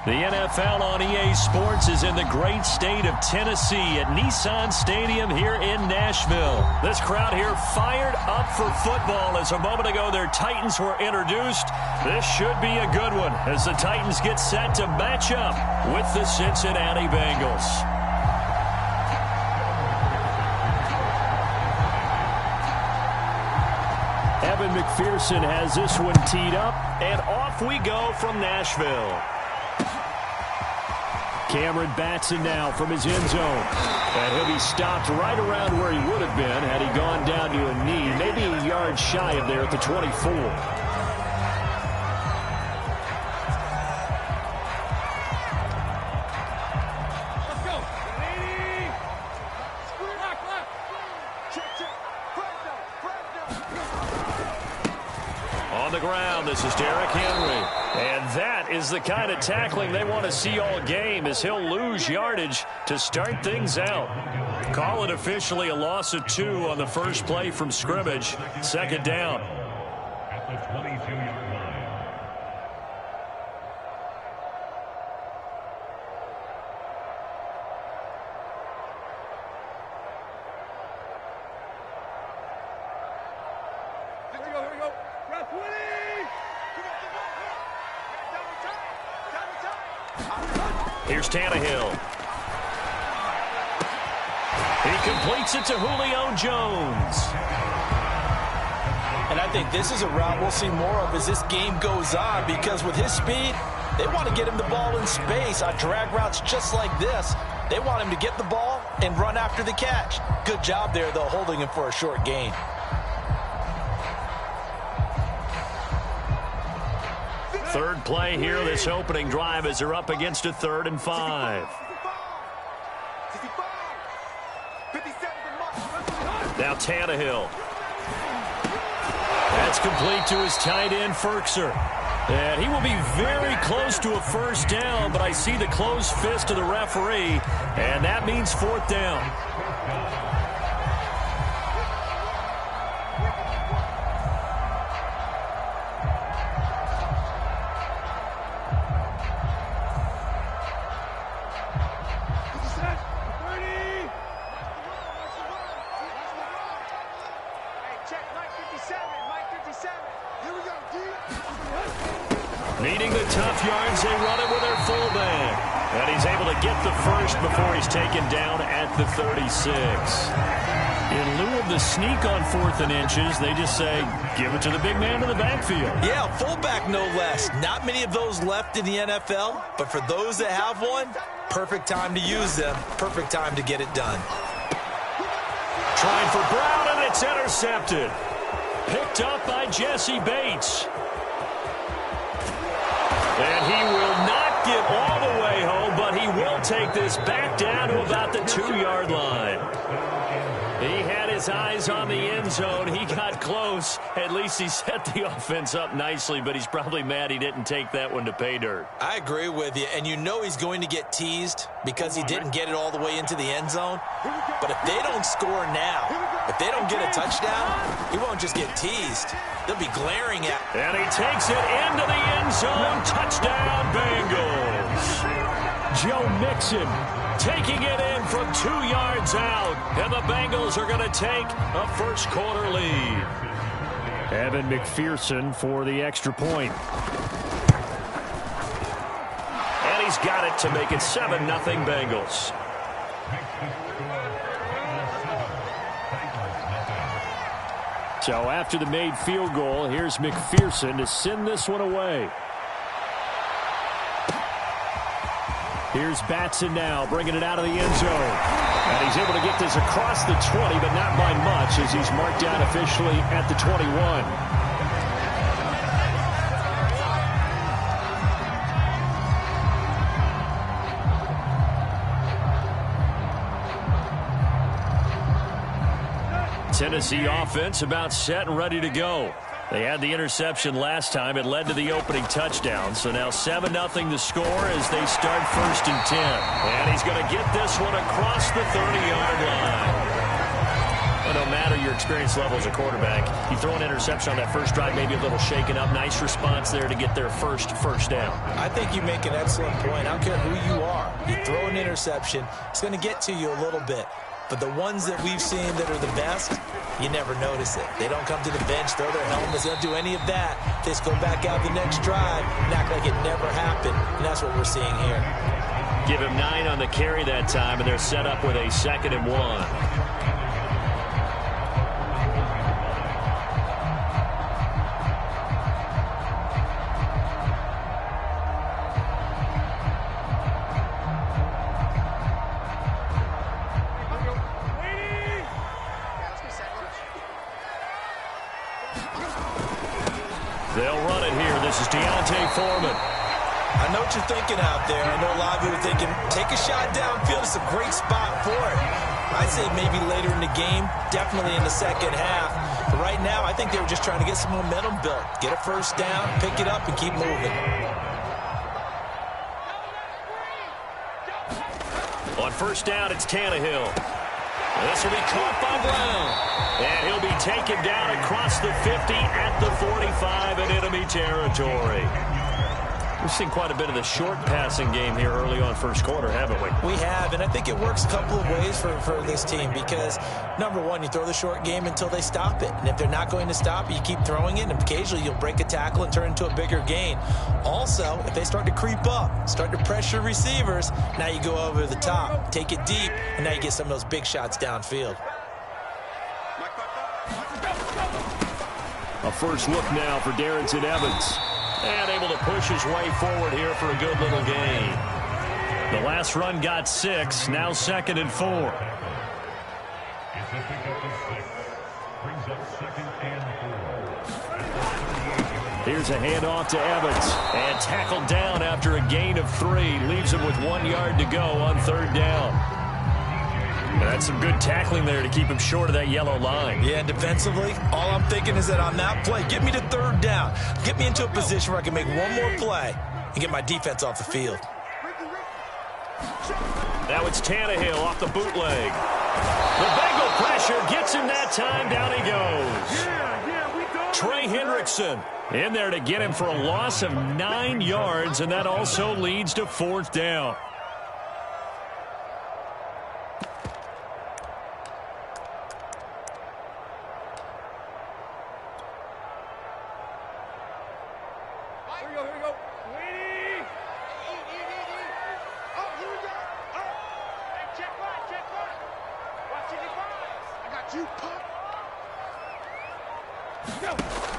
The NFL on EA Sports is in the great state of Tennessee at Nissan Stadium here in Nashville. This crowd here fired up for football as a moment ago their Titans were introduced. This should be a good one as the Titans get set to match up with the Cincinnati Bengals. Evan McPherson has this one teed up, and off we go from Nashville. Cameron Batson now from his end zone. And he'll be stopped right around where he would have been had he gone down to a knee, maybe a yard shy of there at the 24. On the ground, this is Derrick Henry. And that is the kind of tackling they want to see all game as he'll lose yardage to start things out. Call it officially a loss of 2 on the first play from scrimmage. Second down. At the 22-yard line. Here's Tannehill. He completes it to Julio Jones. And I think this is a route we'll see more of as this game goes on, because with his speed, they want to get him the ball in space on drag routes just like this. They want him to get the ball and run after the catch. Good job there, though, holding him for a short gain. Third play here, this opening drive as they're up against a 3rd and 5. Now Tannehill. That's complete to his tight end, Ferkser. And he will be very close to a first down, but I see the closed fist of the referee, and that means 4th down. Needing the tough yards, they run it with their fullback. And he's able to get the first before he's taken down at the 36. In lieu of the sneak on 4th and inches, they just say, give it to the big man in the backfield. Yeah, fullback no less. Not many of those left in the NFL, but for those that have one, perfect time to use them. Perfect time to get it done. Trying for Brown, and it's intercepted. Picked up by Jesse Bates. And he will not get all the way home, but he will take this back down to about the 2-yard line. He had his eyes on the end zone. He got close. At least he set the offense up nicely, but he's probably mad he didn't take that one to pay dirt. I agree with you, and you know he's going to get teased because he didn't get it all the way into the end zone. But if they don't score now, if they don't get a touchdown, he won't just get teased. They'll be glaring at him. And he takes it into the end zone. Touchdown, Bengals. Joe Mixon taking it in from 2 yards out. And the Bengals are going to take a first-quarter lead. Evan McPherson for the extra point. And he's got it to make it 7-0 Bengals. So after the made field goal, here's McPherson to send this one away. Here's Batson now, bringing it out of the end zone. And he's able to get this across the 20, but not by much, as he's marked down officially at the 21. Tennessee offense about set and ready to go. They had the interception last time. It led to the opening touchdown. So now 7-0 the score as they start 1st and 10. And he's going to get this one across the 30-yard line. But no matter your experience level as a quarterback. You throw an interception on that first drive, maybe a little shaken up. Nice response there to get their first down. I think you make an excellent point. I don't care who you are. You throw an interception, it's going to get to you a little bit. But the ones that we've seen that are the best, you never notice it. They don't come to the bench, throw their helmets, they don't do any of that. They just go back out the next drive and act like it never happened. And that's what we're seeing here. Give him 9 on the carry that time, and they're set up with a 2nd and 1. They'll run it here. This is Deontay Foreman. I know what you're thinking out there. I know a lot of you are thinking, take a shot downfield. It's a great spot for it. I'd say maybe later in the game, definitely in the second half. But right now, I think they were just trying to get some momentum built. Get a first down, pick it up, and keep moving. On first down, it's Tannehill. This will be caught by Brown. And he'll be taken down across the 50 at the 45 in enemy territory. We've seen quite a bit of the short passing game here early on first quarter, haven't we? We have, and I think it works a couple of ways for this team because, number one, you throw the short game until they stop it. And if they're not going to stop it, you keep throwing it, and occasionally you'll break a tackle and turn into a bigger gain. Also, if they start to creep up, start to pressure receivers, now you go over the top, take it deep, and now you get some of those big shots downfield. A first look now for Darrington Evans. And able to push his way forward here for a good little gain. The last run got 6, now 2nd and 4. It's a pickup of 6. Brings up 2nd and 4. Here's a handoff to Evans. And tackled down after a gain of 3. Leaves him with 1 yard to go on 3rd down. And that's some good tackling there to keep him short of that yellow line. Yeah, and defensively, all I'm thinking is that on that play, get me to 3rd down. Get me into a position where I can make one more play and get my defense off the field. Now it's Tannehill off the bootleg. The Bengal pressure gets him that time. Down he goes. Trey Hendrickson in there to get him for a loss of 9 yards, and that also leads to 4th down.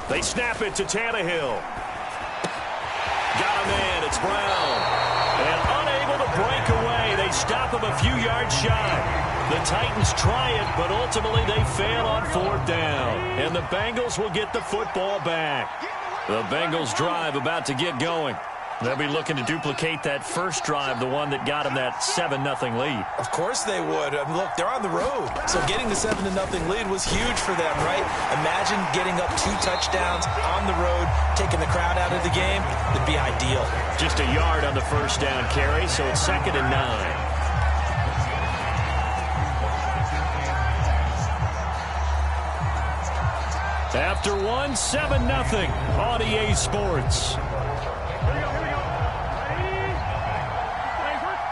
They snap it to Tannehill. Got a man. It's Brown. And unable to break away. They stop him a few yards shy. The Titans try it, but ultimately they fail on 4th down. And the Bengals will get the football back. The Bengals drive about to get going. They'll be looking to duplicate that first drive, the one that got them that 7-0 lead. Of course they would. Look, they're on the road. So getting the 7-0 lead was huge for them, right? Imagine getting up 2 touchdowns on the road, taking the crowd out of the game. It'd be ideal. Just a yard on the first down carry, so it's 2nd and 9. After 7-0 on EA Sports.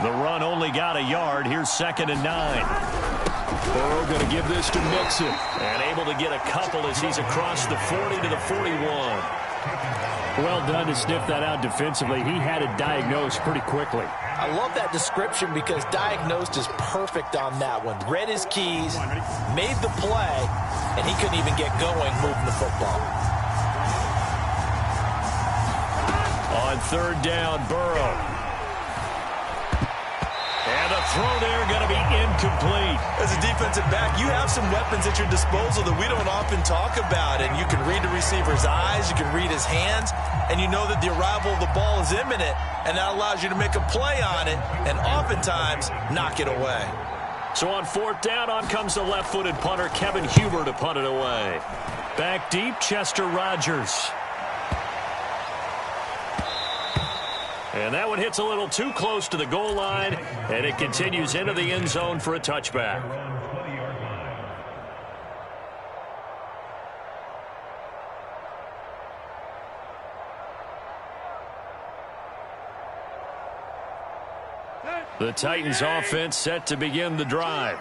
The run only got a yard. Here's 2nd and 9. Burrow going to give this to Mixon. And able to get a couple as he's across the 40 to the 41. Well done to sniff that out defensively. He had it diagnosed pretty quickly. I love that description because diagnosed is perfect on that one. Read his keys, made the play, and he couldn't even get going moving the football. On 3rd down, Burrow. And the throw there going to be incomplete. As a defensive back, you have some weapons at your disposal that we don't often talk about. And you can read the receiver's eyes, you can read his hands, and you know that the arrival of the ball is imminent, and that allows you to make a play on it and oftentimes knock it away. So on 4th down, on comes the left-footed punter, Kevin Huber, to punt it away. Back deep, Chester Rogers. And that one hits a little too close to the goal line, and it continues into the end zone for a touchback. The Titans offense set to begin the drive.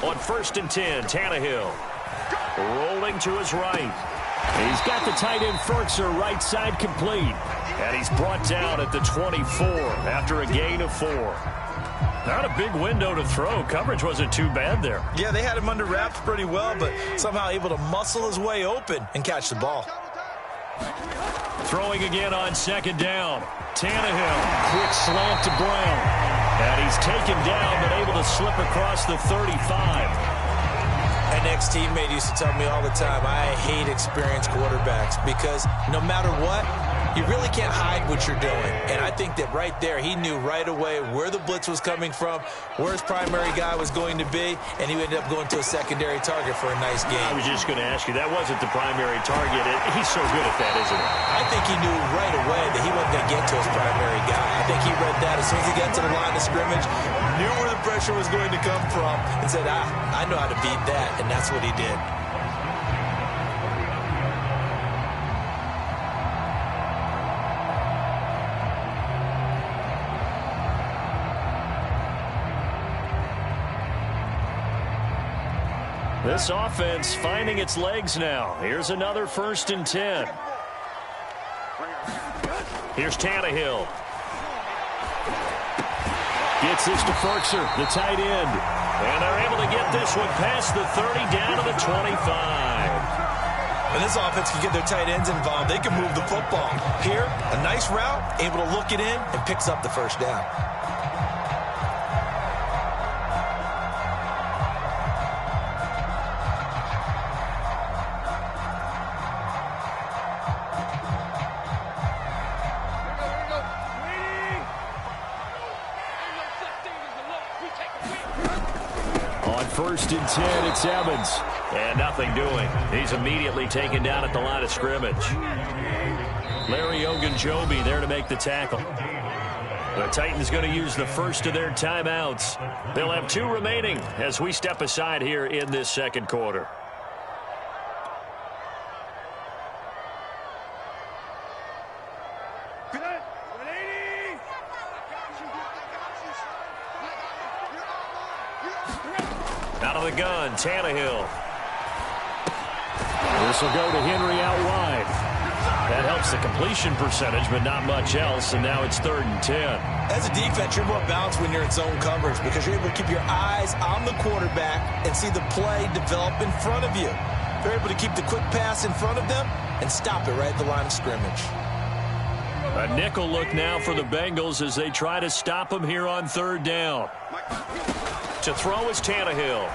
On 1st and 10, Tannehill rolling to his right. He's got the tight end Ferkser right side complete. And he's brought down at the 24 after a gain of 4. Not a big window to throw. Coverage wasn't too bad there. Yeah, they had him under wraps pretty well, but somehow able to muscle his way open and catch the ball. Throwing again on 2nd down. Tannehill, quick slant to Brown. And he's taken down, but able to slip across the 35. An ex-teammate used to tell me all the time, I hate experienced quarterbacks because no matter what, you really can't hide what you're doing. And I think that right there, he knew right away where the blitz was coming from, where his primary guy was going to be, and he ended up going to a secondary target for a nice game. I was just going to ask you, that wasn't the primary target. He's so good at that, isn't he? I think he knew right away that he wasn't going to get to his primary guy. I think he read that as soon as he got to the line of scrimmage, knew where the pressure was going to come from, and said, I know how to beat that, and that's what he did. This offense finding its legs now. Here's another 1st and 10. Here's Tannehill. Gets this to Ferkser, the tight end. And they're able to get this one past the 30 down to the 25. When this offense can get their tight ends involved, they can move the football. Here, a nice route, able to look it in, and picks up the 1st down. On 1st and 10, it's Evans. And nothing doing. He's immediately taken down at the line of scrimmage. Larry Ogunjobi there to make the tackle. The Titans going to use the first of their timeouts. They'll have 2 remaining as we step aside here in this 2nd quarter. Out of the gun, Tannehill. This will go to Henry out wide. That helps the completion percentage, but not much else, and now it's 3rd and 10. As a defense, you're more balanced when you're in zone coverage because you're able to keep your eyes on the quarterback and see the play develop in front of you. They're able to keep the quick pass in front of them and stop it right at the line of scrimmage. A nickel look now for the Bengals as they try to stop him here on 3rd down. To throw is Tannehill.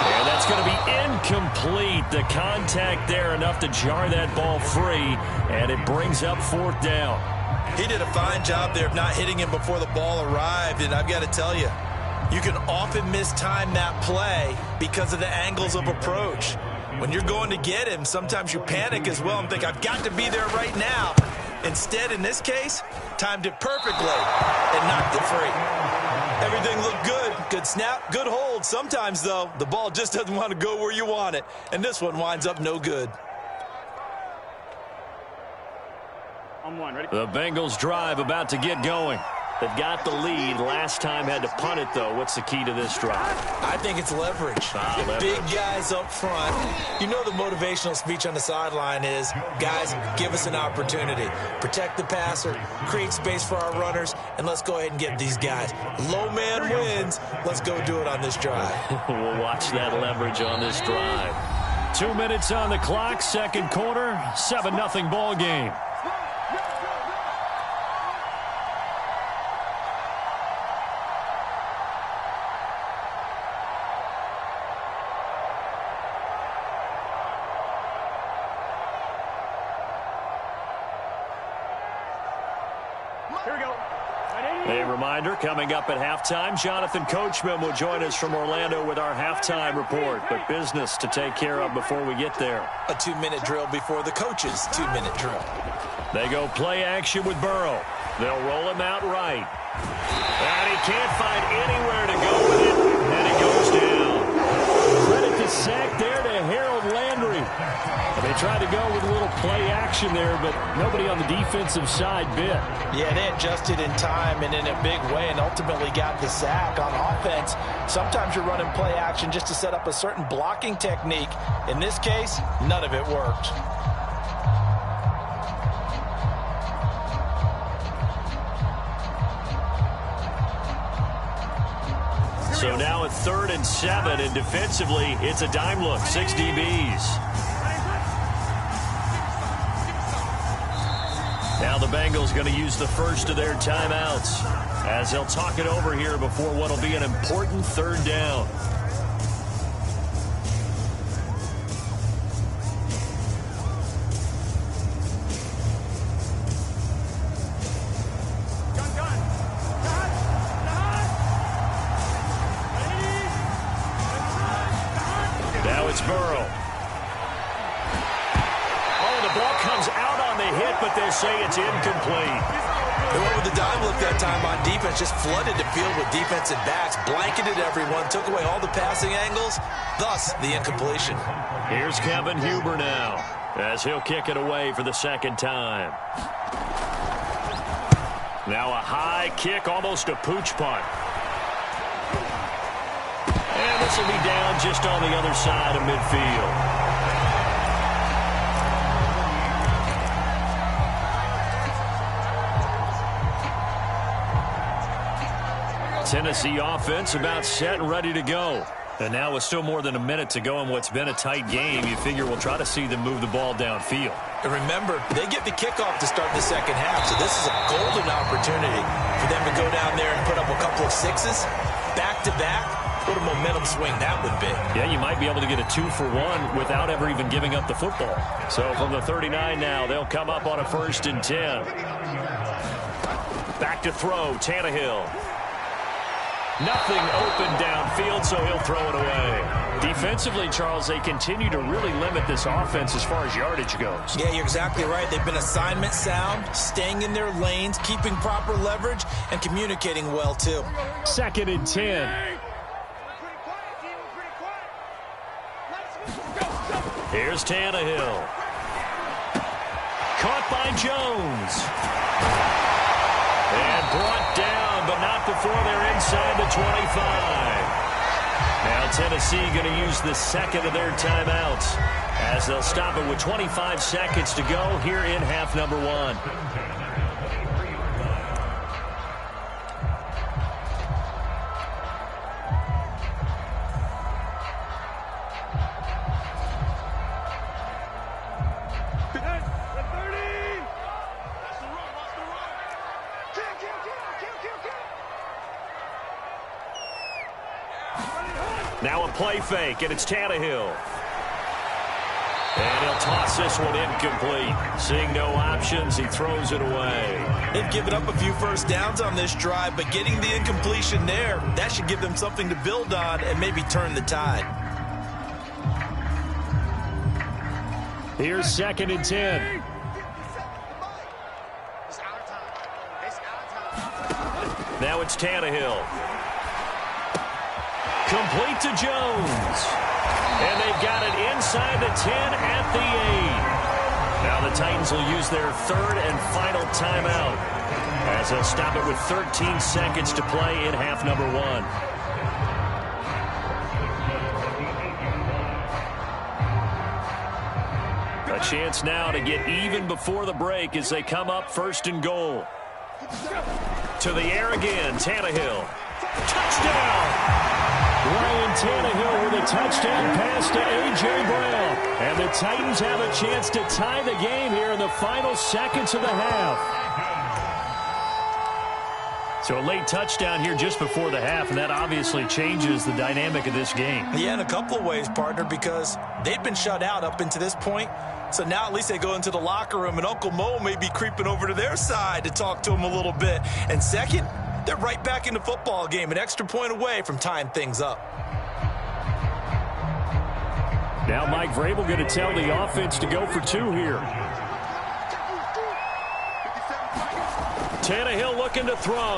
And that's going to be incomplete. The contact there enough to jar that ball free, and it brings up 4th down. He did a fine job there of not hitting him before the ball arrived, and I've got to tell you, you can often mistime that play because of the angles of approach. When you're going to get him, sometimes you panic as well and think, I've got to be there right now. Instead, in this case, timed it perfectly and knocked it free. Everything looked good. Good snap, good hold. Sometimes, though, the ball just doesn't want to go where you want it. And this one winds up no good. On 1, ready? The Bengals drive about to get going. They've got the lead. Last time had to punt it, though. What's the key to this drive? I think it's leverage. Leverage. Big guys up front. You know the motivational speech on the sideline is, guys, give us an opportunity. Protect the passer, create space for our runners, and let's go ahead and get these guys. Low man wins. Let's go do it on this drive. We'll watch that leverage on this drive. 2 minutes on the clock, 2nd quarter, 7-0 ball game. Here we go. A reminder, coming up at halftime, Jonathan Coachman will join us from Orlando with our halftime report. But business to take care of before we get there. A 2-minute drill before the coach's 2-minute drill. They go play action with Burrow. They'll roll him out right. And he can't find anywhere to go with it. And he goes down. Credit the sack there to Harold Landry. And they tried to go with a little play action. action there, but nobody on the defensive side bit. Yeah, they adjusted in time and in a big way and ultimately got the sack. On offense, sometimes you're running play action just to set up a certain blocking technique. In this case, none of it worked. So now it's 3rd and 7, and defensively, it's a dime look, 6 DBs. Now the Bengals going to use the first of their timeouts as they'll talk it over here before what will be an important 3rd down. Now it's Burrow. Oh, the ball comes out on the hit, but they say it's incomplete. They went with the dime look that time on defense, just flooded the field with defensive backs, blanketed everyone, took away all the passing angles, thus the incompletion. Here's Kevin Huber now, as he'll kick it away for the 2nd time. Now a high kick, almost a pooch punt. And this will be down just on the other side of midfield. Tennessee offense about set and ready to go. And now with still more than a minute to go in what's been a tight game, you figure we'll try to see them move the ball downfield. And remember, they get the kickoff to start the 2nd half, so this is a golden opportunity for them to go down there and put up a couple of 6s back-to-back. What a momentum swing that would be. Yeah, you might be able to get a 2-for-1 without ever even giving up the football. So from the 39 now, they'll come up on a 1st and 10. Back to throw, Tannehill. Nothing open downfield, so he'll throw it away. Defensively, Charles, they continue to really limit this offense as far as yardage goes. Yeah, you're exactly right. They've been assignment sound, staying in their lanes, keeping proper leverage, and communicating well, too. 2nd and 10. Here's Tannehill. Caught by Jones. And brought down, but not before they're inside the 25. Now Tennessee going to use the 2nd of their timeouts as they'll stop it with 25 seconds to go here in half number 1. Now a play fake, and it's Tannehill. And he'll toss this one incomplete. Seeing no options, he throws it away. They've given up a few first downs on this drive, but getting the incompletion there, that should give them something to build on and maybe turn the tide. Here's 2nd and 10. Now it's Tannehill. Complete to Jones. And they've got it inside the 10 at the 8. Now the Titans will use their 3rd and final timeout as they'll stop it with 13 seconds to play in half number 1. A chance now to get even before the break as they come up 1st and goal. To the air again, Tannehill. Touchdown! Ryan Tannehill with a touchdown pass to A.J. Brown. And the Titans have a chance to tie the game here in the final seconds of the half. So a late touchdown here just before the half, and that obviously changes the dynamic of this game. Yeah, in a couple of ways, partner, because they've been shut out up until this point. So now at least they go into the locker room, and Uncle Mo may be creeping over to their side to talk to him a little bit. And second, they're right back in the football game, an extra point away from tying things up. Now Mike Vrabel going to tell the offense to go for 2 here. Tannehill looking to throw.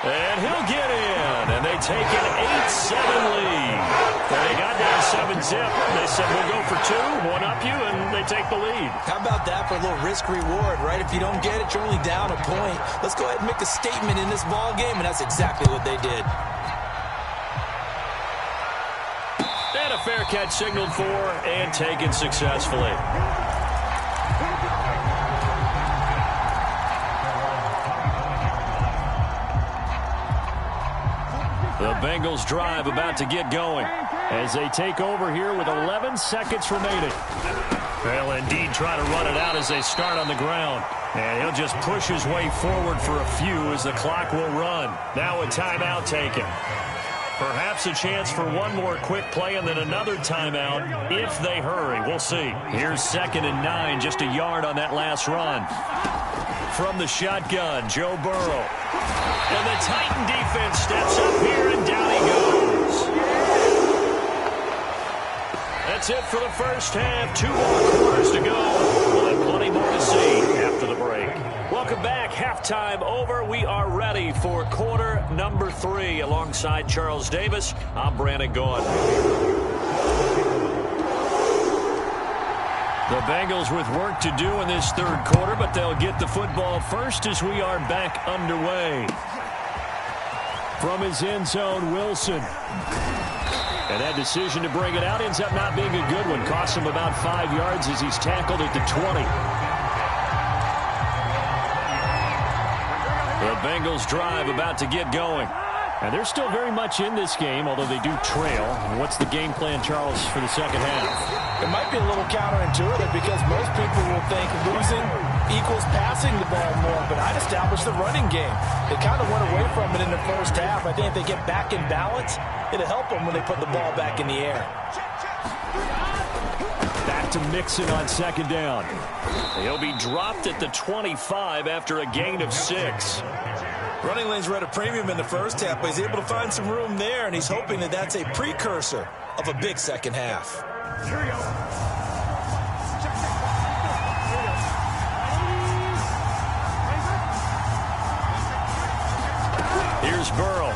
And he'll get in. And they take an 8-7 lead. They got down 7-zip. They said, we'll go for 2, one up you, and they take the lead. How about that for a little risk-reward, right? If you don't get it, you're only down a point. Let's go ahead and make a statement in this ball game, and that's exactly what they did. And a fair catch signaled for and taken successfully. The Bengals drive about to get going as they take over here with 11 seconds remaining. They'll indeed try to run it out as they start on the ground. And he'll just push his way forward for a few as the clock will run. Now a timeout taken. Perhaps a chance for one more quick play and then another timeout if they hurry. We'll see. Here's 2nd and 9, just a yard on that last run. From the shotgun, Joe Burrow. And the Titan defense steps up here, and down he goes. That's it for the first half. 2 more quarters to go. We'll have plenty more to see after the break. Welcome back. Halftime over. We are ready for quarter number 3. Alongside Charles Davis, I'm Brandon Gaudin. The Bengals with work to do in this third quarter, but they'll get the football first as we are back underway. From his end zone, Wilson. And that decision to bring it out ends up not being a good one. Costs him about 5 yards as he's tackled at the 20. The Bengals drive about to get going. And they're still very much in this game, although they do trail. What's the game plan, Charles, for the second half? It might be a little counterintuitive because most people will think losing equals passing the ball more, but I'd establish the running game. They kind of went away from it in the first half. I think if they get back in balance, it'll help them when they put the ball back in the air. Back to Mixon on 2nd down. He'll be dropped at the 25 after a gain of 6. Running lanes were at a premium in the first half, but he's able to find some room there, and he's hoping that that's a precursor of a big second half. Here we go. Here's Burrow.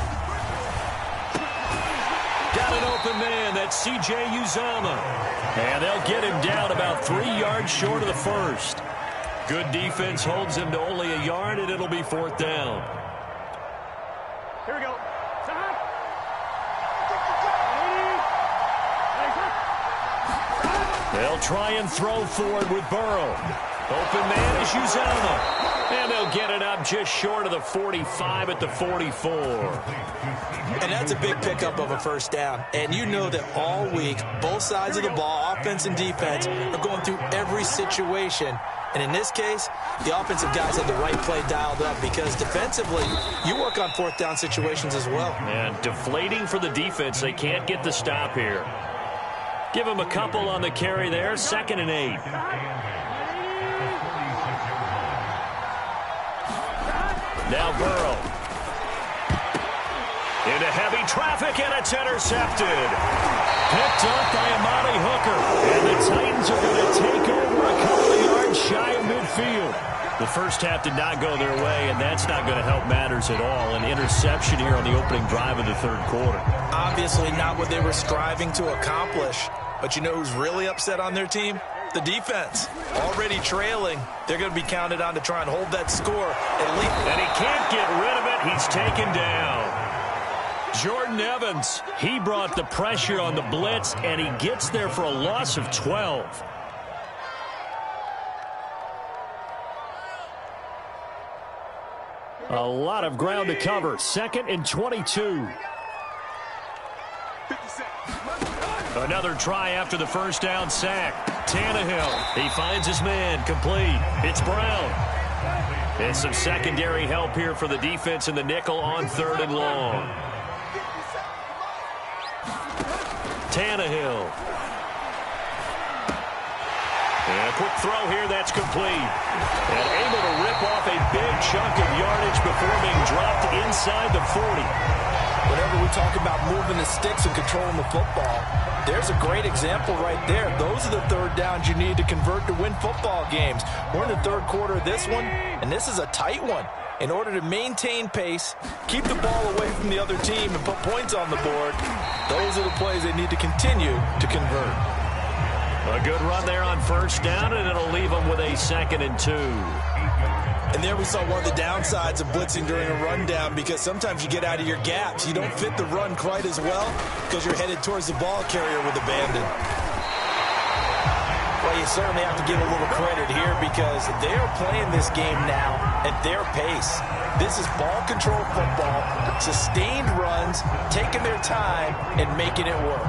Got an open man. That's C.J. Uzomah. And they'll get him down about 3 yards short of the first. Good defense holds him to only a yard, and it'll be 4th down. Here we go. They'll try and throw forward with Burrow. Open man is Uzomah. And they'll get it up just short of the 45 at the 44. And that's a big pickup of a first down. And you know that all week, both sides of the ball, offense and defense, are going through every situation. And in this case, the offensive guys had the right play dialed up because defensively, you work on 4th down situations as well. And deflating for the defense. They can't get the stop here. Give him a couple on the carry there. 2nd and 8. Now Burrow. Into heavy traffic, and it's intercepted. Picked up by Amani Hooker. And the Titans are going to take over a couple of yards shy of midfield. The first half did not go their way, and that's not going to help matters at all. An interception here on the opening drive of the third quarter. Obviously not what they were striving to accomplish. But you know who's really upset on their team? The defense. Already trailing. They're going to be counted on to try and hold that score at least. And he can't get rid of it. He's taken down. Jordan Evans, he brought the pressure on the blitz, and he gets there for a loss of 12. A lot of ground to cover. 2nd and 22. Another try after the first down sack. Tannehill, he finds his man, complete. It's Brown. And some secondary help here for the defense in the nickel on 3rd and long. Tannehill. And a quick throw here, that's complete. And able to rip off a big chunk of yardage before being dropped inside the 40. Whenever we talk about moving the sticks and controlling the football, there's a great example right there. Those are the 3rd downs you need to convert to win football games. We're in the 3rd quarter of this one, and this is a tight one. In order to maintain pace, keep the ball away from the other team, and put points on the board, those are the plays they need to continue to convert. A good run there on first down, and it'll leave them with a 2nd and 2. And there we saw one of the downsides of blitzing during a rundown, because sometimes you get out of your gaps. You don't fit the run quite as well because you're headed towards the ball carrier with abandon. Well, you certainly have to give a little credit here because they are playing this game now at their pace. This is ball control football, sustained runs, taking their time and making it work.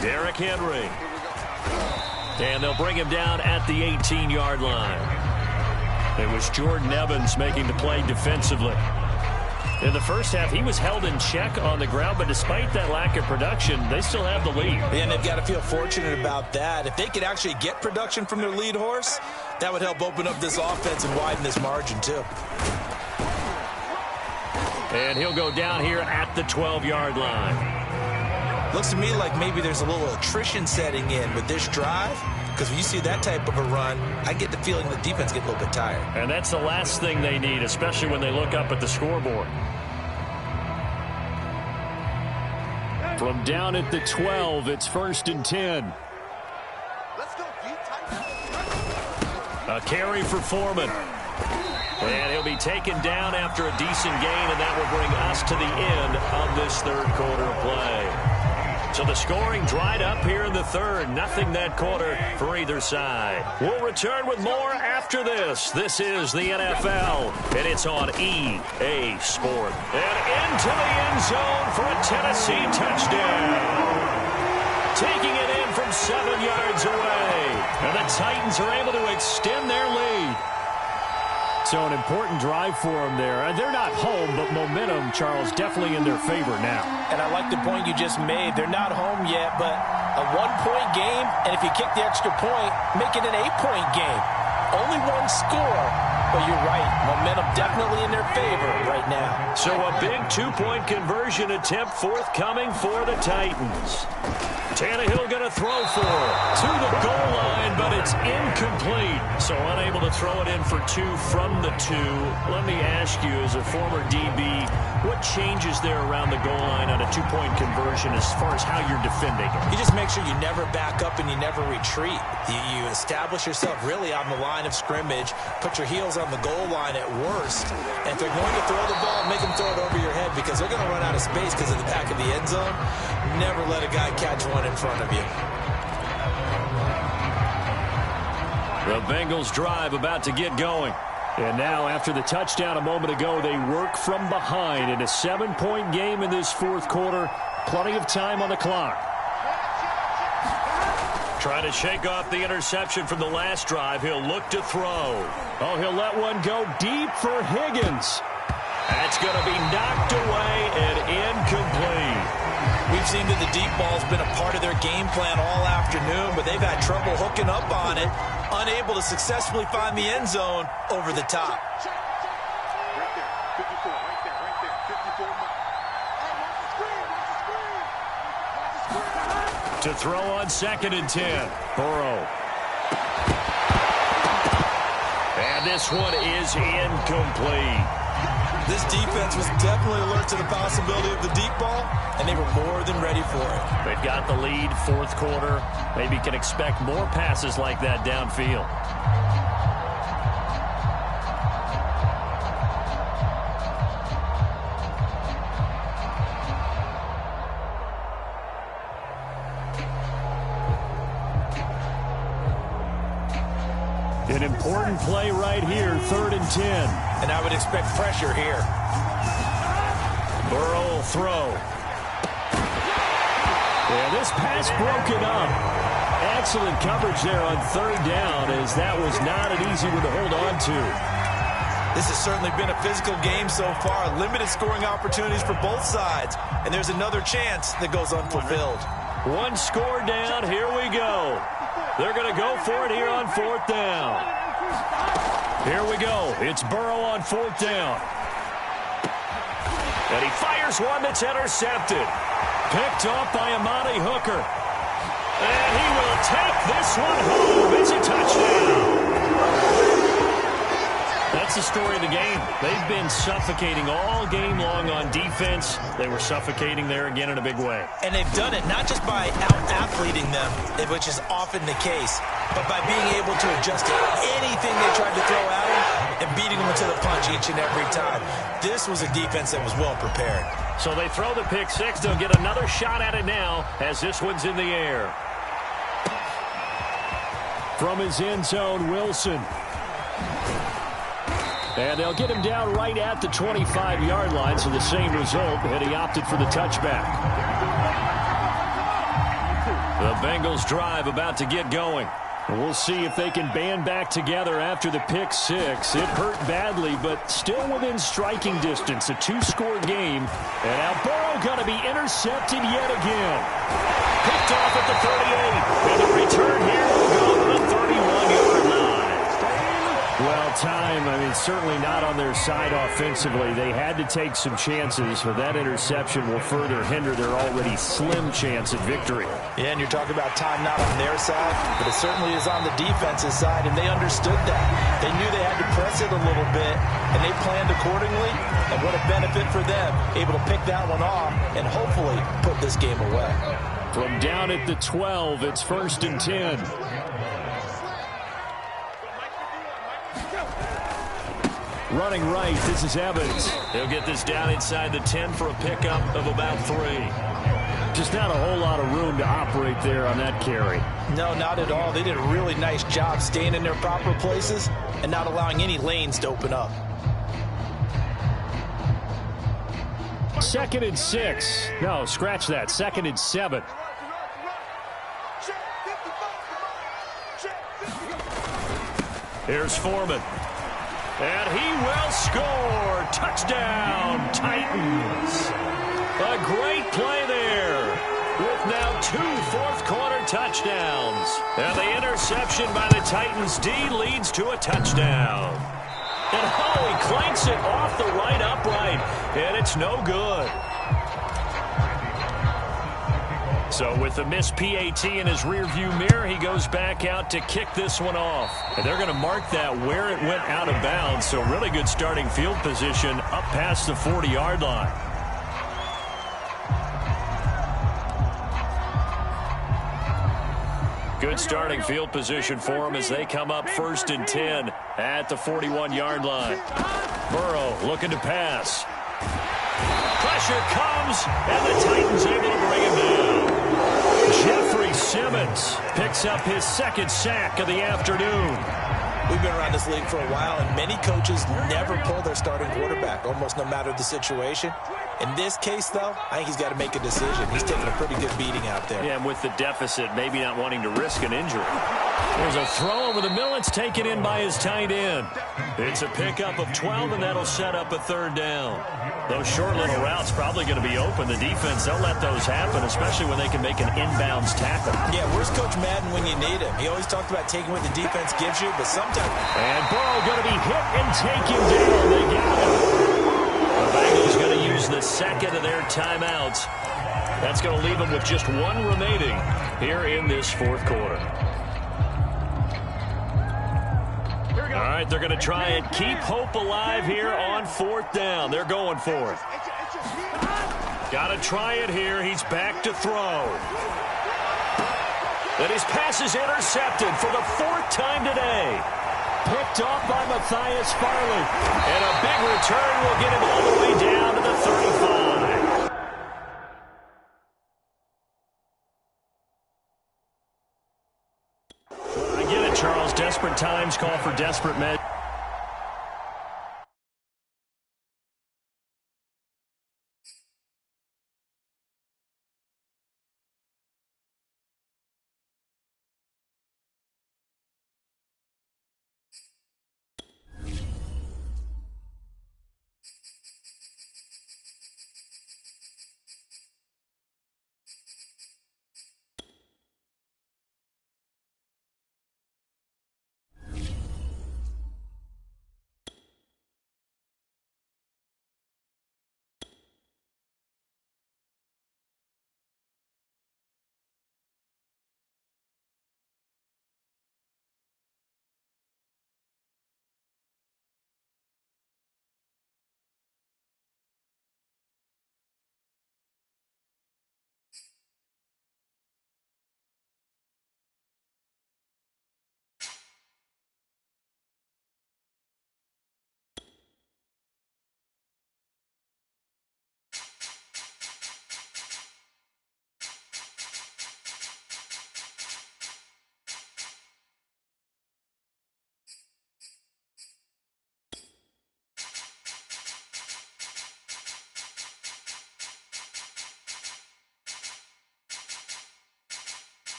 Derrick Henry. And they'll bring him down at the 18-yard line. It was Jordan Evans making the play defensively. In the first half, he was held in check on the ground, but despite that lack of production, they still have the lead. And they've got to feel fortunate about that. If they could actually get production from their lead horse, that would help open up this offense and widen this margin too. And he'll go down here at the 12-yard line. Looks to me like maybe there's a little attrition setting in with this drive, because when you see that type of a run, I get the feeling the defense gets a little bit tired. And that's the last thing they need, especially when they look up at the scoreboard. From down at the 12, it's 1st and 10. A carry for Foreman. And he'll be taken down after a decent gain, and that will bring us to the end of this third quarter of play. So the scoring dried up here in the third. Nothing that quarter for either side. We'll return with more after this. This is the NFL, and it's on EA Sport. And into the end zone for a Tennessee touchdown. Taking it in from 7 yards away. And the Titans are able to extend their lead. So an important drive for them there. They're not home, but momentum, Charles, definitely in their favor now. And I like the point you just made. They're not home yet, but a 1-point game, and if you kick the extra point, make it an 8-point game. Only one score, but you're right. Momentum definitely in their favor right now. So a big 2-point conversion attempt forthcoming for the Titans. Tannehill going to throw for it to the goal line, but it's incomplete. So unable to throw it in for 2 from the 2. Let me ask you, as a former DB, what changes there around the goal line on a 2-point conversion as far as how you're defending it? You just make sure you never back up and you never retreat. You establish yourself really on the line of scrimmage, put your heels on the goal line at worst, and if they're going to throw the ball, make them throw it over your head because they're going to run out of space because of the back of the end zone. Never let a guy catch one in front of you. The Bengals drive about to get going. And now, after the touchdown a moment ago, they work from behind in a 7-point game in this fourth quarter. Plenty of time on the clock. Trying to shake off the interception from the last drive. He'll look to throw. Oh, he'll let one go deep for Higgins. That's going to be knocked away and incomplete. We've seen that the deep ball's been a part of their game plan all afternoon, but they've had trouble hooking up on it, unable to successfully find the end zone over the top. To throw on 2nd and 10. Burrow. And this one is incomplete. This defense was definitely alert to the possibility of the deep ball, and they were more than ready for it. They've got the lead, fourth quarter. Maybe can expect more passes like that downfield. An important play right here, 3rd and 10. And I would expect pressure here. Burrow will throw. Yeah, this pass broken up. Excellent coverage there on 3rd down, as that was not an easy one to hold on to. This has certainly been a physical game so far. Limited scoring opportunities for both sides. And there's another chance that goes unfulfilled. One score down. Here we go. They're going to go for it here on 4th down. Here we go. It's Burrow on 4th down. And he fires one that's intercepted. Picked off by Amani Hooker. And he will take this one home. It's a touchdown. That's the story of the game. They've been suffocating all game long on defense. They were suffocating there again in a big way. And they've done it not just by out-athleting them, which is often the case, but by being able to adjust to anything they tried to throw at them and beating them to the punch each and every time. This was a defense that was well prepared. So they throw the pick six. They'll get another shot at it now as this one's in the air. From his end zone, Wilson. And they'll get him down right at the 25-yard line, so the same result, and he opted for the touchback. The Bengals drive about to get going. We'll see if they can band back together after the pick six. It hurt badly, but still within striking distance. A two-score game. And now Burrow going to be intercepted yet again. Picked off at the 38. And the return here will go to the 31-yard line. Well, time, certainly not on their side offensively. They had to take some chances, but that interception will further hinder their already slim chance at victory. Yeah, and you're talking about time not on their side, but it certainly is on the defense's side, and they understood that. They knew they had to press it a little bit, and they planned accordingly, and what a benefit for them, able to pick that one off and hopefully put this game away. From down at the 12, it's 1st and 10. Running right, this is Evans. He'll get this down inside the 10 for a pickup of about 3. Just not a whole lot of room to operate there on that carry. No, not at all. They did a really nice job staying in their proper places and not allowing any lanes to open up. 2nd and 6. No, scratch that. 2nd and 7. Here's Foreman. And he will score. Touchdown, Titans. A great play there with now 2 fourth-quarter touchdowns. And the interception by the Titans D leads to a touchdown. And Holley clanks it off the right upright, and it's no good. So with the missed PAT in his rearview mirror, he goes back out to kick this one off. And they're going to mark that where it went out of bounds. So really good starting field position up past the 40-yard line. Good starting field position for them as they come up 1st and 10 at the 41-yard line. Burrow looking to pass. Pressure comes, and the Titans able to bring him down. Jeffrey Simmons picks up his 2nd sack of the afternoon. We've been around this league for a while, and many coaches never pull their starting quarterback, almost no matter the situation. In this case, though, I think he's got to make a decision. He's taking a pretty good beating out there. Yeah, and with the deficit, maybe not wanting to risk an injury. There's a throw over the middle. It's taken in by his tight end. It's a pickup of 12, and that'll set up a 3rd down. Those short little routes probably going to be open. The defense, they'll let those happen, especially when they can make an inbounds tackle. Yeah, where's Coach Madden when you need him? He always talked about taking what the defense gives you, but sometimes... And Burrow going to be hit and taken down. They got him. The Bengals going to use the 2nd of their timeouts. That's going to leave them with just 1 remaining here in this 4th quarter. All right, they're going to try and keep hope alive here on 4th down. They're going for it. Got to try it here. He's back to throw. And his pass is intercepted for the 4th time today. Picked off by Matthias Farley. And a big return will get him all the way down to the 35. I get it, Charles. Desperate times call for desperate measures.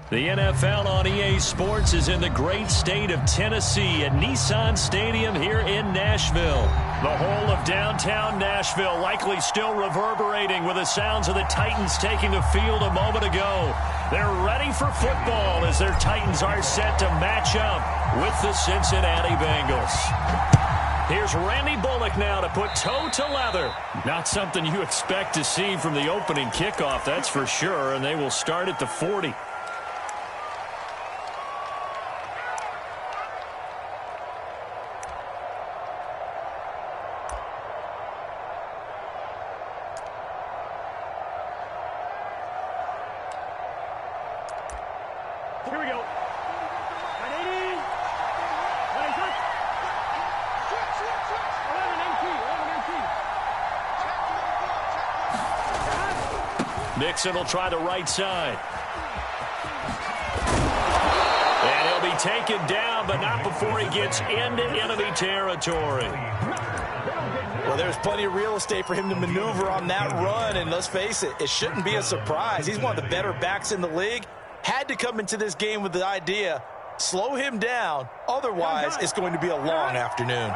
The NFL on EA Sports is in the great state of Tennessee at Nissan Stadium here in Nashville. The whole of downtown Nashville likely still reverberating with the sounds of the Titans taking the field a moment ago. They're ready for football as their Titans are set to match up with the Cincinnati Bengals. Here's Randy Bullock now to put toe to leather. Not something you expect to see from the opening kickoff, that's for sure, and they will start at the 40. Here we go. 180. 11 Mixon will try the right side. And he'll be taken down, but not before he gets into enemy territory. Well, there's plenty of real estate for him to maneuver on that run, and let's face it, it shouldn't be a surprise. He's one of the better backs in the league. Had to come into this game with the idea, slow him down, otherwise it's going to be a long afternoon.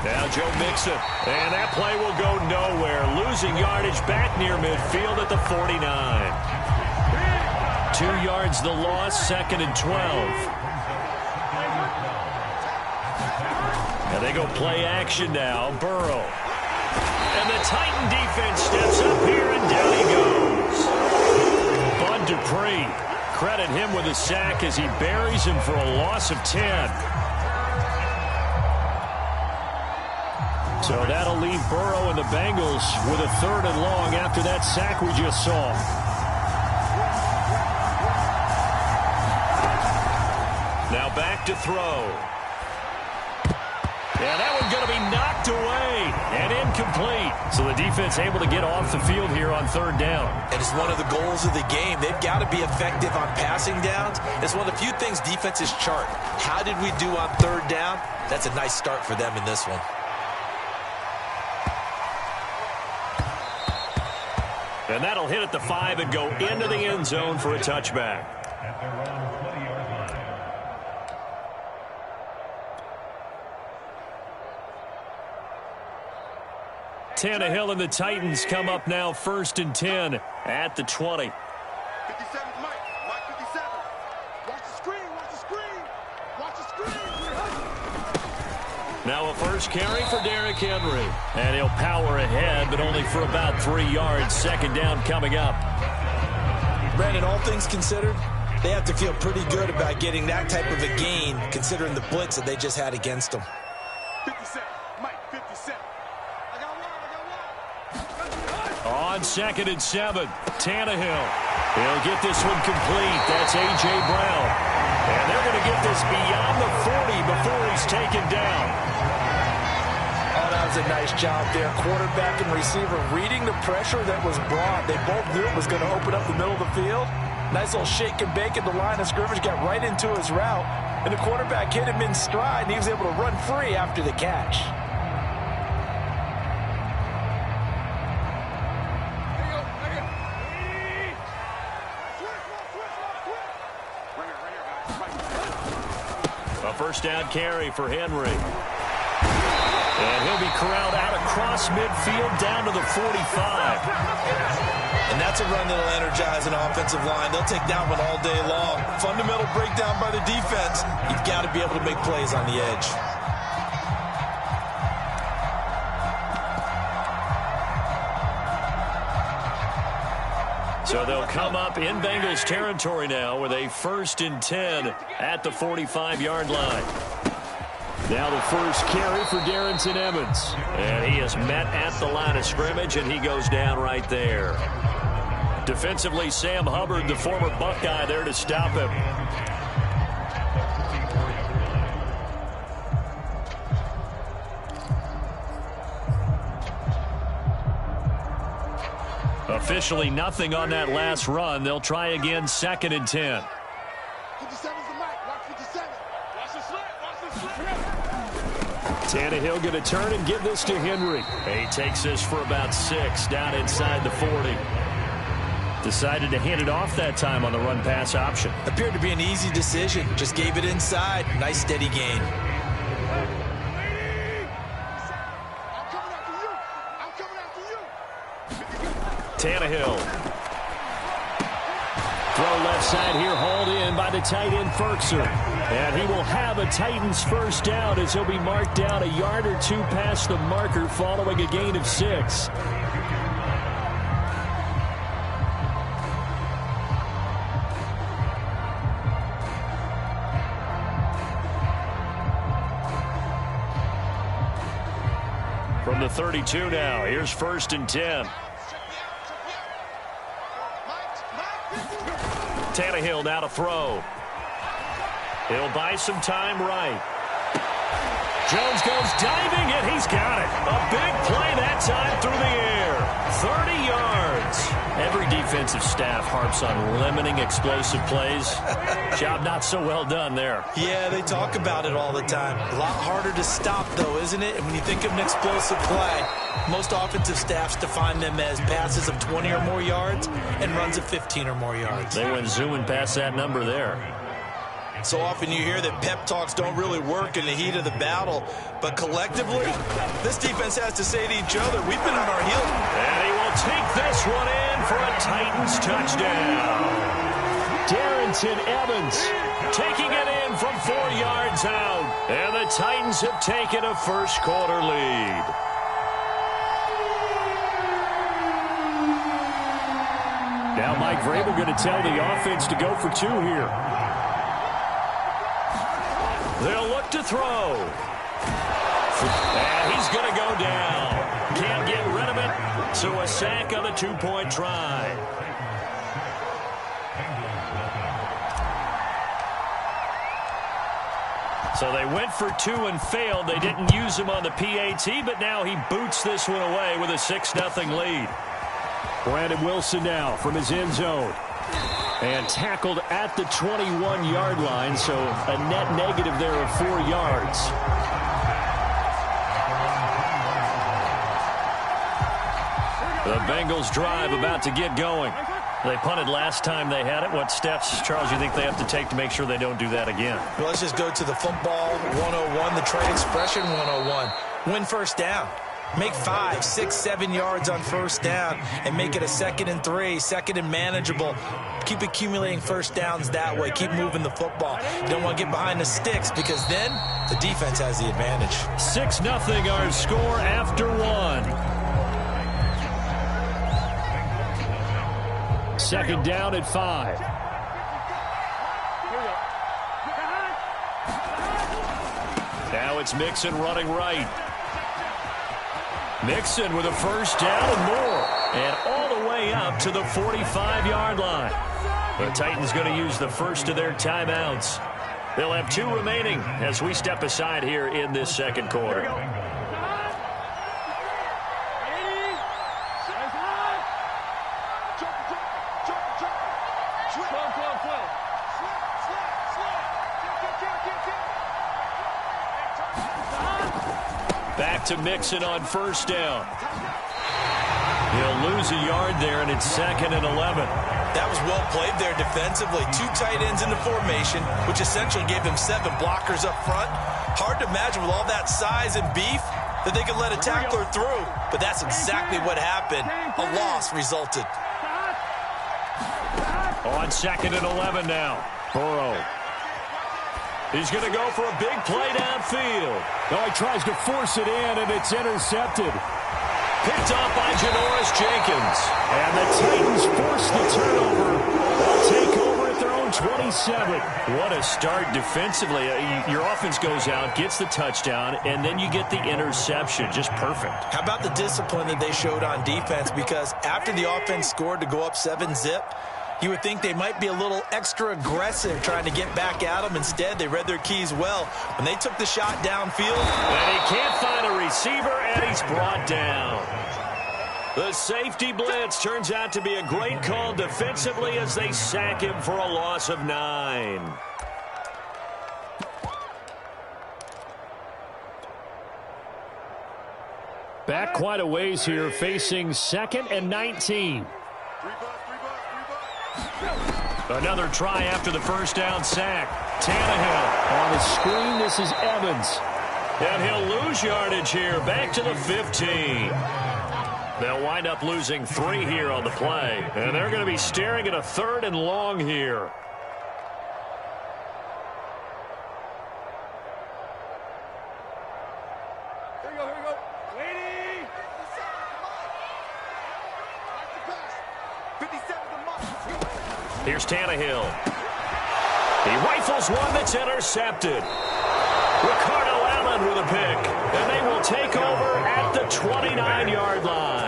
Now Joe Mixon, and that play will go nowhere. Losing yardage back near midfield at the 49. 2 yards the loss, 2nd and 12. Now they go play action now, Burrow. And the Titan defense steps up here, and down he goes. Bud Dupree, credit him with a sack as he buries him for a loss of 10. So that'll leave Burrow and the Bengals with a 3rd and long after that sack we just saw. Now back to throw. Yeah, that one's going to be knocked away and incomplete. So the defense able to get off the field here on 3rd down. And it's one of the goals of the game. They've got to be effective on passing downs. It's one of the few things defenses chart. How did we do on 3rd down? That's a nice start for them in this one. And that'll hit at the 5 and go into the end zone for a touchback. At their own 20-yard line. Tannehill and the Titans come up now 1st and 10 at the 20. 57, Mike. Mike 57. Watch the screen. Watch the screen. Watch the screen. Now a first carry for Derrick Henry. And he'll power ahead, but only for about 3 yards. 2nd down coming up. Brandon, all things considered, they have to feel pretty good about getting that type of a gain, considering the blitz that they just had against them. 57, Mike 57. I got one. On 2nd and 7, Tannehill. He'll get this one complete. That's A.J. Brown. And they're going to get this beyond the 40 before he's taken down. Oh, that was a nice job there. Quarterback and receiver reading the pressure that was brought. They both knew it was going to open up the middle of the field. Nice little shake and bake at the line of scrimmage. Got right into his route. And the quarterback hit him in stride, and he was able to run free after the catch. A first down carry for Henry. And he'll be corralled out across midfield down to the 45. And that's a run that'll energize an offensive line. They'll take that one all day long. Fundamental breakdown by the defense. You've got to be able to make plays on the edge. So they'll come up in Bengals territory now with a 1st and 10 at the 45-yard line. Now the first carry for Darrington Evans. And he is met at the line of scrimmage, and he goes down right there. Defensively, Sam Hubbard, the former Buckeye, there to stop him. Officially nothing on that last run. They'll try again 2nd and 10. 57's the Mike. Watch 57. Watch the slant. Watch the slant. Tannehill going to turn and give this to Henry. He takes this for about 6 down inside the 40. Decided to hand it off that time on the run-pass option. Appeared to be an easy decision. Just gave it inside. Nice steady gain. Tannehill. Throw left side here, hauled in by the tight end Ferkser. And he will have a Titans first down as he'll be marked down a yard or two past the marker following a gain of 6. From the 32 now, here's 1st and 10. Tannehill now to throw. He'll buy some time right. Jones goes diving, and he's got it. A big play that time through the air. 30 yards. Every defensive staff harps on limiting explosive plays. Job not so well done there. Yeah, they talk about it all the time. A lot harder to stop, though, isn't it? And when you think of an explosive play, most offensive staffs define them as passes of 20 or more yards and runs of 15 or more yards. They went zooming past that number there. So often you hear that pep talks don't really work in the heat of the battle. But collectively, this defense has to say to each other, we've been on our heels. And he will take this one in for a Titans touchdown. Darrington Evans taking it in from 4 yards out. And the Titans have taken a first quarter lead. Now Mike Vrabel going to tell the offense to go for 2 here. They'll look to throw. And he's going to go down. Can't get rid of it. So a sack on the 2-point try. So they went for 2 and failed. They didn't use him on the PAT, but now he boots this one away with a 6-0 lead. Brandon Wilson now from his end zone. And tackled at the 21-yard line, so a net negative there of 4 yards. The Bengals drive about to get going. They punted last time they had it. What steps, Charles, you think they have to take to make sure they don't do that again? Well, let's just go to the football 101, the trade expression 101. Win first down. Make 5, 6, 7 yards on first down and make it a 2nd and 3, 2nd and manageable. Keep accumulating first downs that way. Keep moving the football. You don't want to get behind the sticks because then the defense has the advantage. 6-0 our score after 1. 2nd down at 5. Now it's Mixon running right. Mixon with a first down and more. And all the way up to the 45-yard line. The Titans going to use the first of their timeouts. They'll have 2 remaining as we step aside here in this second quarter. Back to Mixon on first down. He'll lose a yard there, and it's 2nd and 11. That was well played there defensively. 2 tight ends in the formation, which essentially gave him 7 blockers up front. Hard to imagine with all that size and beef that they could let a tackler through. But that's exactly what happened. A loss resulted. On 2nd and 11 now. Burrow. He's going to go for a big play downfield. No, he tries to force it in, and it's intercepted. Picked off by Janoris Jenkins. And the Titans force the turnover. They'll take over at their own 27. What a start defensively. Your offense goes out, gets the touchdown, and then you get the interception. Just perfect. How about the discipline that they showed on defense? Because after the offense scored to go up 7-zip, you would think they might be a little extra aggressive trying to get back at them. Instead, they read their keys well. When they took the shot downfield. And he can't find a receiver, and he's brought down. The safety blitz turns out to be a great call defensively as they sack him for a loss of 9. back quite a ways here, facing 2nd and 19. Another try after the first down sack. Tannehill on the screen. This is Evans. And he'll lose yardage here, back to the 15. They'll wind up losing 3 here on the play. And they're going to be staring at a 3rd and long here. Here we go. Waiting. 57 the mark. Here's Tannehill. He rifles one that's intercepted. Ricardo Allen with a pick. And they will take over at the 29-yard line.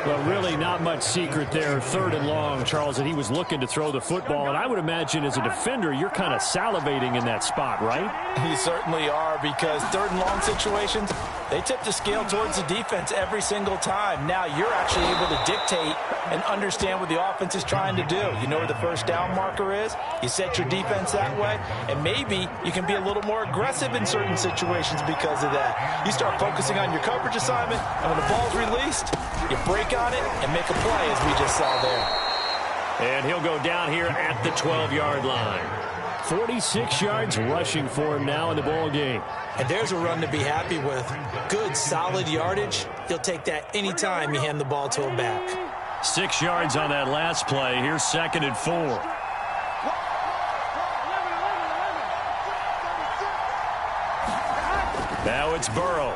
Well, really not much secret there. 3rd and long, Charles, that he was looking to throw the football. And I would imagine as a defender, you're kind of salivating in that spot, right? You certainly are, because 3rd and long situations, they tip the scale towards the defense every single time. Now you're actually able to dictate and understand what the offense is trying to do. You know where the first down marker is. You set your defense that way, and maybe you can be a little more aggressive in certain situations because of that. You start focusing on your coverage assignment, and when the ball's released, you break on it and make a play, as we just saw there. And he'll go down here at the 12-yard line. 46 yards rushing for him now in the ball game. And there's a run to be happy with. Good, solid yardage. He'll take that anytime you hand the ball to him back. 6 yards on that last play. Here's 2nd and 4. Now it's Burrow.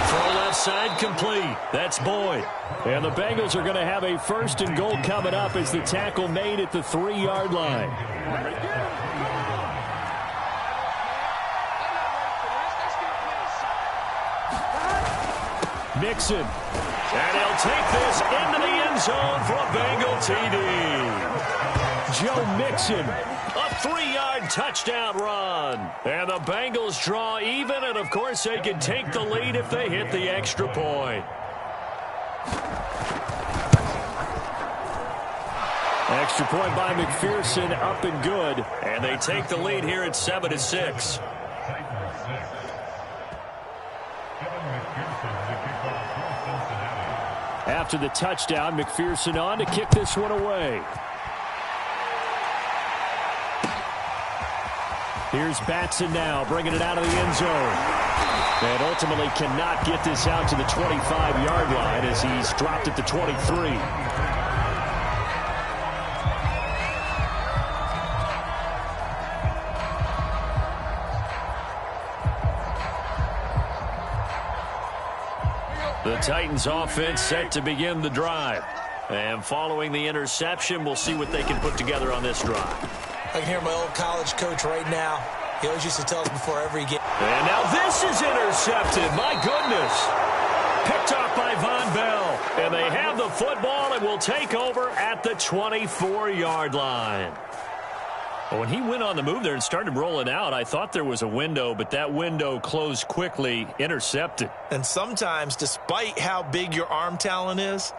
Throw left side complete. That's Boyd. And the Bengals are going to have a 1st and goal coming up as the tackle made at the 3-yard line. Mixon. And he'll take this into the end zone for a Bengal TD. Joe Mixon. A 3-yard touchdown run. And the Bengals draw even, and of course they can take the lead if they hit the extra point. Extra point by McPherson, up and good. And they take the lead here at 7-6. After the touchdown, McPherson on to kick this one away. Here's Batson now, bringing it out of the end zone. And ultimately cannot get this out to the 25-yard line as he's dropped at the 23. The Titans offense set to begin the drive. And following the interception, we'll see what they can put together on this drive. I can hear my old college coach right now. He always used to tell us before every game. And now this is intercepted. My goodness. Picked off by Von Bell. And they have the football and will take over at the 24-yard line. When he went on the move there and started rolling out, I thought there was a window, but that window closed quickly, intercepted. And sometimes, despite how big your arm talent is,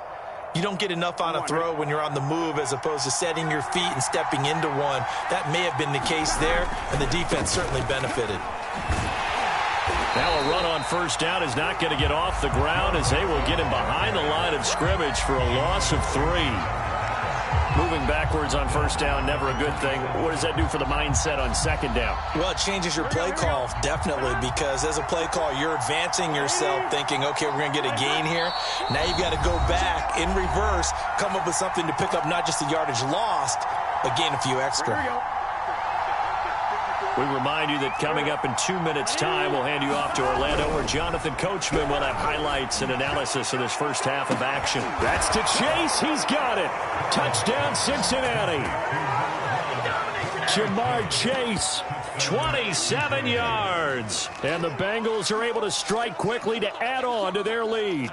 you don't get enough on a throw when you're on the move as opposed to setting your feet and stepping into one. That may have been the case there, and the defense certainly benefited. Now a run on first down is not going to get off the ground as they will get him behind the line of scrimmage for a loss of 3. Moving backwards on first down, never a good thing. What does that do for the mindset on second down? Well, it changes your play call, definitely, because as a play call, you're advancing yourself thinking, okay, we're going to get a gain here. Now you've got to go back in reverse, come up with something to pick up not just the yardage lost, but gain a few extra. We remind you that coming up in 2 minutes' time, we'll hand you off to Orlando, where Jonathan Coachman will have highlights and analysis of this first half of action. That's to Chase. He's got it. Touchdown, Cincinnati. Jamar Chase, 27 yards. And the Bengals are able to strike quickly to add on to their lead.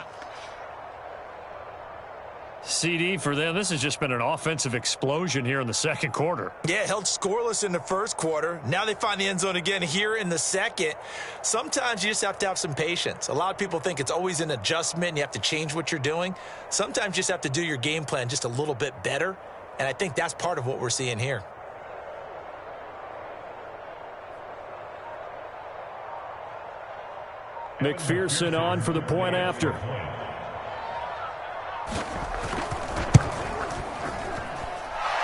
CD for them, this has just been an offensive explosion here in the second quarter. Yeah, held scoreless in the first quarter. Now they find the end zone again here in the second. Sometimes you just have to have some patience. A lot of people think it's always an adjustment and you have to change what you're doing. Sometimes you just have to do your game plan just a little bit better, and I think that's part of what we're seeing here. McPherson on for the point after.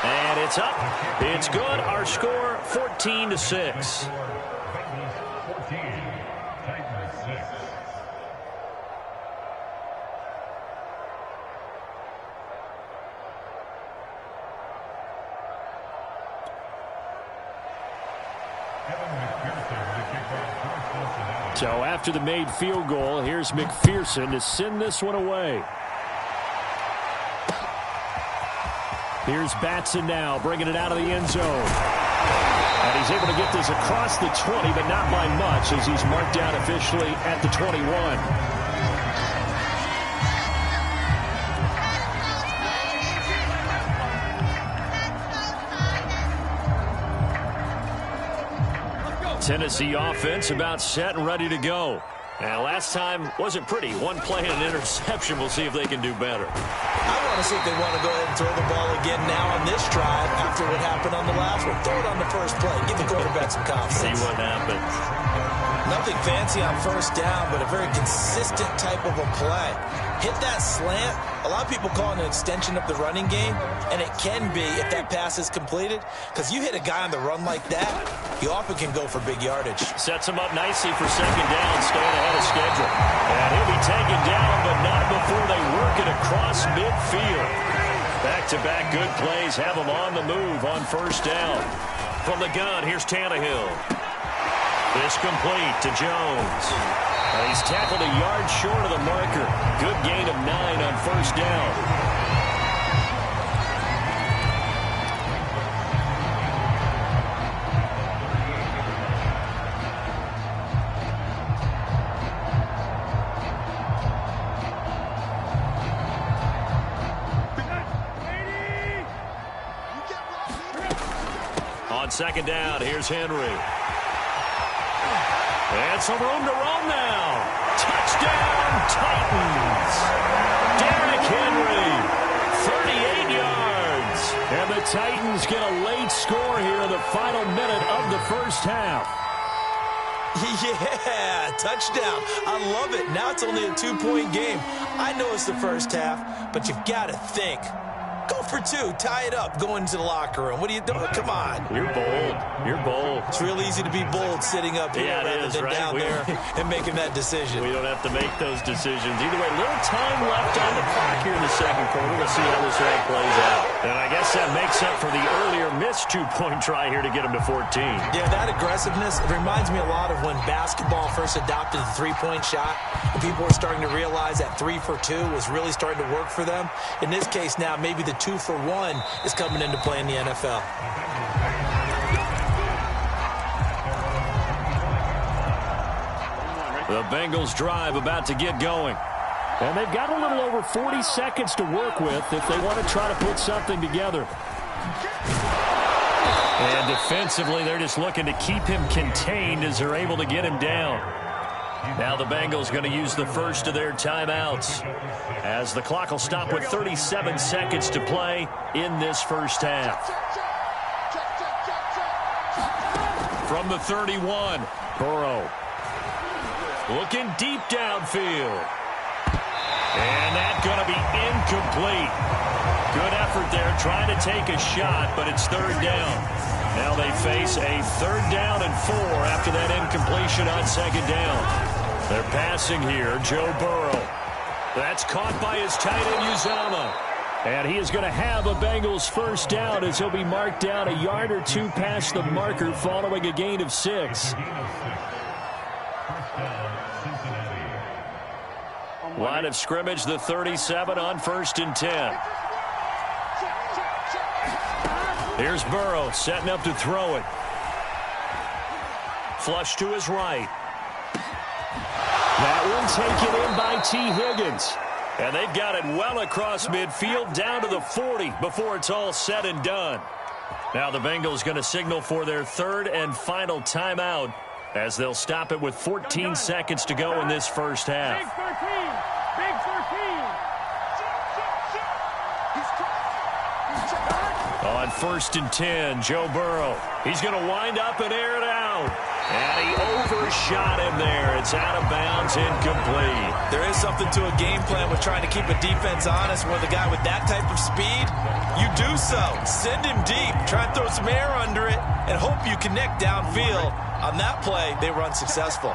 And it's up. It's good. Our score 14-6. So after the made field goal, here's McPherson to send this one away. Here's Batson now, bringing it out of the end zone. And he's able to get this across the 20, but not by much, as he's marked down officially at the 21. Tennessee offense about set and ready to go. And last time wasn't pretty. One play and an interception. We'll see if they can do better. I want to see if they want to go ahead and throw the ball again now on this drive after what happened on the last one. Throw it on the first play. Give the quarterback some confidence. See what happens. Nothing fancy on first down, but a very consistent type of a play. Hit that slant. A lot of people call it an extension of the running game, and it can be if that pass is completed, because you hit a guy on the run like that, you often can go for big yardage. Sets him up nicely for second down, staying ahead of schedule. And he'll be taken down, but not before they work it across midfield. Back-to-back good plays have him on the move on first down. From the gun, here's Tannehill. This complete to Jones. And he's tackled a yard short of the marker. Good gain of 9 on first down. On second down, here's Henry. And some room to roam now. Touchdown, Titans. Derrick Henry, 38 yards. And the Titans get a late score here in the final minute of the first half. Yeah, touchdown. I love it. Now it's only a 2-point game. I know it's the first half, but you've got to think. Go for 2. Tie it up. Go into the locker room. What are you doing? Come on. You're bold. You're bold. It's real easy to be bold sitting up here rather than down there and making that decision. We don't have to make those decisions. Either way, little time left on the clock here in the second quarter. We'll see how this one plays out. And I guess that makes up for the earlier missed 2-point try here to get them to 14. Yeah, that aggressiveness, it reminds me a lot of when basketball first adopted the 3-point shot. And people were starting to realize that 3 for 2 was really starting to work for them. In this case now, maybe the 2 for 1 is coming into play in the NFL. The Bengals drive about to get going. And they've got a little over 40 seconds to work with if they want to try to put something together. And defensively, they're just looking to keep him contained as they're able to get him down. Now the Bengals going to use the first of their timeouts, as the clock will stop with 37 seconds to play in this first half. From the 31, Burrow. Looking deep downfield. And that's going to be incomplete. Good effort there trying to take a shot, but it's third down. Now they face a 3rd down and 4 after that incompletion on second down. They're passing here, Joe Burrow. That's caught by his tight end, Uzomah. And he is going to have a Bengals first down as he'll be marked down a yard or 2 past the marker following a gain of 6. Line of scrimmage, the 37 on 1st and 10. Here's Burrow setting up to throw it. Flush to his right. That one taken in by T. Higgins. And they've got it well across midfield down to the 40 before it's all said and done. Now the Bengals going to signal for their 3rd and final timeout as they'll stop it with 14 seconds to go in this first half. Big 13. Big 13. On on 1st and 10. Joe Burrow. He's going to wind up and air it out. And he overshot him there. It's out of bounds, incomplete. There is something to a game plan with trying to keep a defense honest where the guy with that type of speed, you do so. Send him deep. Try and throw some air under it and hope you connect downfield. On that play, they were unsuccessful.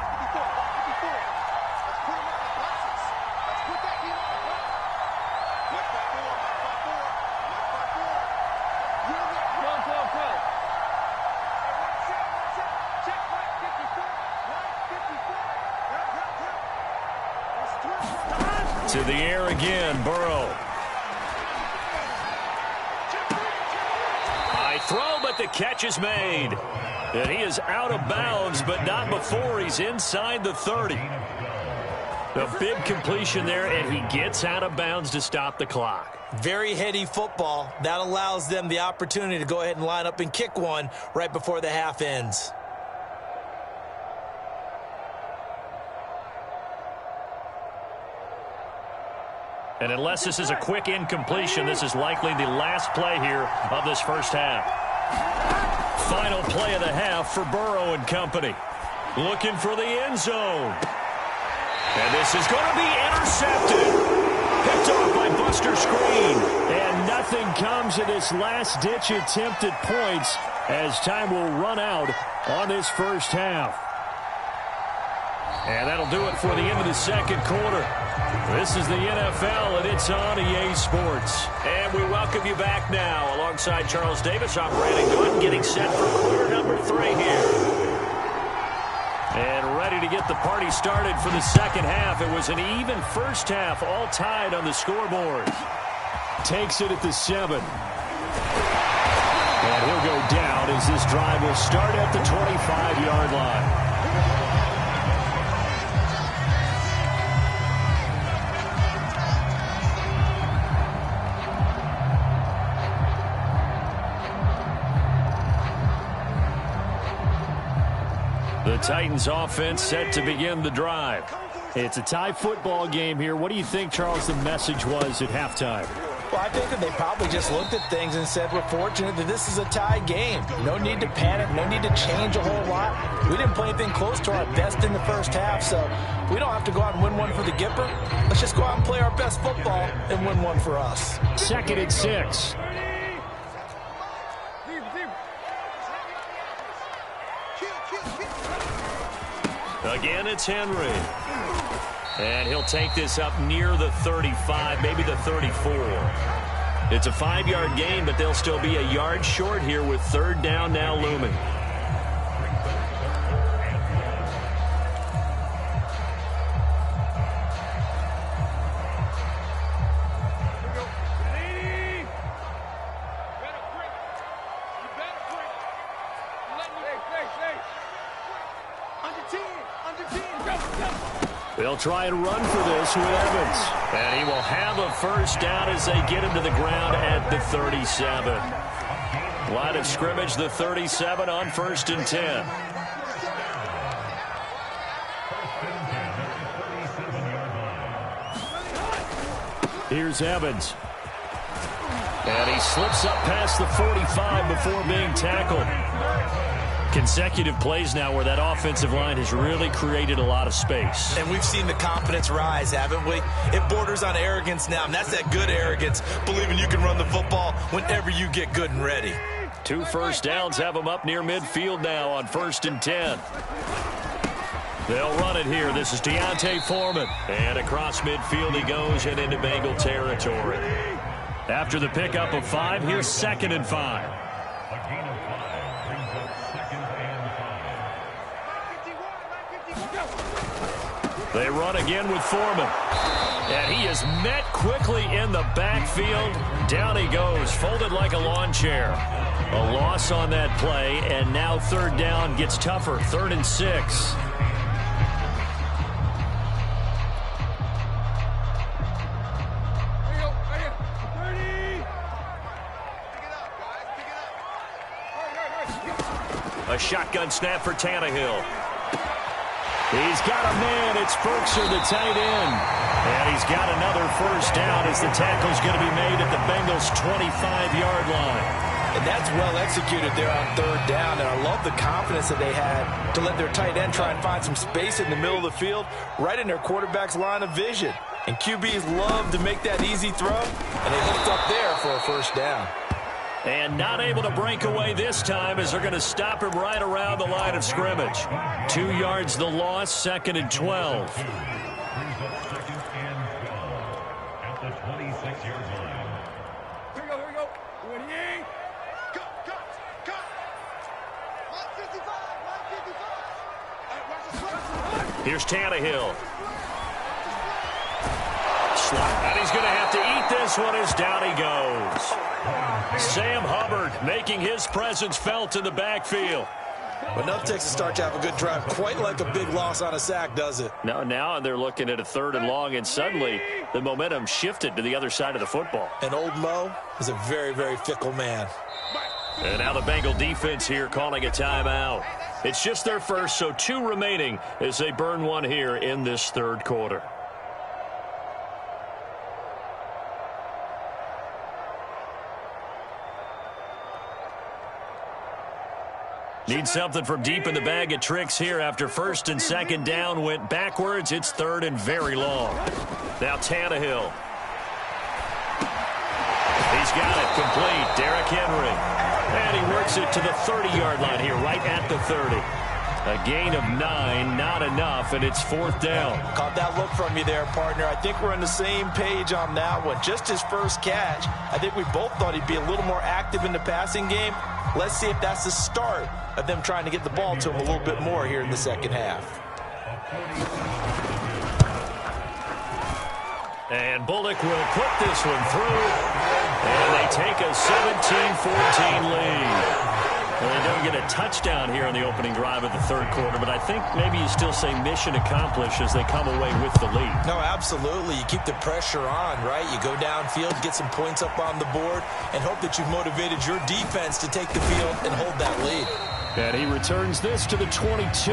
To the air again, Burrow. High throw, but the catch is made. And he is out of bounds, but not before he's inside the 30. A big completion there, and he gets out of bounds to stop the clock. Very heady football. That allows them the opportunity to go ahead and line up and kick one right before the half ends. And unless this is a quick incompletion, this is likely the last play here of this first half. Final play of the half for Burrow and company. Looking for the end zone. And this is going to be intercepted. Picked off by Buster Screen. And nothing comes of this last-ditch attempt at points as time will run out on this first half. And that'll do it for the end of the second quarter. This is the NFL, and it's on EA Sports. And we welcome you back now alongside Charles Davis, operating good, getting set for quarter number 3 here. And ready to get the party started for the second half. It was an even first half, all tied on the scoreboard. Takes it at the 7. And he'll go down as this drive will start at the 25-yard line. The Titans offense set to begin the drive. It's a tie football game here. What do you think, Charles, the message was at halftime? Well, I think that they probably just looked at things and said, we're fortunate that this is a tie game. No need to panic. No need to change a whole lot. We didn't play anything close to our best in the first half, so we don't have to go out and win one for the Gipper. Let's just go out and play our best football and win one for us. 2nd and 6. Again, it's Henry. And he'll take this up near the 35, maybe the 34. It's a 5-yard gain, but they'll still be a yard short here with 3rd down now looming. They'll try and run for this with Evans. And he will have a first down as they get him to the ground at the 37. Line of scrimmage, the 37 on 1st and 10. Here's Evans. And he slips up past the 45 before being tackled. Consecutive plays now where that offensive line has really created a lot of space. And we've seen the confidence rise, haven't we? It borders on arrogance now, and that's that good arrogance, believing you can run the football whenever you get good and ready. 2 first downs have them up near midfield now on 1st and 10. They'll run it here. This is Deontay Foreman. And across midfield he goes and into Bengal territory. After the pickup of 5, here's 2nd and 5. They run again with Foreman. And he is met quickly in the backfield. Down he goes, folded like a lawn chair. A loss on that play, and now 3rd down gets tougher. 3rd and 6. A shotgun snap for Tannehill. He's got a man. It's Ferkser, the tight end. And he's got another first down as the tackle's going to be made at the Bengals' 25-yard line. And that's well executed there on third down. And I love the confidence that they had to let their tight end try and find some space in the middle of the field, right in their quarterback's line of vision. And QBs love to make that easy throw, and they hooked up there for a first down. And not able to break away this time as they're going to stop him right around the line of scrimmage. 2 yards the loss, 2nd and 12. Brings up 2nd and 12 at the 26-yard line. Here we go. 28. Cut. 155. Hey, watch the slip. Here's Tannehill. And he's going to have to eat this one as down he goes. Sam Hubbard making his presence felt in the backfield. But enough takes to start to have a good drive. Quite like a big loss on a sack, does it? Now they're looking at a 3rd and long, and suddenly the momentum shifted to the other side of the football. And old Mo is a very, very fickle man. And now the Bengal defense here calling a timeout. It's just their first, so 2 remaining as they burn one here in this 3rd quarter. Need something from deep in the bag of tricks here after 1st and 2nd down went backwards. It's 3rd and very long. Now Tannehill. He's got it complete. Derrick Henry. And he works it to the 30-yard line here, right at the 30. A gain of 9, not enough, and it's 4th down. Caught that look from you there, partner. I think we're on the same page on that one. Just his first catch. I think we both thought he'd be a little more active in the passing game. Let's see if that's the start of them trying to get the ball to him a little bit more here in the second half. And Bullock will put this one through. And they take a 17-14 lead. Well, they don't get a touchdown here in the opening drive of the 3rd quarter, but I think maybe you still say mission accomplished as they come away with the lead. No, absolutely. You keep the pressure on, right? You go downfield, get some points up on the board, and hope that you've motivated your defense to take the field and hold that lead. And he returns this to the 22.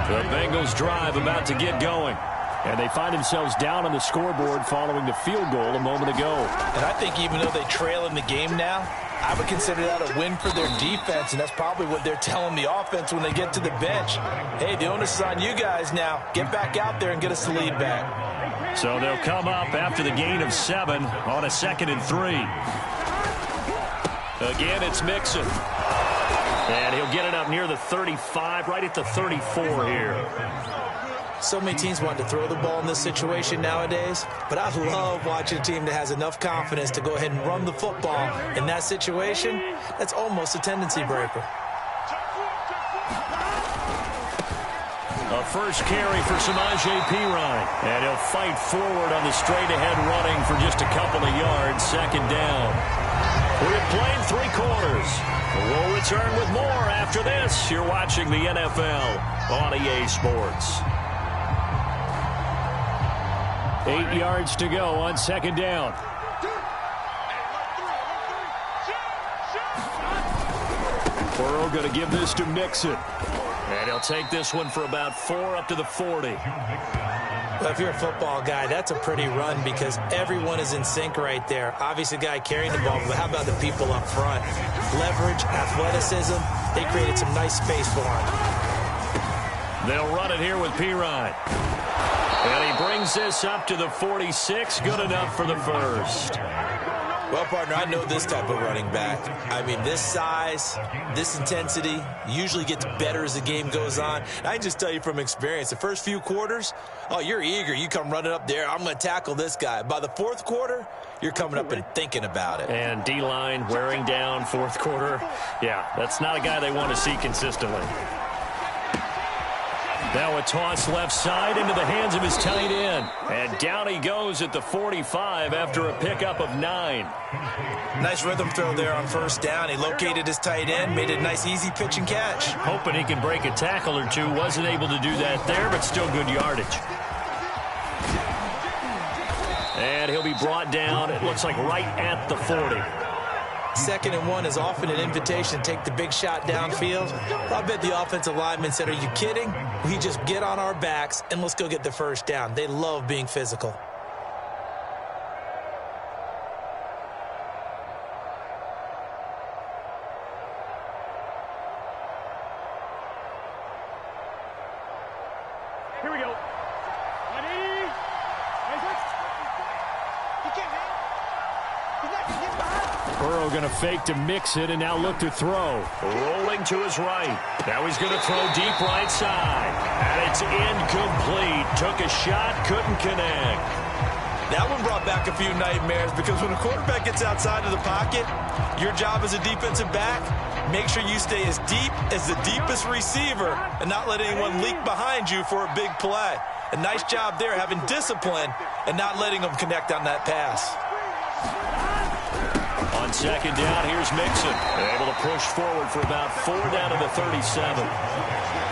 The Bengals drive about to get going. And they find themselves down on the scoreboard following the field goal a moment ago. And I think even though they trail in the game now, I would consider that a win for their defense, and that's probably what they're telling the offense when they get to the bench. Hey, the onus is on you guys now. Get back out there and get us the lead back. So they'll come up after the gain of 7 on a 2nd and 3. Again, it's Mixon. And he'll get it up near the 35, right at the 34 here. So many teams want to throw the ball in this situation nowadays, but I love watching a team that has enough confidence to go ahead and run the football. In that situation, that's almost a tendency breaker. A first carry for Samaje Perine. And he'll fight forward on the straight-ahead running for just a couple of yards. 2nd down. We have played 3 quarters. We'll return with more after this. You're watching the NFL on EA Sports. 8 yards to go on 2nd down. Burrow going to give this to Mixon. And he'll take this one for about 4 up to the 40. Well, if you're a football guy, that's a pretty run because everyone is in sync right there. Obviously, the guy carrying the ball, but how about the people up front? Leverage, athleticism, they created some nice space for him. They'll run it here with Perine. And he brings this up to the 46. Good enough for the first. Well, partner, I know this type of running back. I mean, this size, this intensity usually gets better as the game goes on. And I can just tell you from experience, the first few quarters, oh, you're eager. You come running up there. I'm going to tackle this guy. By the 4th quarter, you're coming up and thinking about it. And D-line wearing down 4th quarter. Yeah, that's not a guy they want to see consistently. Now a toss left side into the hands of his tight end. And down he goes at the 45 after a pickup of 9. Nice rhythm throw there on 1st down. He located his tight end, made a nice easy pitch and catch. Hoping he can break a tackle or two. Wasn't able to do that there, but still good yardage. And he'll be brought down, it looks like right at the 40. 2nd and 1 is often an invitation to take the big shot downfield. I bet the offensive lineman said, are you kidding? We just get on our backs and let's go get the 1st down. They love being physical. Here we go. Ready? Burrow going to fake to mix it and now look to throw. Rolling to his right. Now he's going to throw deep right side. And it's incomplete. Took a shot, couldn't connect. That one brought back a few nightmares because when a quarterback gets outside of the pocket, your job as a defensive back, make sure you stay as deep as the deepest receiver and not let anyone leak behind you for a big play. A nice job there having discipline and not letting them connect on that pass. On second down, here's Mixon. Able to push forward for about 4 down to the 37.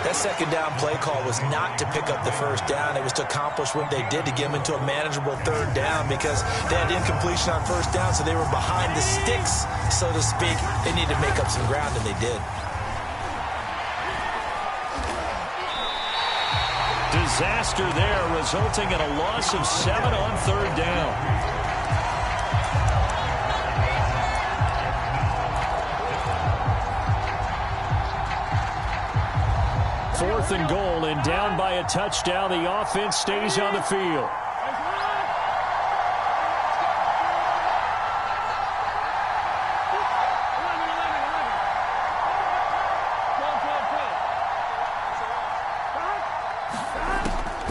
That second down play call was not to pick up the first down. It was to accomplish what they did to get them into a manageable third down because they had incompletion on first down, so they were behind the sticks, so to speak. They needed to make up some ground, and they did. Disaster there, resulting in a loss of 7 on third down. Fourth and goal, and down by a touchdown. The offense stays on the field.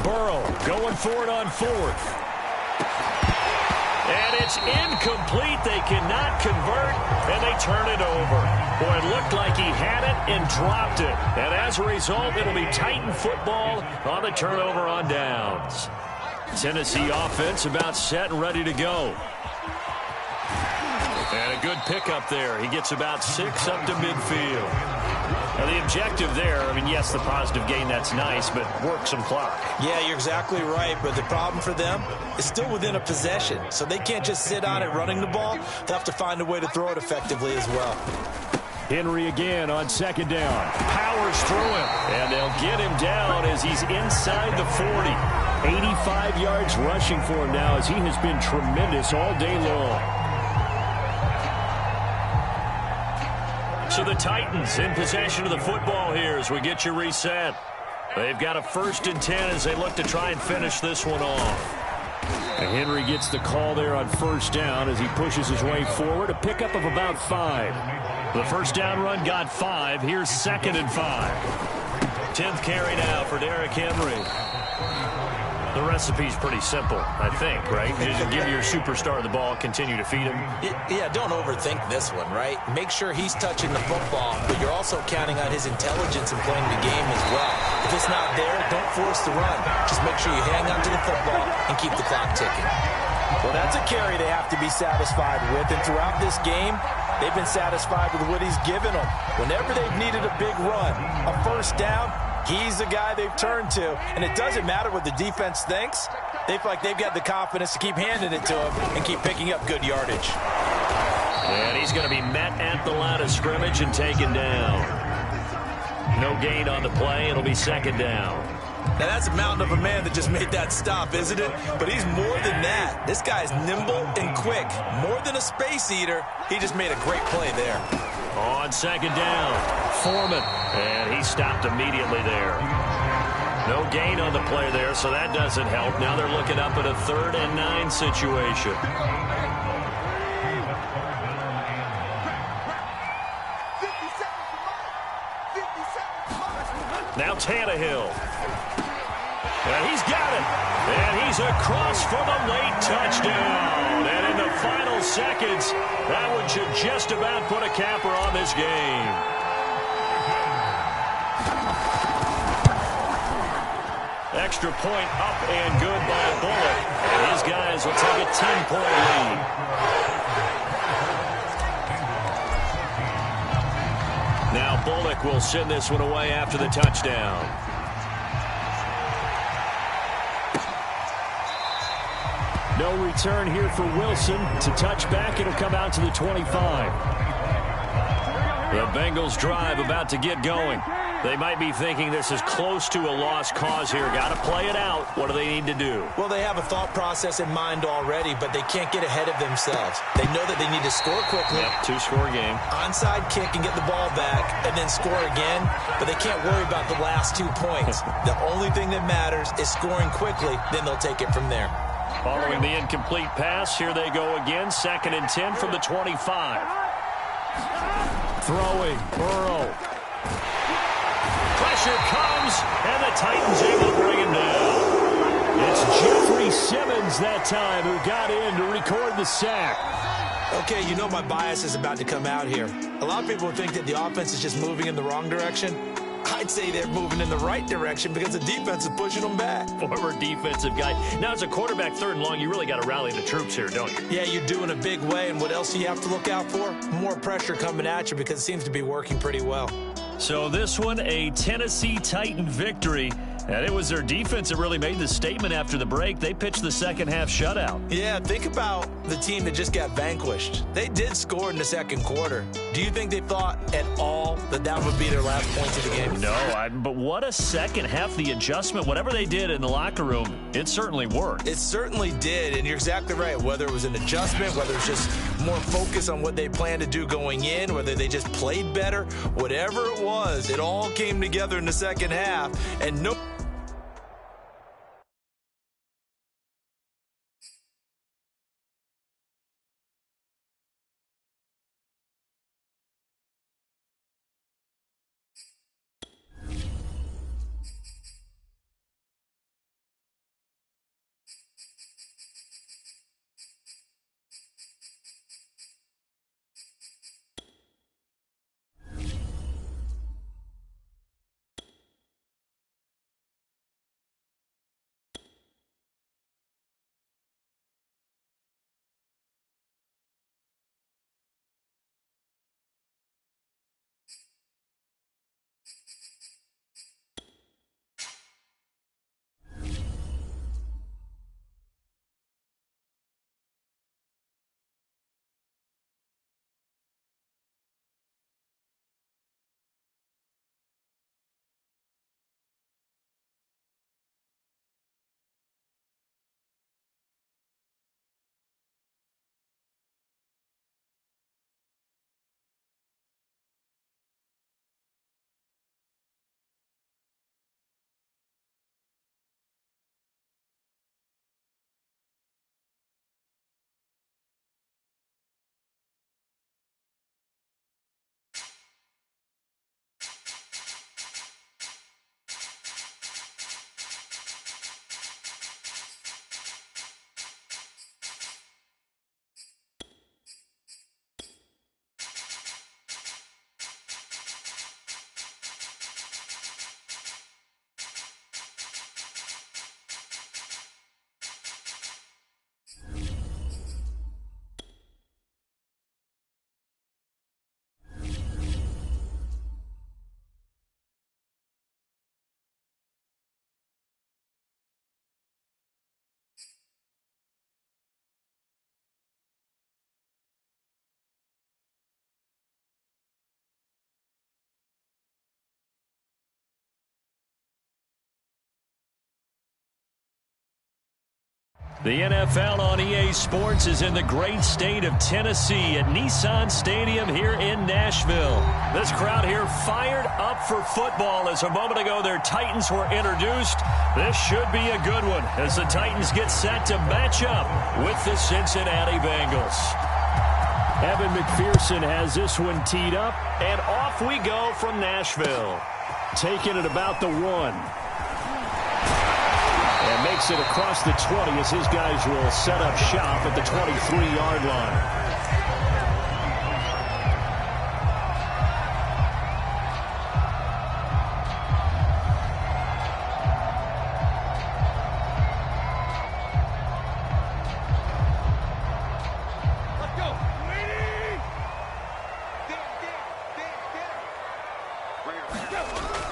Burrow going for it on fourth. And it's incomplete. They cannot convert, and they turn it over. Boy, it looked like he had it and dropped it. And as a result, it'll be Titan football on the turnover on downs. Tennessee offense about set and ready to go. And a good pickup there. He gets about 6 up to midfield. Now, the objective there, I mean, yes, the positive gain, that's nice, but work some clock. Yeah, you're exactly right, but the problem for them is still within a possession, so they can't just sit on it running the ball. They'll have to find a way to throw it effectively as well. Henry again on second down. Powers through him, and they'll get him down as he's inside the 40. 85 yards rushing for him now as he has been tremendous all day long. So the Titans in possession of the football here as we get you reset. They've got a 1st and 10 as they look to try and finish this one off. And Henry gets the call there on first down as he pushes his way forward. A pickup of about 5. The first down run got 5. Here's 2nd and 5. 10th carry now for Derrick Henry. The recipe's pretty simple, I think, right? Just give your superstar the ball, continue to feed him. Yeah, don't overthink this one, right? Make sure he's touching the football, but you're also counting on his intelligence in playing the game as well. If it's not there, don't force the run. Just make sure you hang on to the football and keep the clock ticking. Well, that's a carry they have to be satisfied with, and throughout this game, they've been satisfied with what he's given them. Whenever they've needed a big run, a first down, he's the guy they've turned to, and it doesn't matter what the defense thinks. They feel like they've got the confidence to keep handing it to him and keep picking up good yardage. And he's going to be met at the line of scrimmage and taken down. No gain on the play. It'll be 2nd down. Now, that's a mountain of a man that just made that stop, isn't it? But he's more than that. This guy's nimble and quick. More than a space eater, he just made a great play there. On 2nd down, Foreman, and he stopped immediately there. No gain on the play there, so that doesn't help. Now they're looking up at a 3rd and 9 situation. Now Tannehill. And he's got it. And he's across for the late touchdown. And in the final seconds, that one should just about put a capper on this game. Extra point up and good by Bullock. And his guys will take a 10-point lead. Now Bullock will send this one away after the touchdown. No return here for Wilson. To touch back, it'll come out to the 25. The Bengals drive about to get going. They might be thinking this is close to a lost cause here. Got to play it out. What do they need to do? Well, they have a thought process in mind already, but they can't get ahead of themselves. They know that they need to score quickly. Yep, two-score game. Onside kick and get the ball back, and then score again. But they can't worry about the last 2 points. The only thing that matters is scoring quickly. Then they'll take it from there. Following the incomplete pass, here they go again. 2nd and 10 from the 25. Throwing, Burrow. Pressure comes, and the Titans able to bring him down. It's Jeffrey Simmons that time who got in to record the sack. Okay, you know my bias is about to come out here. A lot of people think that the offense is just moving in the wrong direction. I'd say they're moving in the right direction because the defense is pushing them back. Former defensive guy. Now, as a quarterback 3rd and long, you really got to rally the troops here, don't you? Yeah, you're doing a big way, and what else do you have to look out for? More pressure coming at you because it seems to be working pretty well. So this one, a Tennessee Titan victory. And it was their defense that really made the statement after the break. They pitched the second-half shutout. Yeah, think about the team that just got vanquished. They did score in the 2nd quarter. Do you think they thought at all that that would be their last points of the game? No, but what a second half. The adjustment, whatever they did in the locker room, it certainly worked. It certainly did, and you're exactly right. Whether it was an adjustment, whether it's just more focus on what they planned to do going in, whether they just played better, whatever it was, it all came together in the 2nd half, and no... The NFL on EA Sports is in the great state of Tennessee at Nissan Stadium here in Nashville. This crowd here fired up for football as a moment ago their Titans were introduced. This should be a good one as the Titans get set to match up with the Cincinnati Bengals. Evan McPherson has this one teed up, and off we go from Nashville. Taking it about the 1. And makes it across the 20 as his guys will set up shop at the 23-yard line.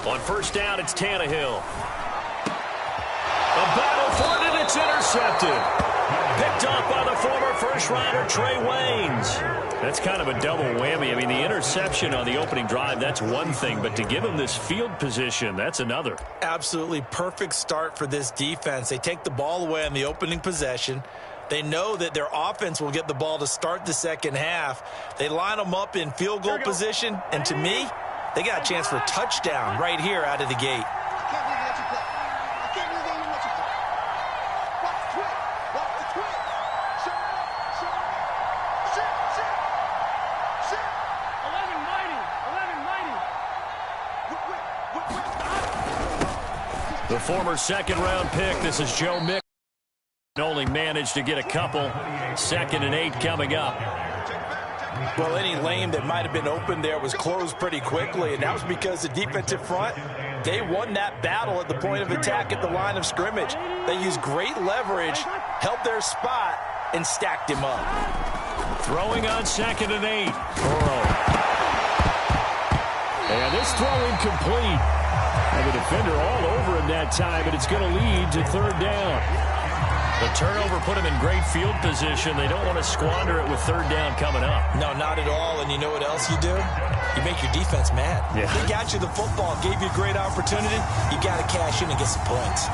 On first down, it's Tannehill. A battle for it, and it's intercepted. Picked off by the former first-rounder Trey Waynes. That's kind of a double whammy. I mean, the interception on the opening drive, that's one thing, but to give him this field position, that's another. Absolutely perfect start for this defense. They take the ball away on the opening possession. They know that their offense will get the ball to start the second half. They line them up in field goal position, and to me, they got a chance for a touchdown right here out of the gate. The former second-round pick, this is Joe Mick. Only managed to get a couple. 2nd and 8 coming up. Well, any lane that might have been open there was closed pretty quickly, and that was because the defensive front, they won that battle at the point of attack at the line of scrimmage. They used great leverage, held their spot, and stacked him up. Throwing on 2nd and 8. Burrow. And this throw incomplete. And the defender all over him that time, but it's going to lead to 3rd down. The turnover put him in great field position. They don't want to squander it with 3rd down coming up. No, not at all. And you know what else you do? You make your defense mad. Yeah. They got you the football, gave you a great opportunity. You got to cash in and get some points.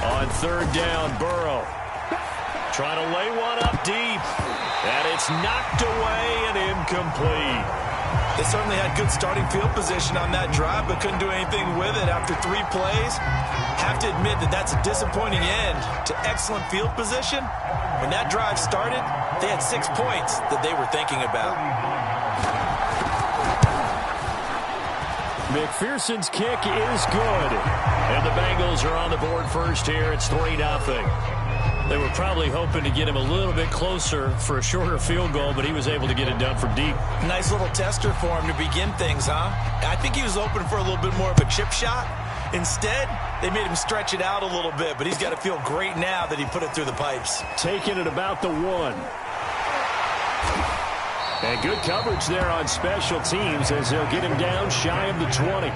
On 3rd down, Burrow. Trying to lay one up deep. And it's knocked away and incomplete. They certainly had good starting field position on that drive, but couldn't do anything with it after 3 plays. Have to admit that that's a disappointing end to excellent field position. When that drive started, they had 6 points that they were thinking about. McPherson's kick is good. And the Bengals are on the board first here. It's 3-0. They were probably hoping to get him a little bit closer for a shorter field goal, but he was able to get it done from deep. Nice little tester for him to begin things, huh? I think he was hoping for a little bit more of a chip shot. Instead, they made him stretch it out a little bit, but he's got to feel great now that he put it through the pipes. Taking it about the 1. And good coverage there on special teams as they'll get him down shy of the 20.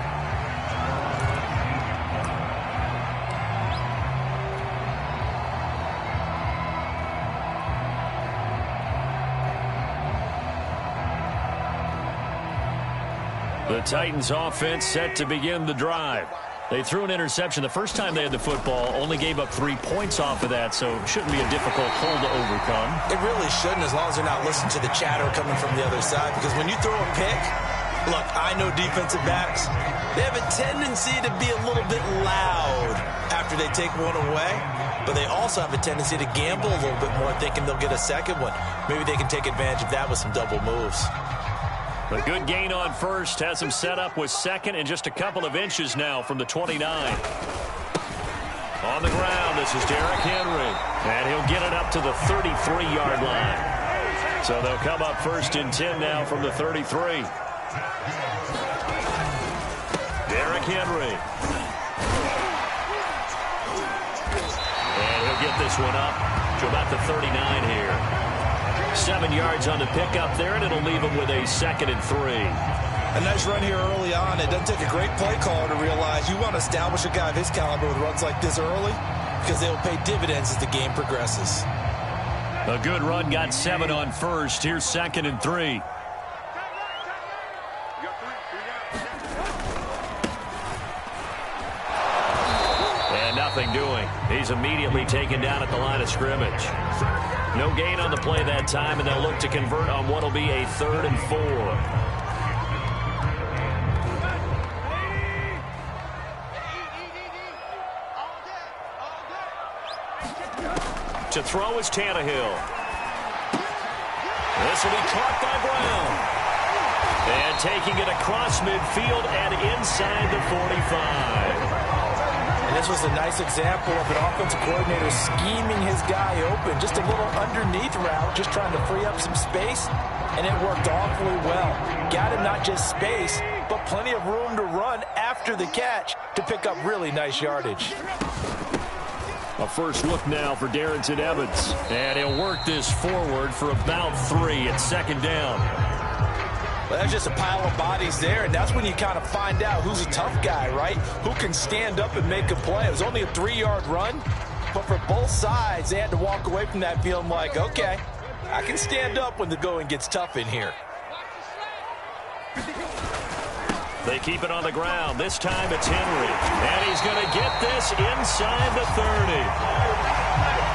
The Titans offense set to begin the drive. They threw an interception the first time they had the football, only gave up 3 points off of that, so it shouldn't be a difficult hole to overcome. It really shouldn't, as long as they're not listening to the chatter coming from the other side, because when you throw a pick, look, I know defensive backs, they have a tendency to be a little bit loud after they take one away, but they also have a tendency to gamble a little bit more, thinking they'll get a second one. Maybe they can take advantage of that with some double moves. A good gain on first has him set up with 2nd and just a couple of inches now from the 29. On the ground, this is Derrick Henry. And he'll get it up to the 33-yard line. So they'll come up 1st and 10 now from the 33. Derrick Henry. And he'll get this one up to about the 39 here. 7 yards on the pickup there, and it'll leave him with a 2nd and 3. A nice run here early on. It doesn't take a great play caller to realize you want to establish a guy of his caliber with runs like this early, because they will pay dividends as the game progresses. A good run, got 7 on first. Here's 2nd and 3. And nothing doing. He's immediately taken down at the line of scrimmage. No gain on the play that time, and they'll look to convert on what will be a 3rd and 4. To throw is Tannehill. This will be caught by Brown. And taking it across midfield and inside the 45. And this was a nice example of an offensive coordinator scheming his guy open. Just a little underneath route, just trying to free up some space, and it worked awfully well. Got him not just space, but plenty of room to run after the catch to pick up really nice yardage. A first look now for Darrington Evans. And he'll work this forward for about 3 at 2nd down. Well, that's just a pile of bodies there, and that's when you kind of find out who's a tough guy, right? Who can stand up and make a play. It was only a 3-yard run, But for both sides, they had to walk away from that feeling like, okay, I can stand up when the going gets tough in here. They keep it on the ground. This time it's Henry. And he's going to get this inside the 30.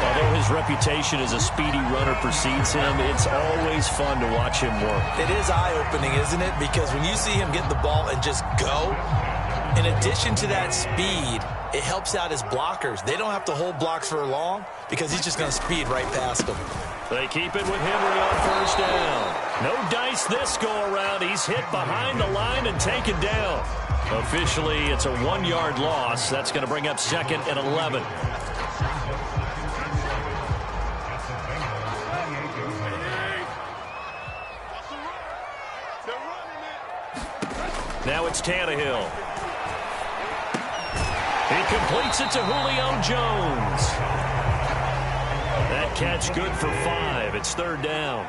Although his reputation as a speedy runner precedes him, it's always fun to watch him work. It is eye-opening, isn't it? Because when you see him get the ball and just go, in addition to that speed, it helps out his blockers. They don't have to hold blocks for long because he's just going to speed right past them. They keep it with Henry on first down. No dice this go-around. He's hit behind the line and taken down. Officially, it's a 1-yard loss. That's going to bring up 2nd and 11. Now it's Tannehill. He completes it to Julio Jones. That catch good for 5. It's 3rd down.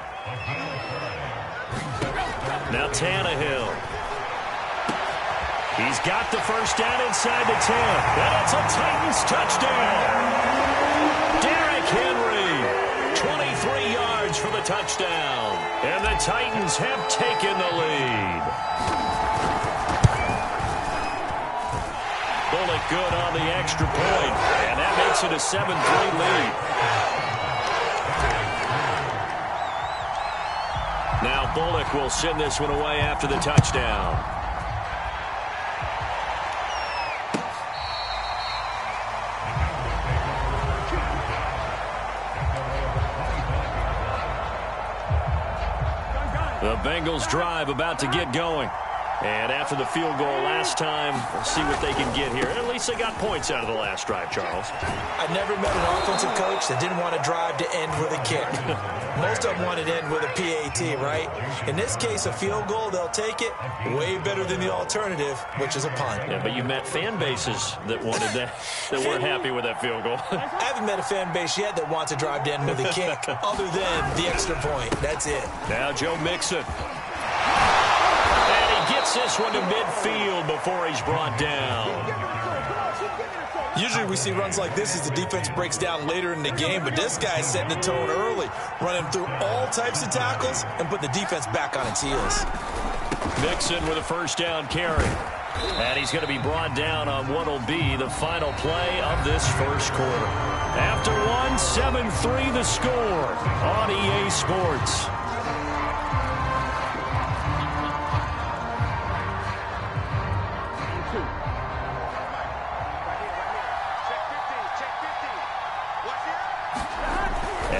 Now Tannehill. He's got the first down inside the 10. And it's a Titans touchdown. Derrick Henry, 23 yards for the touchdown. And the Titans have taken the lead. Bullock good on the extra point. And that makes it a 7-3 lead. Now Bullock will send this one away after the touchdown. The Bengals drive about to get going. And after the field goal last time, we'll see what they can get here. At least they got points out of the last drive, Charles. I never met an offensive coach that didn't want to drive to end with a kick. Most of them want to end with a PAT, right? In this case, a field goal, they'll take it. Way better than the alternative, which is a punt. Yeah, but you met fan bases that wanted that, that weren't happy with that field goal. I haven't met a fan base yet that wants to drive to end with a kick, other than the extra point. That's it. Now Joe Mixon. Gets this one to midfield before he's brought down. Usually we see runs like this as the defense breaks down later in the game, but this guy's setting the tone early, running through all types of tackles and put the defense back on its heels. Mixon with a first down carry. And he's going to be brought down on what will be the final play of this first quarter. After 7-3 the score on EA Sports.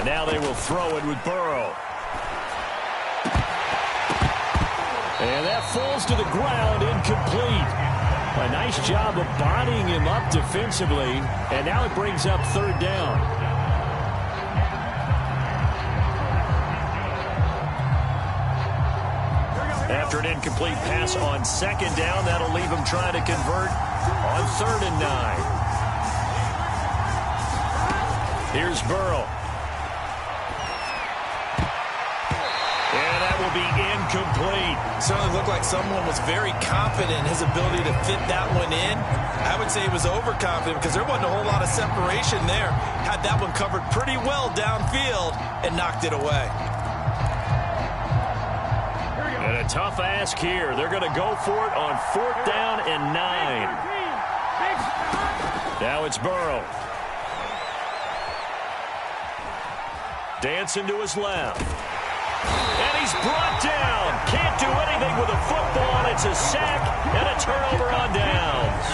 Now they will throw it with Burrow. And that falls to the ground, incomplete. A nice job of bodying him up defensively. And now it brings up 3rd down. After an incomplete pass on 2nd down, that'll leave him trying to convert on 3rd and 9. Here's Burrow. And that will be incomplete. Certainly looked like someone was very confident in his ability to fit that one in. I would say he was overconfident because there wasn't a whole lot of separation there. Had that one covered pretty well downfield and knocked it away. And a tough ask here. They're going to go for it on 4th down and 9. Now it's Burrow. Dancing to his left. And he's brought down. Can't do anything with a football. It's a sack and a turnover on downs.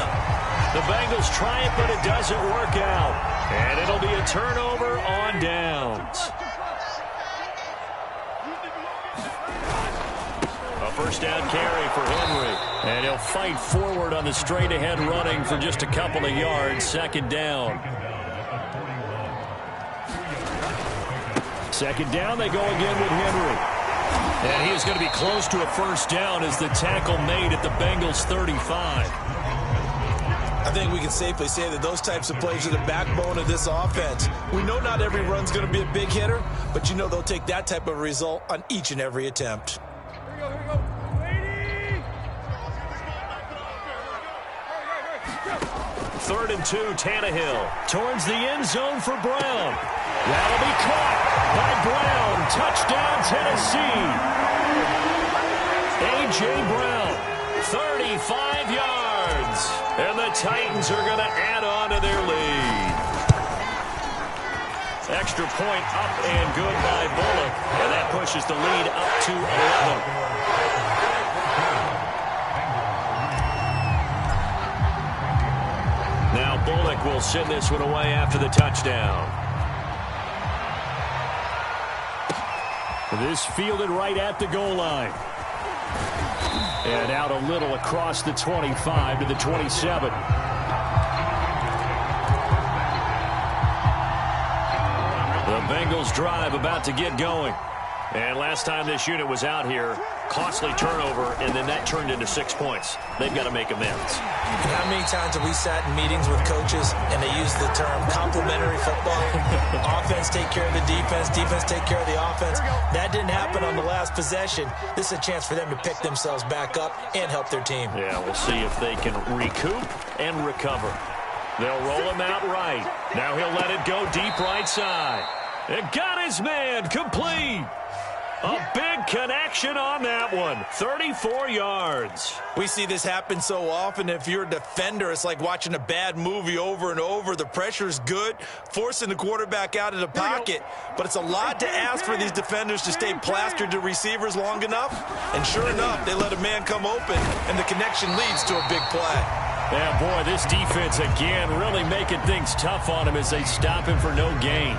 The Bengals try it, but it doesn't work out. And it'll be a turnover on downs. A first down carry for Henry. And he'll fight forward on the straight-ahead running for just a couple of yards. 2nd down. 2nd down, they go again with Henry. And he is going to be close to a first down as the tackle made at the Bengals 35. I think we can safely say that those types of plays are the backbone of this offense. We know not every run's going to be a big hitter, but you know they'll take that type of result on each and every attempt. Here we go. Lady! 3rd and 2, Tannehill towards the end zone for Brown. That'll be caught by Brown. Touchdown, Tennessee. A.J. Brown, 35 yards. And the Titans are going to add on to their lead. Extra point up and good by Bullock. And that pushes the lead up to 11. Now Bullock will send this one away after the touchdown. This fielded right at the goal line. And out a little across the 25 to the 27. The Bengals drive about to get going. And last time this unit was out here, costly turnover, and then that turned into 6 points. They've got to make amends. And how many times have we sat in meetings with coaches and they use the term complementary football? Offense take care of the defense, defense take care of the offense. That didn't happen on the last possession. This is a chance for them to pick themselves back up and help their team. Yeah, we'll see if they can recoup and recover. They'll roll him out right. Now he'll let it go deep right side. It got his man complete. A big connection on that one. 34 yards. We see this happen so often. If you're a defender, it's like watching a bad movie over and over. The pressure is good, forcing the quarterback out of the pocket. But it's a lot to ask for these defenders to stay plastered to receivers long enough. And sure enough, they let a man come open, and the connection leads to a big play. Yeah, boy, this defense again really making things tough on him as they stop him for no gain.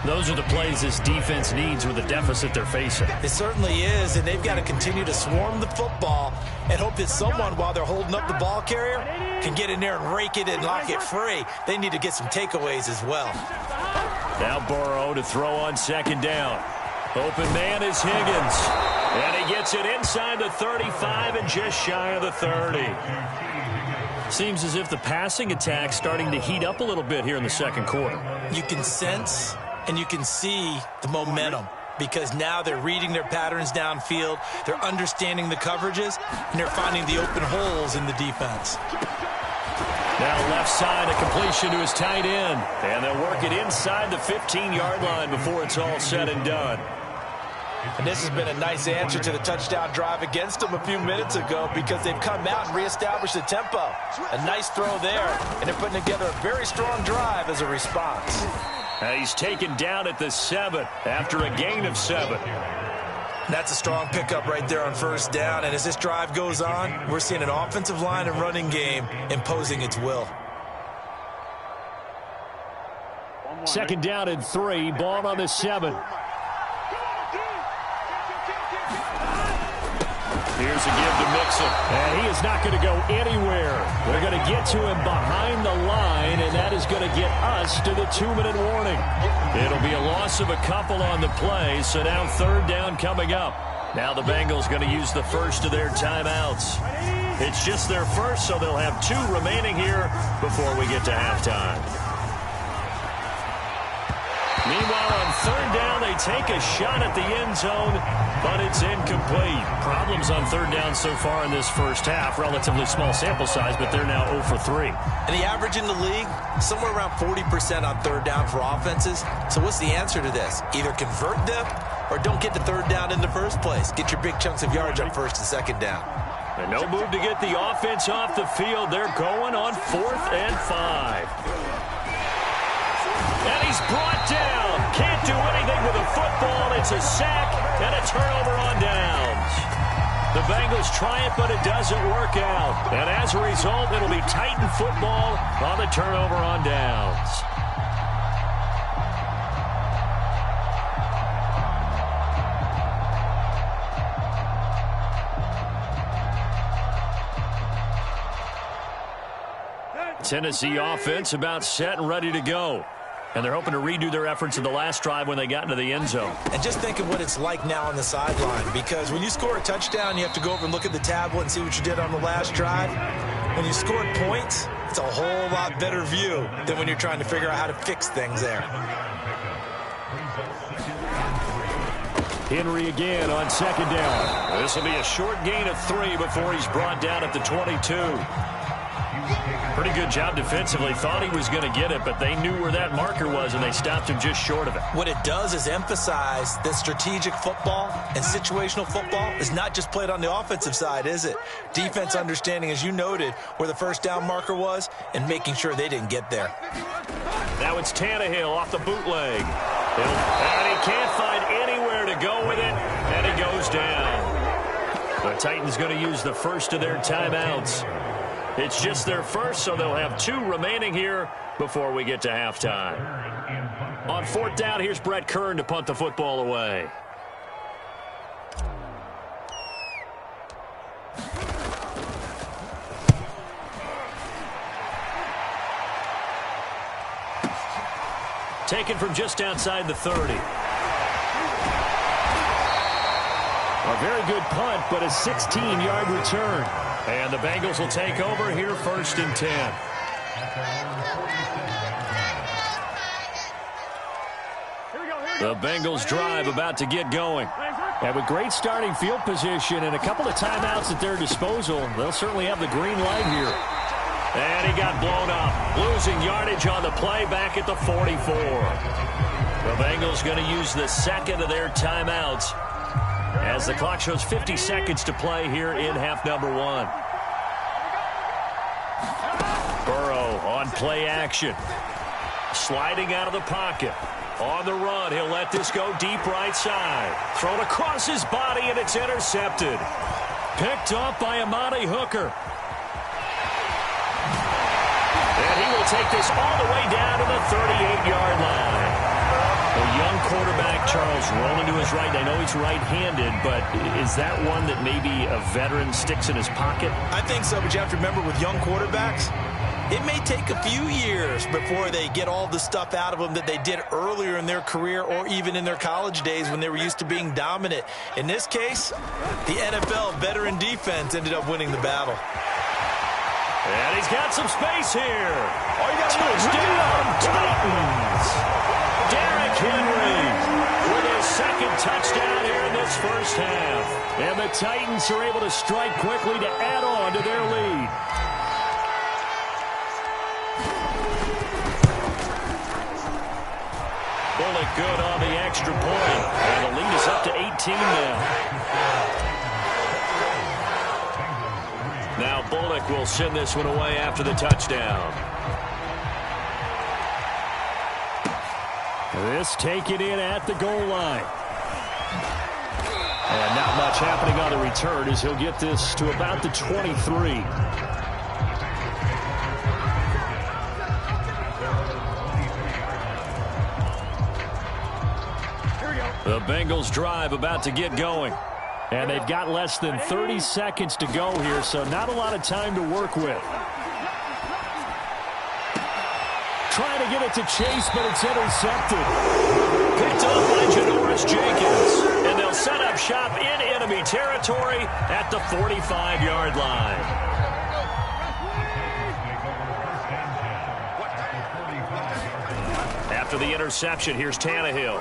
Those are the plays this defense needs with the deficit they're facing. It certainly is, and they've got to continue to swarm the football and hope that someone, while they're holding up the ball carrier, can get in there and rake it and lock it free. They need to get some takeaways as well. Now Burrow to throw on 2nd down. Open man is Higgins. And he gets it inside the 35 and just shy of the 30. Seems as if the passing attack's starting to heat up a little bit here in the 2nd quarter. You can sense and you can see the momentum because now they're reading their patterns downfield, they're understanding the coverages, and they're finding the open holes in the defense. Now left side, a completion to his tight end. And they'll work it inside the 15-yard line before it's all said and done. And this has been a nice answer to the touchdown drive against them a few minutes ago because they've come out and reestablished the tempo. A nice throw there, and they're putting together a very strong drive as a response. And he's taken down at the 7 after a gain of 7. That's a strong pickup right there on 1st down, and as this drive goes on, we're seeing an offensive line and running game imposing its will. 2nd down and 3, ball on the 7. Here's a give to Mixon. And he is not going to go anywhere. They're going to get to him behind the line, and that is going to get us to the 2-minute warning. It'll be a loss of a couple on the play, so now 3rd down coming up. Now the Bengals going to use the first of their timeouts. It's just their first, so they'll have 2 remaining here before we get to halftime. Meanwhile, on 3rd down, they take a shot at the end zone, but it's incomplete. Problems on 3rd down so far in this first half. Relatively small sample size, but they're now 0 for 3. And the average in the league, somewhere around 40% on 3rd down for offenses. So what's the answer to this? Either convert them or don't get to 3rd down in the first place. Get your big chunks of yards on 1st and 2nd down. And no move to get the offense off the field. They're going on 4th and 5. And he's brought down. Can't do anything with a football. It's a sack and a turnover on downs. The Bengals try it, but it doesn't work out. And as a result, it'll be Titan football on the turnover on downs. Tennessee offense about set and ready to go. And they're hoping to redo their efforts in the last drive when they got into the end zone. And just think of what it's like now on the sideline, because when you score a touchdown, you have to go over and look at the tablet and see what you did on the last drive. When you scored points, it's a whole lot better view than when you're trying to figure out how to fix things there. Henry again on 2nd down. This will be a short gain of 3 before he's brought down at the 22. Pretty good job defensively. Thought he was going to get it, but they knew where that marker was, and they stopped him just short of it. What it does is emphasize that strategic football and situational football is not just played on the offensive side, is it? Defense understanding, as you noted, where the first down marker was and making sure they didn't get there. Now it's Tannehill off the bootleg. And he can't find anywhere to go with it, and he goes down. The Titans going to use the first of their timeouts. It's just their first, so they'll have 2 remaining here before we get to halftime. On 4th down, here's Brett Kern to punt the football away. Taken from just outside the 30. A very good punt, but a 16-yard return. And the Bengals will take over here 1st and 10. The Bengals drive about to get going. And with great starting field position and a couple of timeouts at their disposal, they'll certainly have the green light here. And he got blown up, losing yardage on the play back at the 44. The Bengals going to use the second of their timeouts as the clock shows 50 seconds to play here in half number 1. Burrow on play action. Sliding out of the pocket. On the run, he'll let this go deep right side. Thrown across his body, and it's intercepted. Picked up by Amani Hooker. And he will take this all the way down to the 38-yard line. The young quarterback, Charles, rolling to his right. I know he's right-handed, but is that one that maybe a veteran sticks in his pocket? I think so, but you have to remember with young quarterbacks, it may take a few years before they get all the stuff out of them that they did earlier in their career or even in their college days when they were used to being dominant. In this case, the NFL veteran defense ended up winning the battle. And he's got some space here. Touchdown, Titans. Derrick Henry with his second touchdown here in this first half. And the Titans are able to strike quickly to add on to their lead. Bullock good on the extra point. And the lead is up to 18 now. Now Bullock will send this one away after the touchdown. This taken in at the goal line. And not much happening on the return as he'll get this to about the 23. The Bengals drive about to get going. And they've got less than 30 seconds to go here, so not a lot of time to work with. Trying to get it to Chase, but it's intercepted. Picked up by Janoris Jenkins. And they'll set up shop in enemy territory at the 45-yard line. After the interception, here's Tannehill.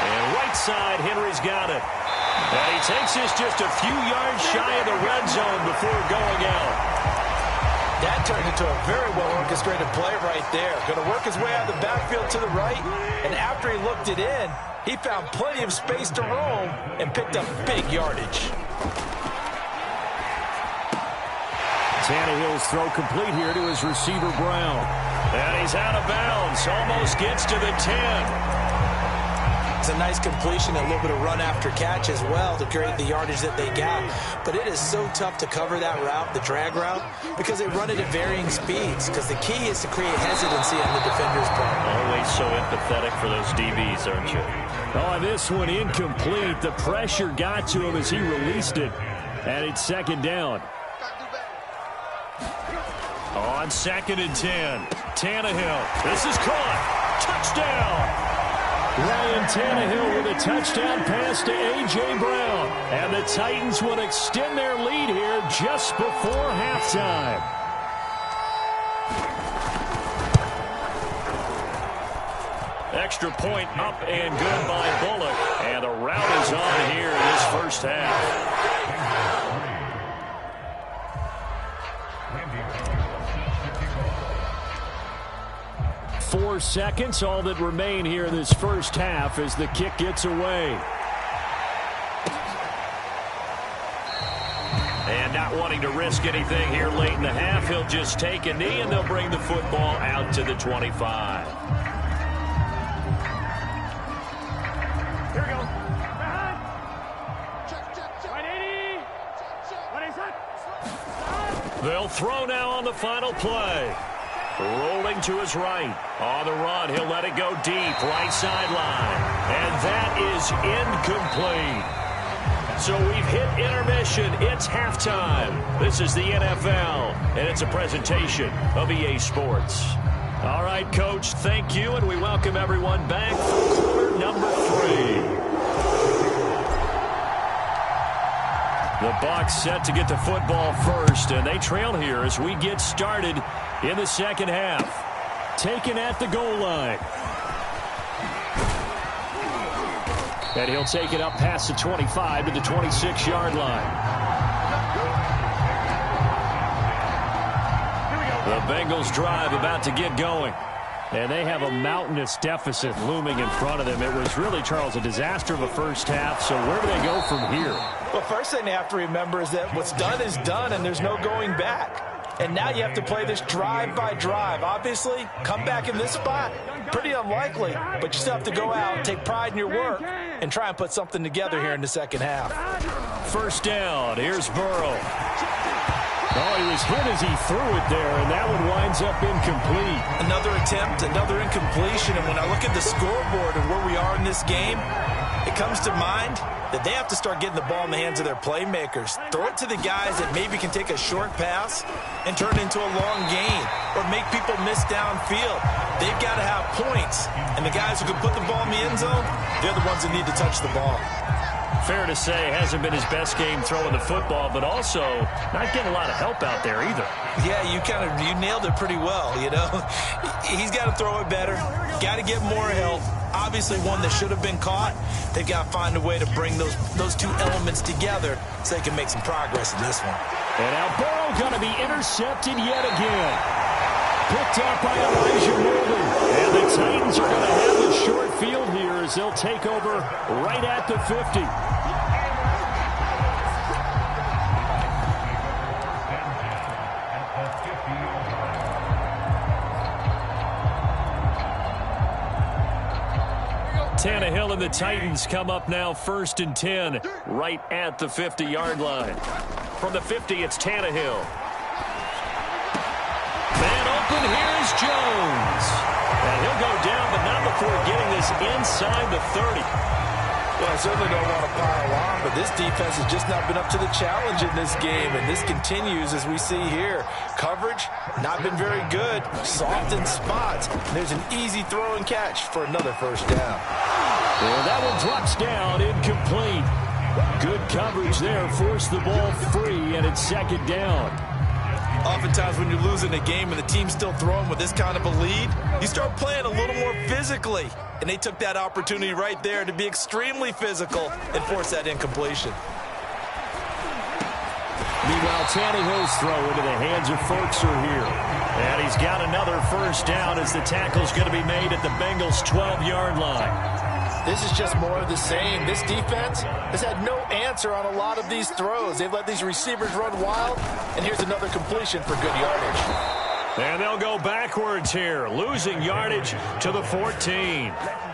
And right side, Henry's got it. And he takes this just a few yards shy of the red zone before going out. That turned into a very well-orchestrated play right there. Going to work his way out of the backfield to the right, and after he looked it in, he found plenty of space to roam and picked up big yardage. Tannehill's throw complete here to his receiver, Brown. And he's out of bounds, almost gets to the 10. It's a nice completion, a little bit of run after catch as well to create the yardage that they got. But it is so tough to cover that route, the drag route, because they run it at varying speeds. Because the key is to create hesitancy on the defender's part. Always so empathetic for those DBs, aren't you? Oh, this one incomplete. The pressure got to him as he released it. And it's second down. On 2nd and 10. Tannehill. This is caught. Touchdown. Ryan Tannehill with a touchdown pass to A.J. Brown. And the Titans will extend their lead here just before halftime. Extra point up and good by Bullock. And the route is on here in this first half. 4 seconds, all that remain here in this first half as the kick gets away. And not wanting to risk anything here late in the half, he'll just take a knee and they'll bring the football out to the 25. Here we go. Behind. Right 80. They'll throw now on the final play. Rolling to his right. On the run, he'll let it go deep. Right sideline. And that is incomplete. So we've hit intermission. It's halftime. This is the NFL, and it's a presentation of EA Sports. All right, Coach, thank you, and we welcome everyone back for quarter number 3. The Bucs set to get the football first, and they trail here as we get started in the second half. Taken at the goal line. And he'll take it up past the 25 to the 26-yard line. The Bengals drive about to get going. And they have a mountainous deficit looming in front of them. It was really, Charles, a disaster of a first half. So where do they go from here? Well, first thing they have to remember is that what's done is done, and there's no going back. And now you have to play this drive by drive. Obviously, come back in this spot, pretty unlikely, but you still have to go out and take pride in your work and try and put something together here in the second half. First down, here's Burrow. Oh, he was hit as he threw it there, and that one winds up incomplete. Another attempt, another incompletion, and when I look at the scoreboard and where we are in this game, it comes to mind that they have to start getting the ball in the hands of their playmakers. Throw it to the guys that maybe can take a short pass and turn it into a long gain or make people miss downfield. They've got to have points, and the guys who can put the ball in the end zone, they're the ones that need to touch the ball. Fair to say, hasn't been his best game throwing the football, but also not getting a lot of help out there either. Yeah, you nailed it pretty well, you know. He's got to throw it better, got to get more help. Obviously one that should have been caught. They've got to find a way to bring those two elements together so they can make some progress in this one. And now Burrow going to be intercepted yet again. Picked up by Elijah Molden. And the Titans are going to have a short field here as they'll take over right at the 50. 'Tannehill and the Titans come up now 1st and 10 right at the 50-yard line. From the 50, it's Tannehill. Man open, here's Jones. And he'll go down, but not before getting this inside the 30. Well, I certainly don't want to pile on, but this defense has just not been up to the challenge in this game, and this continues as we see here. Coverage, not been very good. Soft in spots. There's an easy throw and catch for another first down. Well, that one drops down, incomplete. Good coverage there, forced the ball free, and it's 2nd down. Oftentimes when you're losing a game and the team's still throwing with this kind of a lead, you start playing a little more physically. And they took that opportunity right there to be extremely physical and force that incompletion. Meanwhile, Tannehill's throw into the hands of Ferkser here. And he's got another first down as the tackle's going to be made at the Bengals' 12-yard line. This is just more of the same. This defense has had no answer on a lot of these throws. They've let these receivers run wild, and here's another completion for good yardage. And they'll go backwards here, losing yardage to the 14.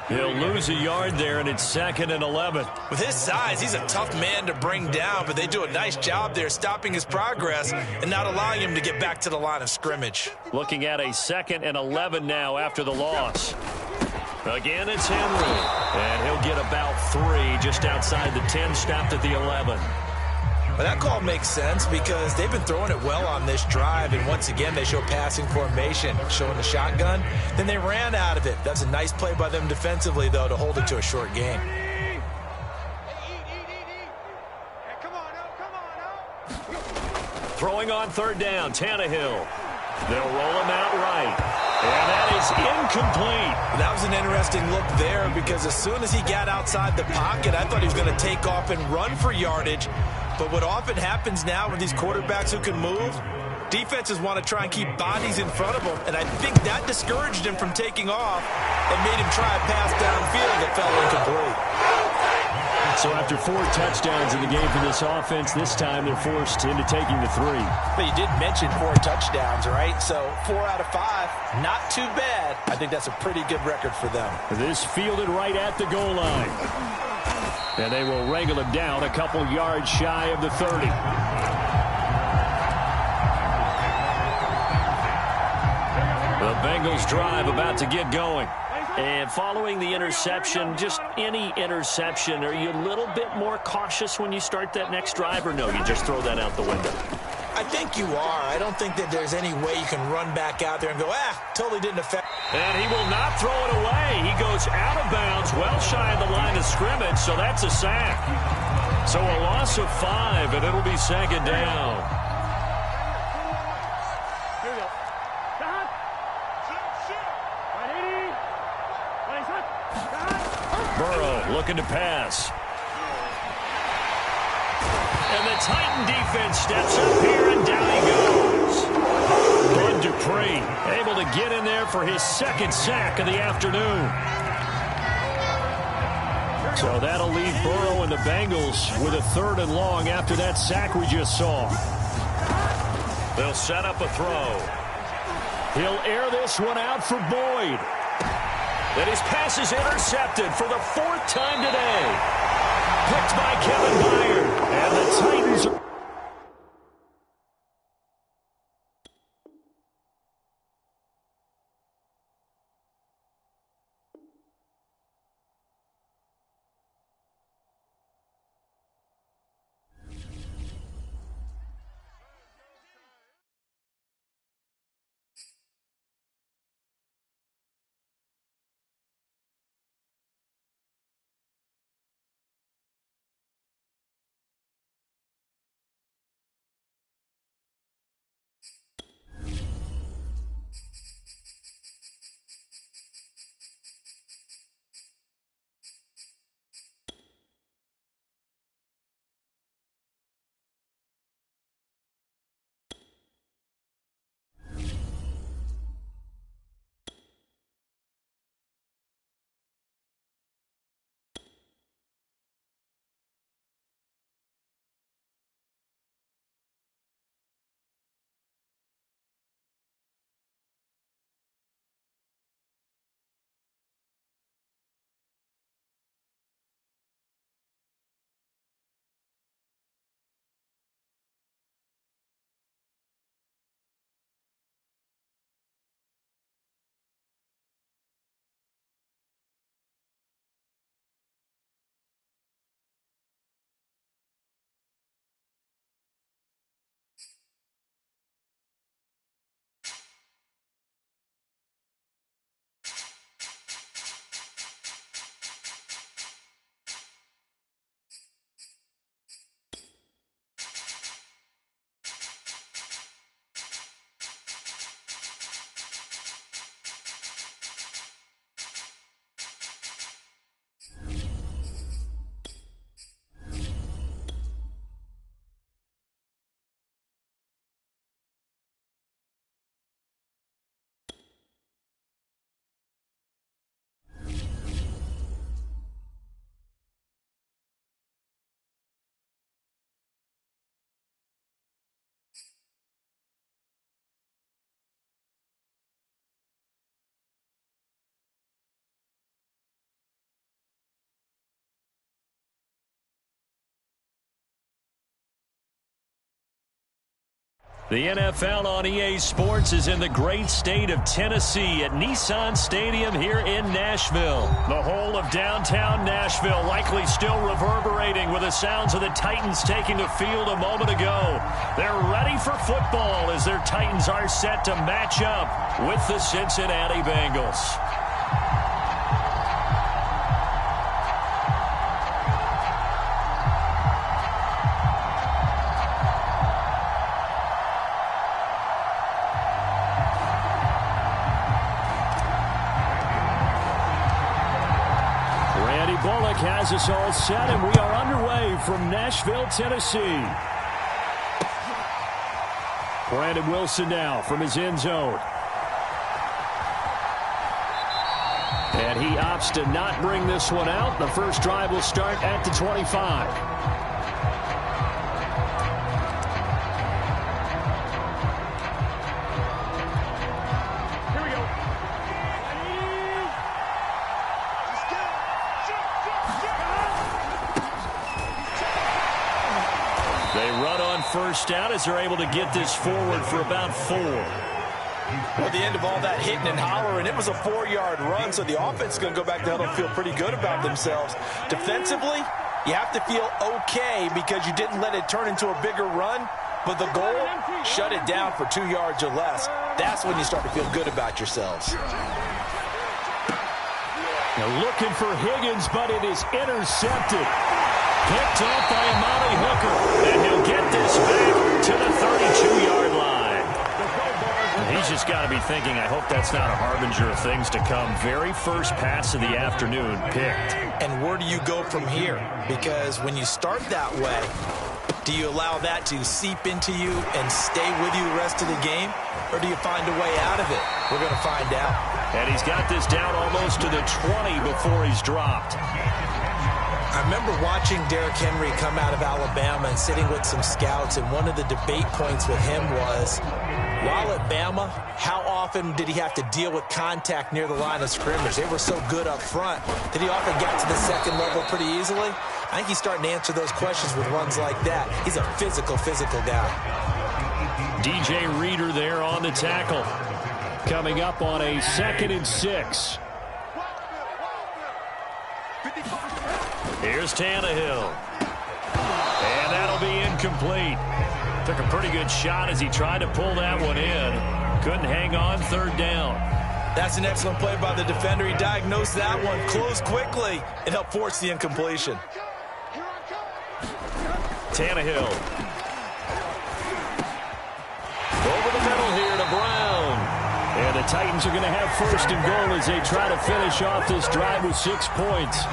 He'll lose a yard there, and it's 2nd and 11. With his size, he's a tough man to bring down, but they do a nice job there stopping his progress and not allowing him to get back to the line of scrimmage. Looking at a 2nd and 11 now after the loss. Again, it's Henry, and he'll get about 3 just outside the 10, stopped at the 11. Well, that call makes sense because they've been throwing it well on this drive, and once again, they show passing formation, showing the shotgun. Then they ran out of it. That's a nice play by them defensively, though, to hold it to a short gain. Throwing on 3rd down, Tannehill. They'll roll him out right. And that is incomplete. That was an interesting look there because as soon as he got outside the pocket, I thought he was going to take off and run for yardage. But what often happens now with these quarterbacks who can move, Defenses want to try and keep bodies in front of them, and I think that discouraged him from taking off and made him try a pass downfield that fell incomplete. So after 4 touchdowns in the game for this offense, this time they're forced into taking the 3. But you did mention 4 touchdowns, right? So 4 out of 5, not too bad. I think that's a pretty good record for them. This fielded right at the goal line. And they will wrangle him down a couple yards shy of the 30. The Bengals drive about to get going. And following the interception, just any interception, are you a little bit more cautious when you start that next drive, or no, you just throw that out the window? I think you are. I don't think that there's any way you can run back out there and go, totally didn't affect. And he will not throw it away. He goes out of bounds, well shy of the line of scrimmage, so that's a sack. So a loss of 5, and it'll be second down. Here we go. Burrow looking to pass. And the Titan defense steps up here, and down he goes. Bud Dupree able to get in there for his second sack of the afternoon. So that'll leave Burrow and the Bengals with a 3rd and long after that sack we just saw. They'll set up a throw. He'll air this one out for Boyd. And his pass is intercepted for the 4th time today. Picked by Kevin Byard. And the Titans are... The NFL on EA Sports is in the great state of Tennessee at Nissan Stadium here in Nashville. The whole of downtown Nashville likely still reverberating with the sounds of the Titans taking the field a moment ago. They're ready for football as their Titans are set to match up with the Cincinnati Bengals. Has us all set, and we are underway from Nashville, Tennessee. Brandon Wilson now from his end zone. And he opts to not bring this one out. The first drive will start at the 25. First down as they're able to get this forward for about 4. Well, the end of all that hitting and hollering, it was a 4-yard run, so the offense is going to go back to huddle and feel pretty good about themselves. Defensively, you have to feel okay because you didn't let it turn into a bigger run, but the goal, shut it down for 2 yards or less. That's when you start to feel good about yourselves. Now looking for Higgins, but it is intercepted. Picked off by Amani Hooker, and he'll get this back to the 32-yard line. He's just got to be thinking, I hope that's not a harbinger of things to come. Very first pass of the afternoon picked. And where do you go from here? Because when you start that way, do you allow that to seep into you and stay with you the rest of the game? Or do you find a way out of it? We're going to find out. And he's got this down almost to the 20 before he's dropped. I remember watching Derrick Henry come out of Alabama and sitting with some scouts, and one of the debate points with him was, while at Bama, how often did he have to deal with contact near the line of scrimmage? They were so good up front that he often got to the second level pretty easily. I think he's starting to answer those questions with runs like that. He's a physical guy. DJ Reader there on the tackle. Coming up on a 2nd and 6. Here's Tannehill. And that'll be incomplete. Took a pretty good shot as he tried to pull that one in. Couldn't hang on, 3rd down. That's an excellent play by the defender. He diagnosed that one, closed quickly, and helped force the incompletion. Tannehill. Over the middle here to Brown. And the Titans are going to have 1st and goal as they try to finish off this drive with 6 points.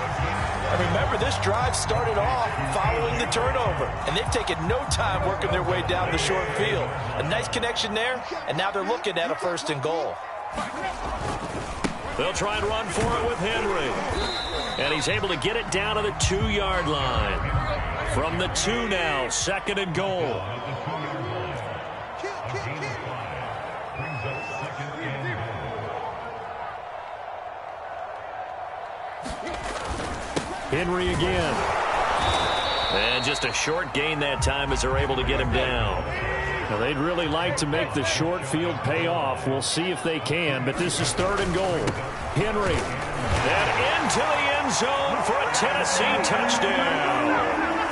And remember, this drive started off following the turnover, and they've taken no time working their way down the short field. A nice connection there, and now they're looking at a 1st and goal. They'll try and run for it with Henry. And he's able to get it down to the 2-yard line. From the 2 now, 2nd and goal. Henry again. And just a short gain that time as they're able to get him down. Now, they'd really like to make the short field pay off. We'll see if they can, but this is 3rd and goal. Henry. And into the end zone for a Tennessee touchdown.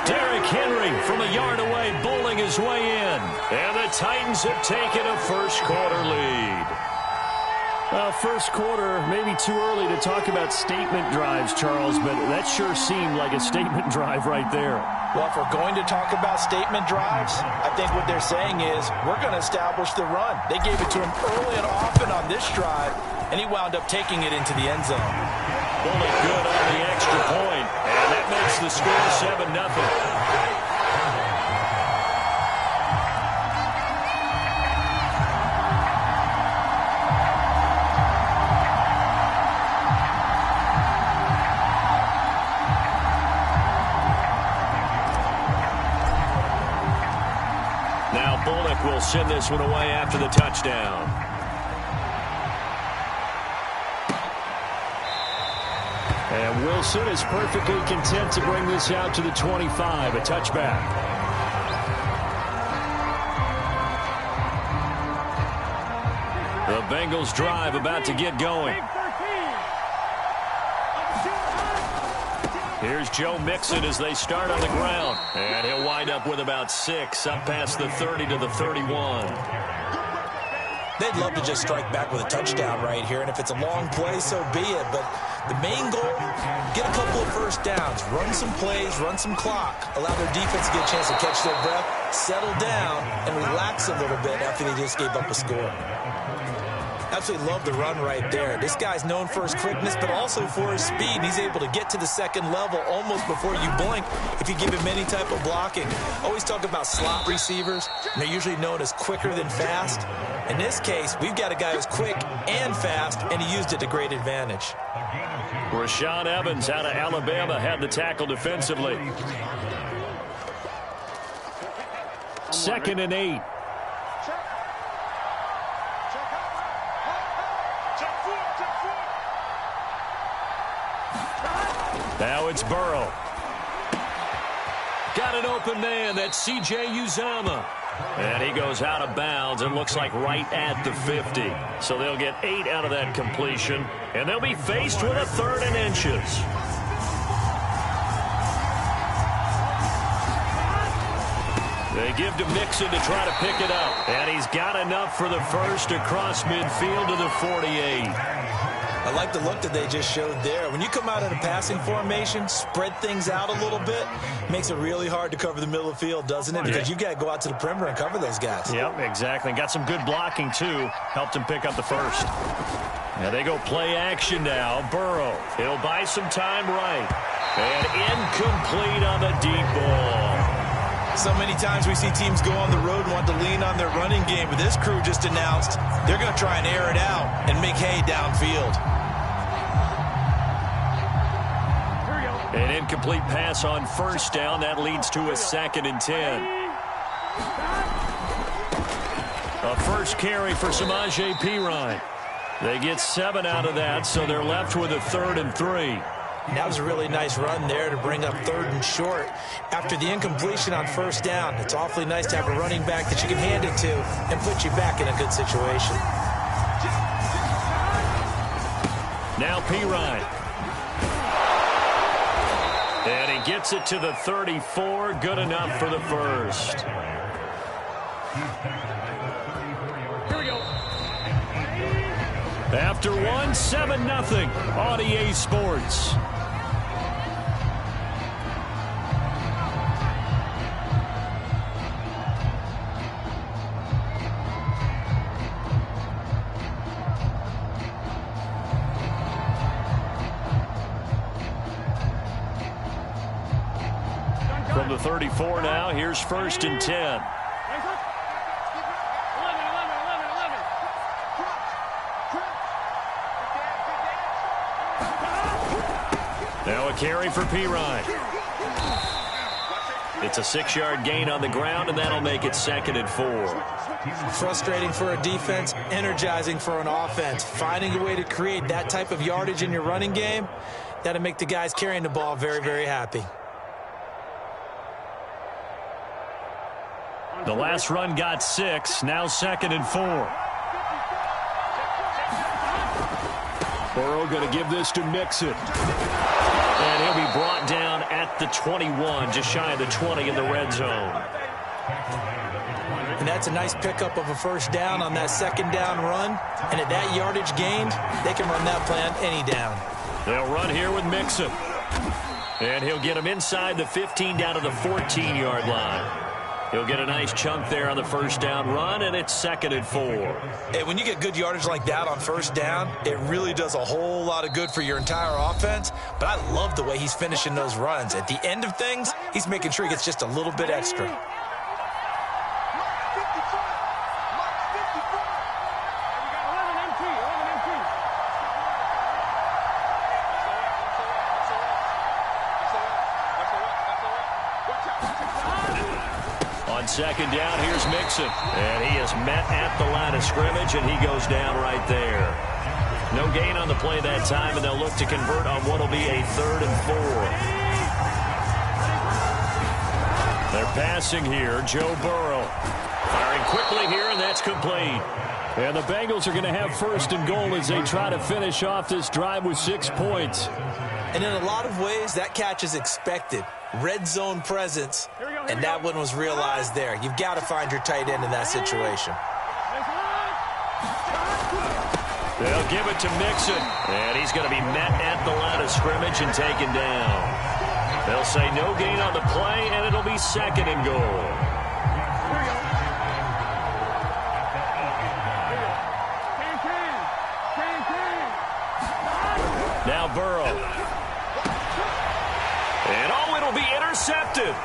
Derrick Henry from a yard away bowling his way in. And the Titans have taken a 1st quarter lead. First quarter, maybe too early to talk about statement drives, Charles, but that sure seemed like a statement drive right there. Well, if we're going to talk about statement drives, I think what they're saying is we're going to establish the run. They gave it to him early and often on this drive, and he wound up taking it into the end zone. Bullet good on the extra point, and that makes the score 7-0. Will send this one away after the touchdown. And Wilson is perfectly content to bring this out to the 25, a touchback. The Bengals drive about to get going. Here's Joe Mixon as they start on the ground. And he'll wind up with about 6, up past the 30 to the 31. They'd love to just strike back with a touchdown right here, and if it's a long play, so be it. But the main goal, get a couple of 1st downs, run some plays, run some clock, allow their defense to get a chance to catch their breath, settle down, and relax a little bit after they just gave up a score. Absolutely love the run right there. This guy's known for his quickness, but also for his speed. He's able to get to the second level almost before you blink if you give him any type of blocking. Always talk about slot receivers, and they're usually known as quicker than fast. In this case, we've got a guy who's quick and fast, and he used it to great advantage. Rashaan Evans out of Alabama had the tackle defensively. 2nd and 8. Now it's Burrow. Got an open man. That's C.J. Uzomah. And he goes out of bounds and looks like right at the 50. So they'll get 8 out of that completion. And they'll be faced with a 3rd and inches. They give to Mixon to try to pick it up. And he's got enough for the first across midfield to the 48. I like the look that they just showed there. When you come out in a passing formation, spread things out a little bit, makes it really hard to cover the middle of the field, doesn't it? Because you got to go out to the perimeter and cover those guys. Yep, exactly. Got some good blocking, too. Helped him pick up the first. Now they go play action now. Burrow. He'll buy some time right. And incomplete on the deep ball. So many times we see teams go on the road and want to lean on their running game, but this crew just announced they're going to try and air it out and make hay downfield. An incomplete pass on first down. That leads to a 2nd and 10. A first carry for Samaje Perine. They get 7 out of that, so they're left with a 3rd and 3. That was a really nice run there to bring up 3rd and short. After the incompletion on first down, it's awfully nice to have a running back that you can hand it to and put you back in a good situation. Now Perine. And he gets it to the 34. Good enough for the first. Here we go. After one, 7-0 on EA Sports. From the 34 now, here's 1st and 10. Now a carry for Perine. It's a 6-yard gain on the ground, and that'll make it 2nd and 4. Frustrating for a defense, energizing for an offense. Finding a way to create that type of yardage in your running game, that'll make the guys carrying the ball very, very happy. The last run got 6. Now 2nd and 4. Burrow going to give this to Mixon. And he'll be brought down at the 21, just shy of the 20 in the red zone. And that's a nice pickup of a first down on that 2nd down run. And at that yardage gained, they can run that play on any down. They'll run here with Mixon. And he'll get him inside the 15 down to the 14-yard line. He'll get a nice chunk there on the first down run, and it's 2nd and 4. Hey, when you get good yardage like that on first down, it really does a whole lot of good for your entire offense. But I love the way he's finishing those runs. At the end of things, he's making sure he gets just a little bit extra. On 2nd down, here's Mixon. And he is met at the line of scrimmage, and he goes down right there. No gain on the play that time, and they'll look to convert on what will be a 3rd and 4. They're passing here. Joe Burrow firing quickly here, and that's complete. And the Bengals are going to have 1st and goal as they try to finish off this drive with 6 points. And in a lot of ways, that catch is expected. Red zone presence, and that one was realized there. You've got to find your tight end in that situation. They'll give it to Mixon, and he's going to be met at the line of scrimmage and taken down. They'll say no gain on the play, and it'll be 2nd and goal. Burrow. And it'll be intercepted.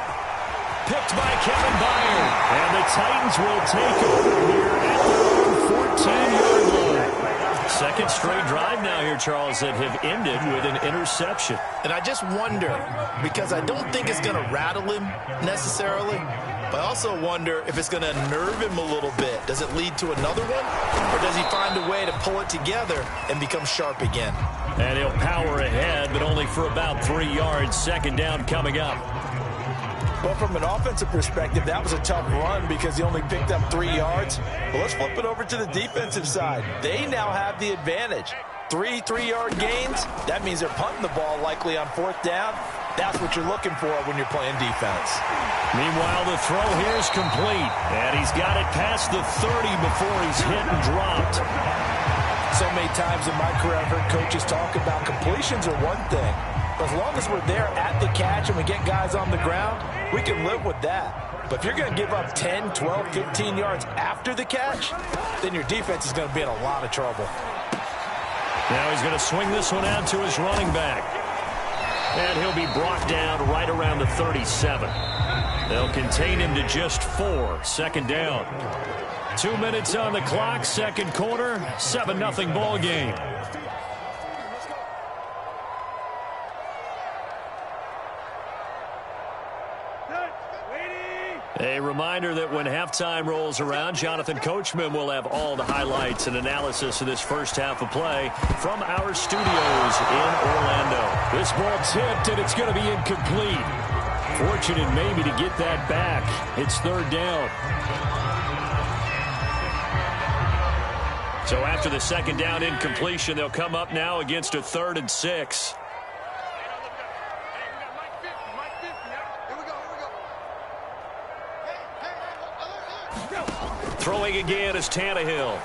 Picked by Kevin Byard. And the Titans will take over here at their own 14-yard line. Second straight drive now here, Charles, that have ended with an interception. And I just wonder, because I don't think it's going to rattle him necessarily, but I also wonder if it's going to nerve him a little bit. Does it lead to another one? Or does he find a way to pull it together and become sharp again? And he'll power ahead, but only for about 3 yards. Second down coming up. Well, from an offensive perspective, that was a tough run because he only picked up 3 yards. But let's flip it over to the defensive side. They now have the advantage. 3 3-yard gains, that means they're punting the ball likely on 4th down. That's what you're looking for when you're playing defense. Meanwhile, the throw here is complete. And he's got it past the 30 before he's hit and dropped. So many times in my career, I've heard coaches talk about completions are one thing. But as long as we're there at the catch and we get guys on the ground, we can live with that. But if you're going to give up 10, 12, 15 yards after the catch, then your defense is going to be in a lot of trouble. Now he's going to swing this one out to his running back. And he'll be brought down right around the 37. They'll contain him to just 4. Second down. 2 minutes on the clock, second quarter, 7-0 ball game. A reminder that when halftime rolls around, Jonathan Coachman will have all the highlights and analysis of this first half of play from our studios in Orlando. This ball tipped, and it's going to be incomplete. Fortunate maybe to get that back. It's third down. So after the second down incompletion, they'll come up now against a 3rd and 6. Throwing again is Tannehill.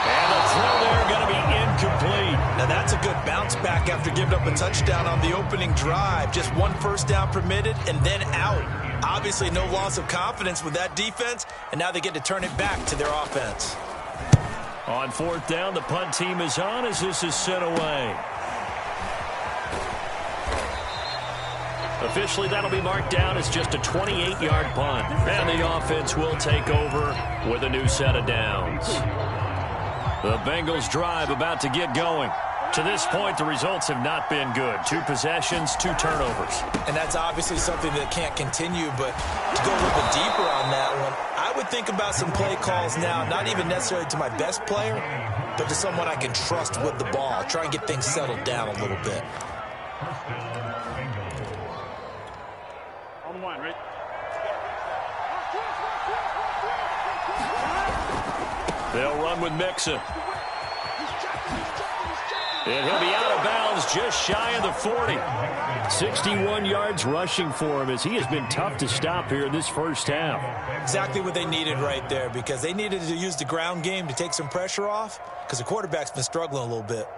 And the throw there going to be incomplete. Now that's a good bounce back after giving up a touchdown on the opening drive. Just 1 first down permitted and then out. Obviously no loss of confidence with that defense, and now they get to turn it back to their offense. On 4th down, the punt team is on as this is sent away. Officially, that'll be marked down as just a 28-yard punt. And the offense will take over with a new set of downs. The Bengals drive about to get going. To this point, the results have not been good. 2 possessions, 2 turnovers. And that's obviously something that can't continue, but to go a little bit deeper on that one, I would think about some play calls now, not even necessarily to my best player, but to someone I can trust with the ball. Try and get things settled down a little bit. On 1, right? They'll run with Mixon. And he'll be out of bounds just shy of the 40. 61 yards rushing for him as he has been tough to stop here in this first half. Exactly what they needed right there, because they needed to use the ground game to take some pressure off, because the quarterback's been struggling a little bit.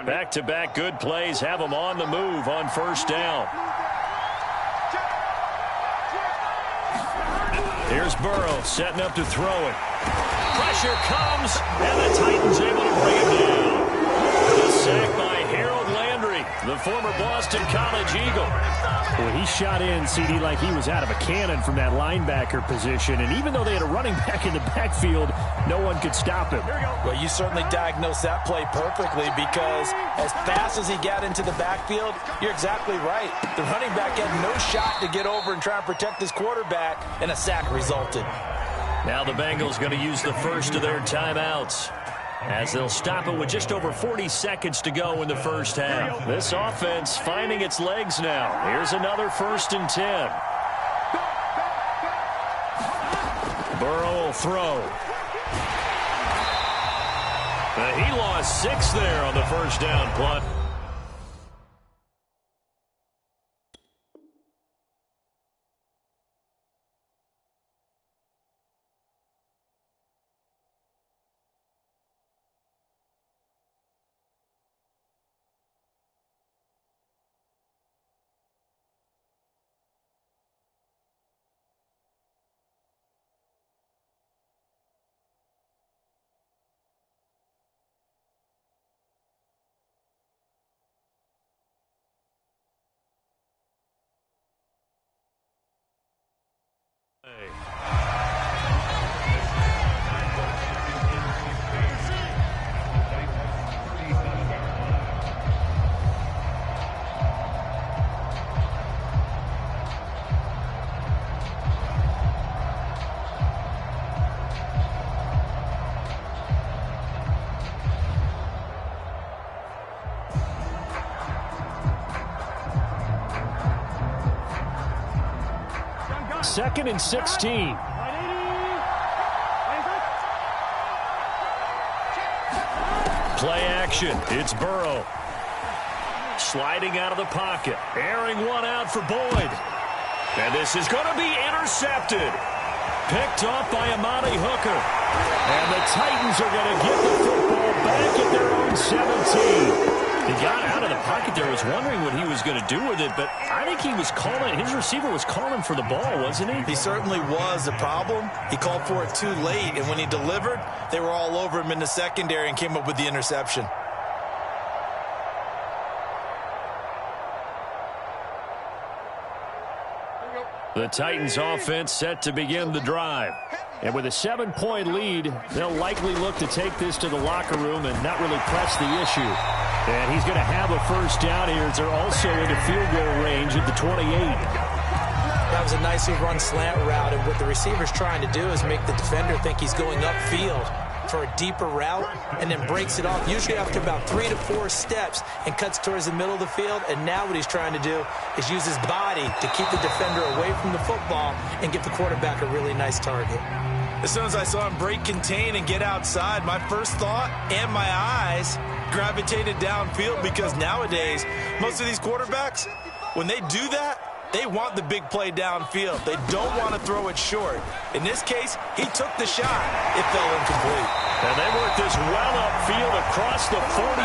Back-to-back good plays have them on the move on first down. Here's Burrow setting up to throw it. Pressure comes, and the Titans able to bring him down. The sack by Harold Landry, the former Boston College Eagle. Well, he shot in, CD, like he was out of a cannon from that linebacker position. And even though they had a running back in the backfield, no one could stop him. Well, you certainly diagnosed that play perfectly, because as fast as he got into the backfield, you're exactly right. The running back had no shot to get over and try and protect his quarterback, and a sack resulted. Now the Bengals going to use the first of their timeouts, as they'll stop it with just over 40 seconds to go in the first half. This offense finding its legs now. Here's another 1st and 10. Burrow will throw. He lost 6 there on the first down punt. Second and 16. Play action. It's Burrow. Sliding out of the pocket. Airing one out for Boyd. And this is going to be intercepted. Picked off by Amani Hooker. And the Titans are going to get the football back at their own 17. He got out of the pocket there. Was wondering what he was going to do with it, but I think he was calling. His receiver was calling for the ball, wasn't he? He certainly was. The problem, he called for it too late, and when he delivered, they were all over him in the secondary and came up with the interception. The Titans offense set to begin the drive. And with a 7-point lead, they'll likely look to take this to the locker room and not really press the issue. And he's going to have a first down here as they're also into field goal range at the 28. That was a nicely run slant route, and what the receiver's trying to do is make the defender think he's going upfield for a deeper route and then breaks it off, usually after about 3 to 4 steps, and cuts towards the middle of the field. And now what he's trying to do is use his body to keep the defender away from the football and give the quarterback a really nice target. As soon as I saw him break contain and get outside, my first thought and my eyes gravitated downfield, because nowadays most of these quarterbacks, when they do that, they want the big play downfield. They don't want to throw it short. In this case, he took the shot. It fell incomplete. And they work this well upfield across the 45.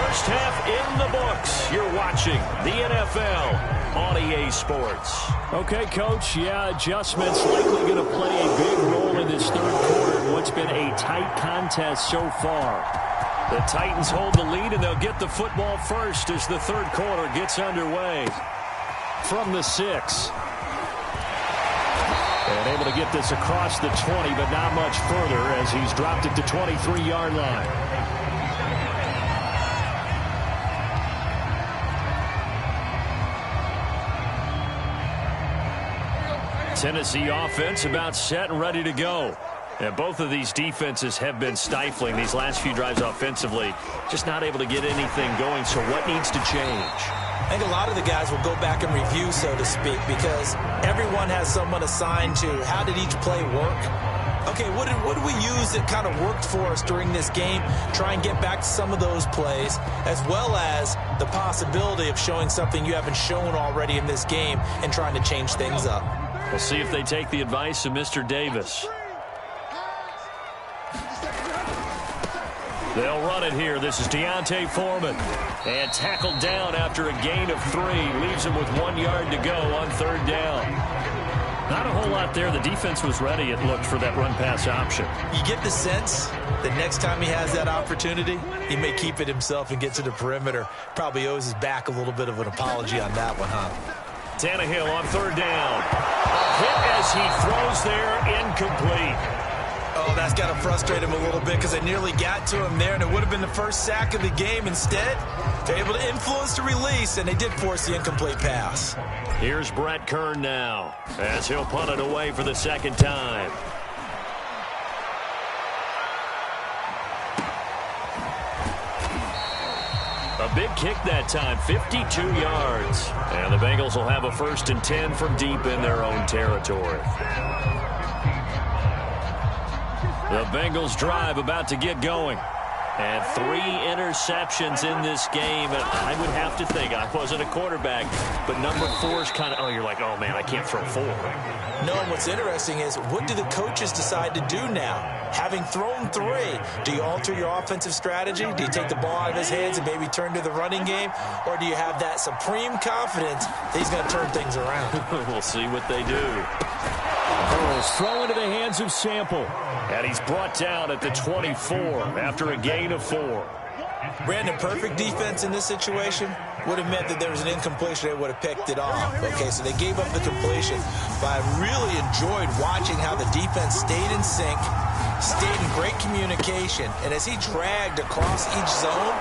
First half in the books. You're watching the NFL on EA Sports. Okay, Coach, yeah, adjustments likely going to play a big role in this third quarter in what's been a tight contest so far. The Titans hold the lead, and they'll get the football first as the third quarter gets underway. From the 6. And able to get this across the 20, but not much further as he's dropped it to 23-yard line. Tennessee offense about set and ready to go. And both of these defenses have been stifling these last few drives offensively. Just not able to get anything going, so what needs to change? I think a lot of the guys will go back and review, so to speak, because everyone has someone assigned to how did each play work. Okay, what did we use that kind of worked for us during this game? Try and get back to some of those plays, as well as the possibility of showing something you haven't shown already in this game and trying to change things up. We'll see if they take the advice of Mr. Davis. They'll run it here. This is Deontay Foreman. And tackled down after a gain of 3. Leaves him with 1 yard to go on third down. Not a whole lot there. The defense was ready, it looked, for that run-pass option. You get the sense that next time he has that opportunity, he may keep it himself and get to the perimeter. Probably owes his back a little bit of an apology on that one, huh? Tannehill on third down. A hit as he throws there, incomplete. Oh, that's got to frustrate him a little bit, because they nearly got to him there, and it would have been the first sack of the game. Instead, they're able to influence the release, and they did force the incomplete pass. Here's Brett Kern now, as he'll punt it away for the second time. A big kick that time, 52 yards. And the Bengals will have a 1st and 10 from deep in their own territory. The Bengals drive about to get going. And 3 interceptions in this game. And I would have to think, I wasn't a quarterback, but number 4 is kind of, oh, you're like, oh, man, I can't throw 4. No, and what's interesting is, what do the coaches decide to do now? Having thrown 3, do you alter your offensive strategy? Do you take the ball out of his hands and maybe turn to the running game? Or do you have that supreme confidence that he's going to turn things around? We'll see what they do. Burrows throw into the hands of Sample. And he's brought down at the 24 after a gain of 4. Brandon, perfect defense in this situation would have meant that there was an incompletion. They would have picked it off. Okay, so they gave up the completion. But I really enjoyed watching how the defense stayed in sync, stayed in great communication. And as he dragged across each zone,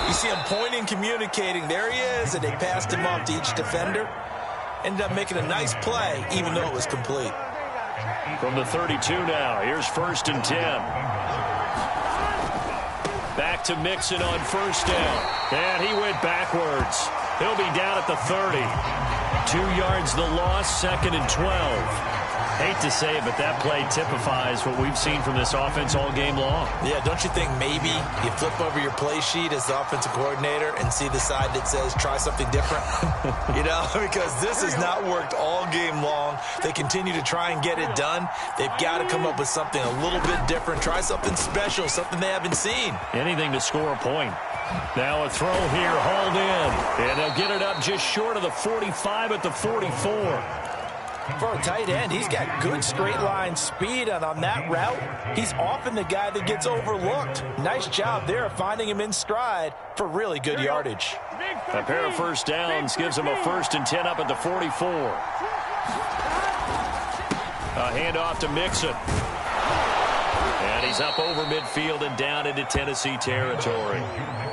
you see him pointing, communicating. There he is, and they passed him off to each defender. Ended up making a nice play, even though it was complete. From the 32 now, here's 1st and 10. Back to Mixon on 1st down. And he went backwards. He'll be down at the 30. 2 yards the loss, 2nd and 12. Hate to say it, but that play typifies what we've seen from this offense all game long. Yeah, don't you think maybe you flip over your play sheet as the offensive coordinator and see the side that says try something different? You know, because this has not worked all game long. They continue to try and get it done. They've got to come up with something a little bit different. Try something special, something they haven't seen. Anything to score a point. Now a throw here, hauled in. And they'll get it up just short of the 45 at the 44. For a tight end, he's got good straight line speed, and on that route, he's often the guy that gets overlooked. Nice job there of finding him in stride for really good yardage. A pair of 1st downs gives him a 1st and 10 up at the 44. A handoff to Mixon. And he's up over midfield and down into Tennessee territory.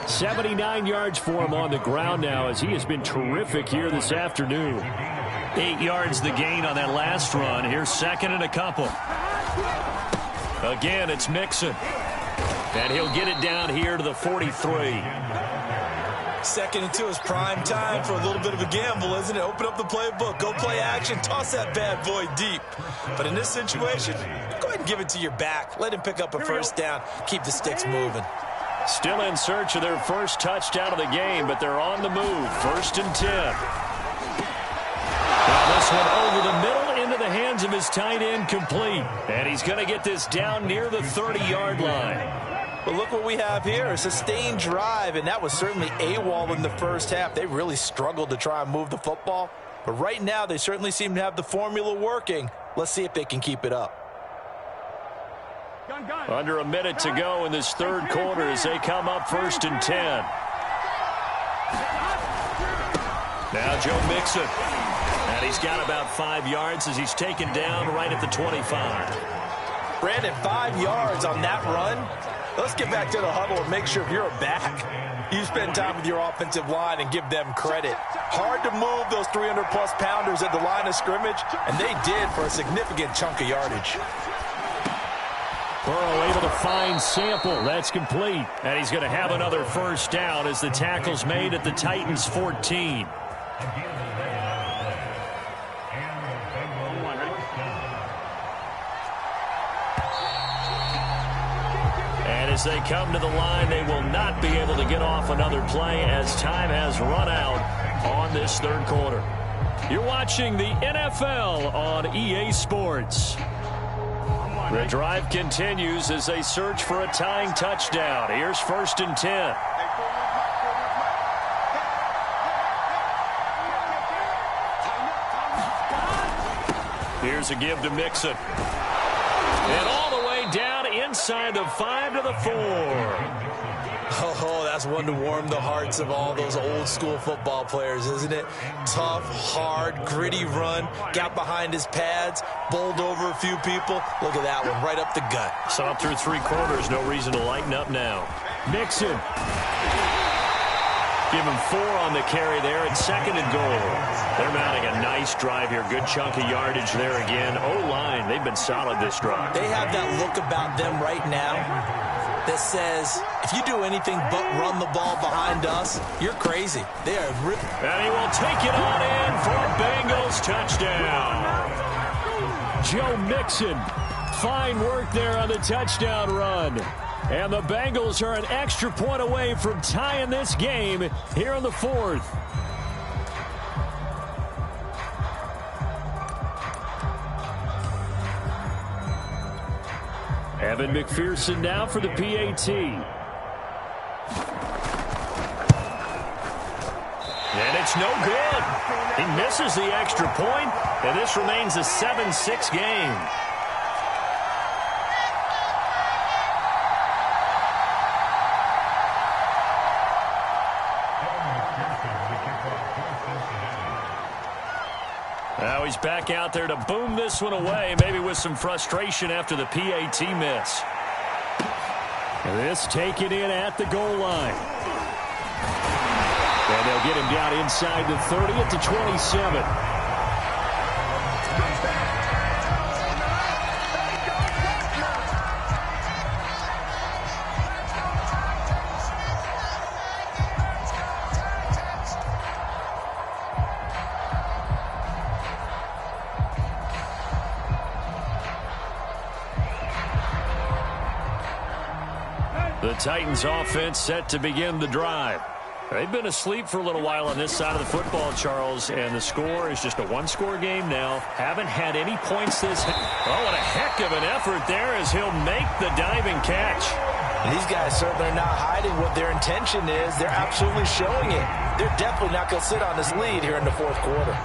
79 yards for him on the ground now, as he has been terrific here this afternoon. 8 yards the gain on that last run. Here's 2nd and a couple. Again, it's Mixon. And he'll get it down here to the 43. 2nd and 2 is prime time for a little bit of a gamble, isn't it? Open up the playbook, go play action, toss that bad boy deep. But in this situation, go ahead and give it to your back. Let him pick up a 1st down. Keep the sticks moving. Still in search of their first touchdown of the game, but they're on the move. 1st and 10. Now this one over the middle into the hands of his tight end, complete. And he's going to get this down near the 30-yard line. But look what we have here, a sustained drive, and that was certainly AWOL in the first half. They really struggled to try and move the football. But right now, they certainly seem to have the formula working. Let's see if they can keep it up. Under a minute to go in this 3rd quarter as they come up 1st and 10. Now Joe Mixon. And he's got about 5 yards as he's taken down right at the 25. Brandon, 5 yards on that run. Let's get back to the huddle and make sure if you're a back, you spend time with your offensive line and give them credit. Hard to move those 300-plus pounders at the line of scrimmage, and they did for a significant chunk of yardage. Burrow able to find Sample. That's complete. And he's going to have another 1st down as the tackle's made at the Titans' 14. And as they come to the line, they will not be able to get off another play as time has run out on this 3rd quarter. You're watching the NFL on EA Sports. The drive continues as they search for a tying touchdown. Here's 1st and 10. Here's a give to Mixon. And all the way down inside the 5 to the 4. Oh, that's one to warm the hearts of all those old-school football players, isn't it? Tough, hard, gritty run. Got behind his pads, bowled over a few people. Look at that one, right up the gut. Saw through 3 quarters. No reason to lighten up now. Mixon. Give him 4 on the carry there at 2nd and goal. They're mounting a nice drive here. Good chunk of yardage there again. O-line, they've been solid this drive. They have that look about them right now that says, if you do anything but run the ball behind us, you're crazy. They are really... And he will take it on in for a Bengals touchdown. Joe Mixon. Fine work there on the touchdown run. And the Bengals are an extra point away from tying this game here in the 4th. Evan McPherson now for the PAT. And it's no good. He misses the extra point, and this remains a 7-6 game. Now he's back out there to boom this one away, maybe with some frustration after the PAT miss. This taken in at the goal line. And they'll get him down inside the 30 at the 27. The Titans offense set to begin the drive. They've been asleep for a little while on this side of the football, Charles, and the score is just a one-score game now. Haven't had any points this. Oh, what a heck of an effort there as he'll make the diving catch. These guys certainly are not hiding what their intention is. They're absolutely showing it. They're definitely not going to sit on this lead here in the fourth quarter.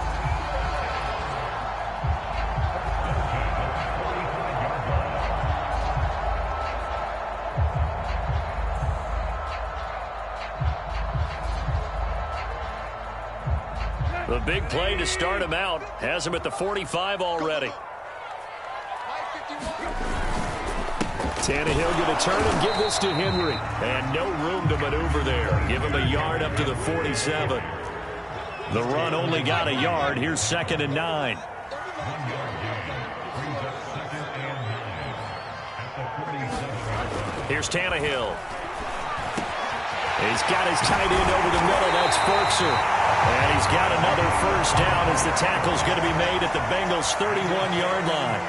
The big play to start him out has him at the 45 already. Tannehill going to turn and give this to Henry. And no room to maneuver there. Give him a yard up to the 47. The run only got a yard. Here's 2nd and 9. Here's Tannehill. He's got his tight end over the middle. That's Ferkser. And he's got another first down as the tackle's going to be made at the Bengals' 31-yard line.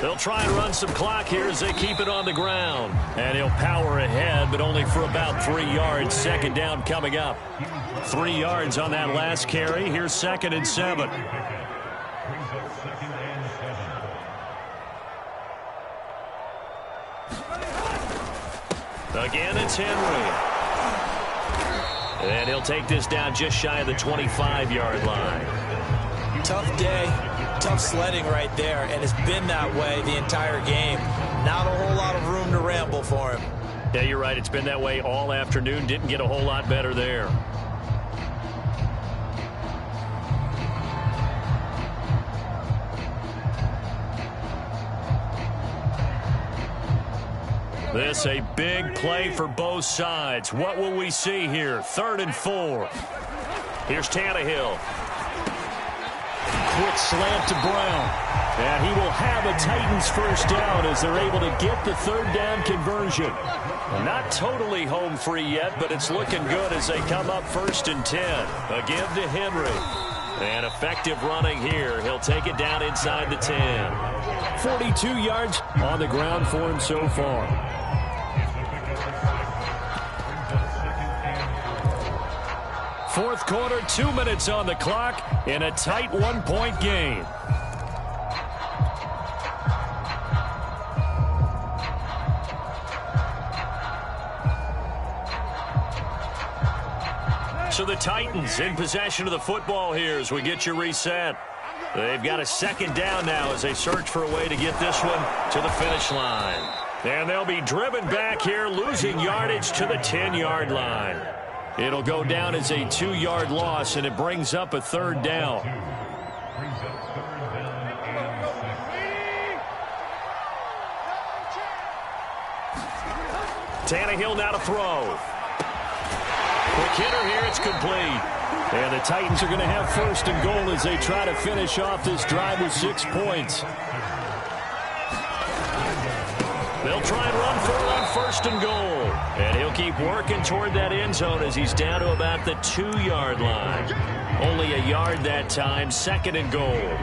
They'll try and run some clock here as they keep it on the ground. And he'll power ahead, but only for about 3 yards. 2nd down coming up. 3 yards on that last carry. Here's 2nd and 7. Again, it's Henry. And he'll take this down just shy of the 25-yard line. Tough day, tough sledding right there, and it's been that way the entire game. Not a whole lot of room to ramble for him. Yeah, you're right. It's been that way all afternoon. Didn't get a whole lot better there. This a big play for both sides. What will we see here? 3rd and 4. Here's Tannehill. Quick slant to Brown. And he will have a Titans first down as they're able to get the 3rd down conversion. Not totally home free yet, but it's looking good as they come up 1st and 10. A give to Henry. And effective running here. He'll take it down inside the 10. 42 yards on the ground for him so far. Fourth quarter, 2 minutes on the clock in a tight 1-point game. So the Titans in possession of the football here as we get you reset. They've got a 2nd down now as they search for a way to get this one to the finish line. And they'll be driven back here, losing yardage to the 10-yard line. It'll go down as a 2-yard loss, and it brings up a 3rd down. Tannehill now to throw. Quick hitter here, it's complete. And the Titans are going to have 1st and goal as they try to finish off this drive with 6 points. They'll try and run for it on 1st and goal. And he'll keep working toward that end zone as he's down to about the 2-yard line. Only a yard that time, 2nd and goal.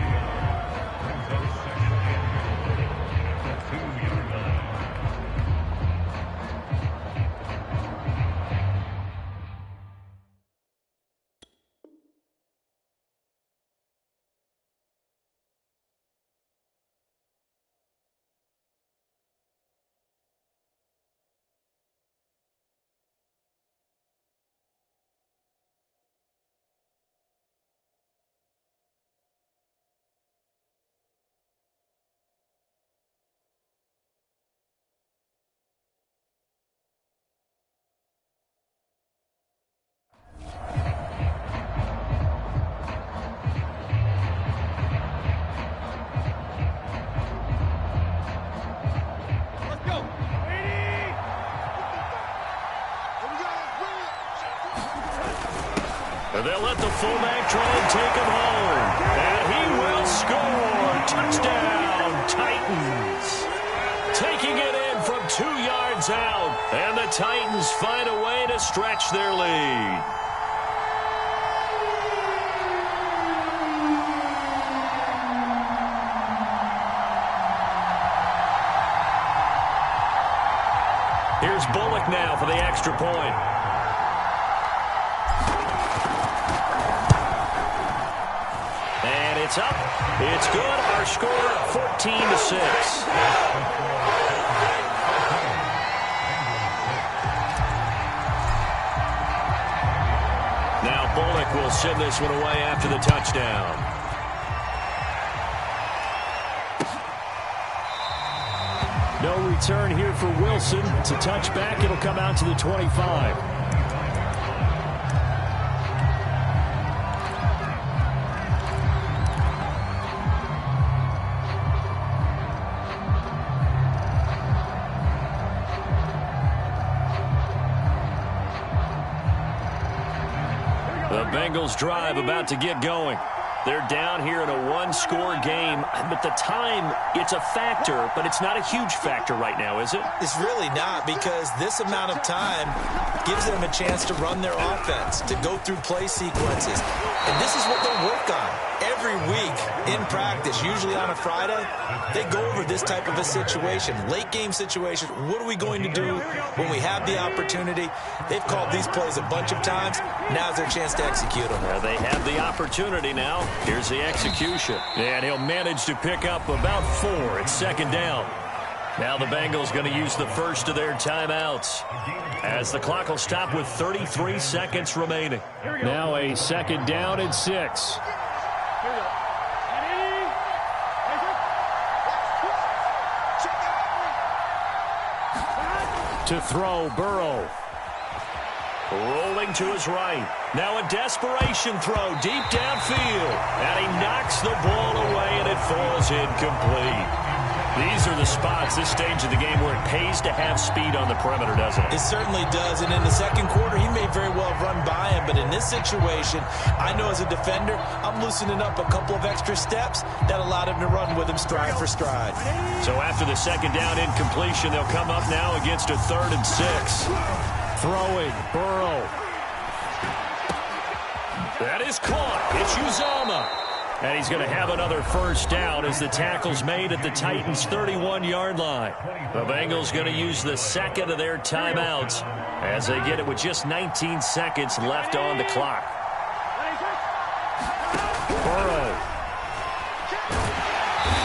And they'll let the fullback try and take him home. And he will score. Touchdown, Titans. Taking it in from 2 yards out. And the Titans find a way to stretch their lead. Here's Bullock now for the extra point. And it's up. It's good. Our score 14-6. Now Bullock will send this one away after the touchdown. No return here for Wilson. It's a touchback. It'll come out to the 25. The Bengals drive about to get going. They're down here in a one-score game, but the time, it's a factor, but it's not a huge factor right now, is it? It's really not, because this amount of time gives them a chance to run their offense, to go through play sequences. And this is what they work on every week in practice, usually on a Friday. They go over this type of a situation, late game situation. What are we going to do when we have the opportunity? They've called these plays a bunch of times. Now's their chance to execute them. Well, they have the opportunity now. Here's the execution. And he'll manage to pick up about 4. It's second down. Now the Bengals going to use the first of their timeouts, as the clock will stop with 33 seconds remaining. Now a second down and 6. To throw, Burrow. Rolling to his right. Now a desperation throw deep downfield. And he knocks the ball away, and it falls incomplete. These are the spots, this stage of the game, where it pays to have speed on the perimeter, doesn't it? It certainly does. And in the second quarter, he may very well have run by him. But in this situation, I know as a defender, I'm loosening up a couple of extra steps that allowed him to run with him stride for stride. So after the second down incompletion, they'll come up now against a 3rd and 6. Throwing, Burrow. That is caught. It's Uzomah. And he's going to have another first down as the tackle's made at the Titans' 31-yard line. The Bengals going to use the second of their timeouts as they get it with just 19 seconds left on the clock. Burrow.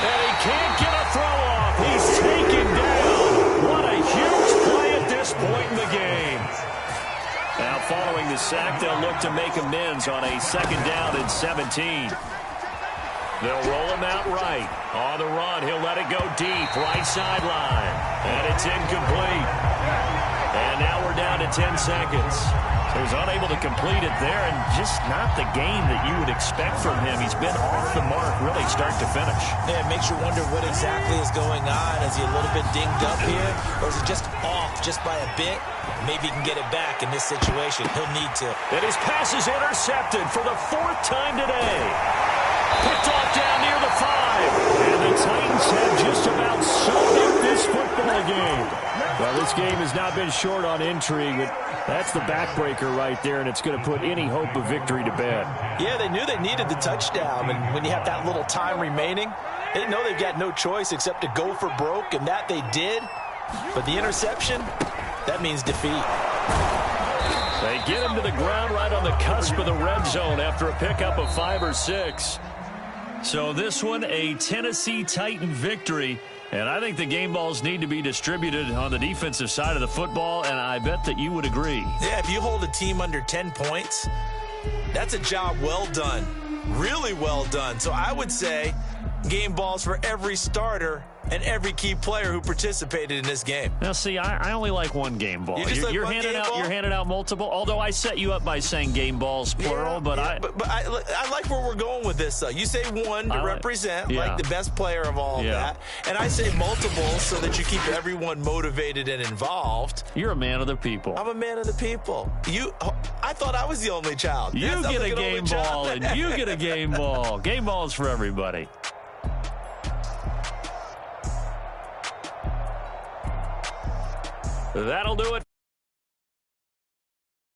And he can't get a throw off. He's taken down. What a huge play at this point in the game. Now following the sack, they'll look to make amends on a second down and 17. They'll roll him out right. On the run, he'll let it go deep, right sideline. And it's incomplete. And now we're down to 10 seconds. So he's unable to complete it there, and just not the game that you would expect from him. He's been off the mark really start to finish. Yeah, it makes you wonder what exactly is going on. Is he a little bit dinged up here, or is he just off just by a bit? Maybe he can get it back in this situation. He'll need to. And his pass is intercepted for the 4th time today. Picked off down near the 5. And the Titans have just about summed up this football game. Well, this game has not been short on intrigue, but that's the backbreaker right there, and it's going to put any hope of victory to bed. Yeah, they knew they needed the touchdown, and when you have that little time remaining, they know they've got no choice except to go for broke, and that they did. But the interception, that means defeat. They get him to the ground right on the cusp of the red zone after a pickup of 5 or 6. So this one, a Tennessee Titan victory. And I think the game balls need to be distributed on the defensive side of the football, and I bet that you would agree. Yeah, if you hold a team under 10 points, that's a job well done. Really well done. So I would say game balls for every starter and every key player who participated in this game. Now, see, I only like one game ball. You're handing out multiple. Although I set you up by saying game balls plural, but I like where we're going with this. Though you say one to represent like the best player of all of that, and I say multiple so that you keep everyone motivated and involved. You're a man of the people. I'm a man of the people. I thought I was the only child. You get a game ball, and you get a game ball. Game balls for everybody. That'll do it.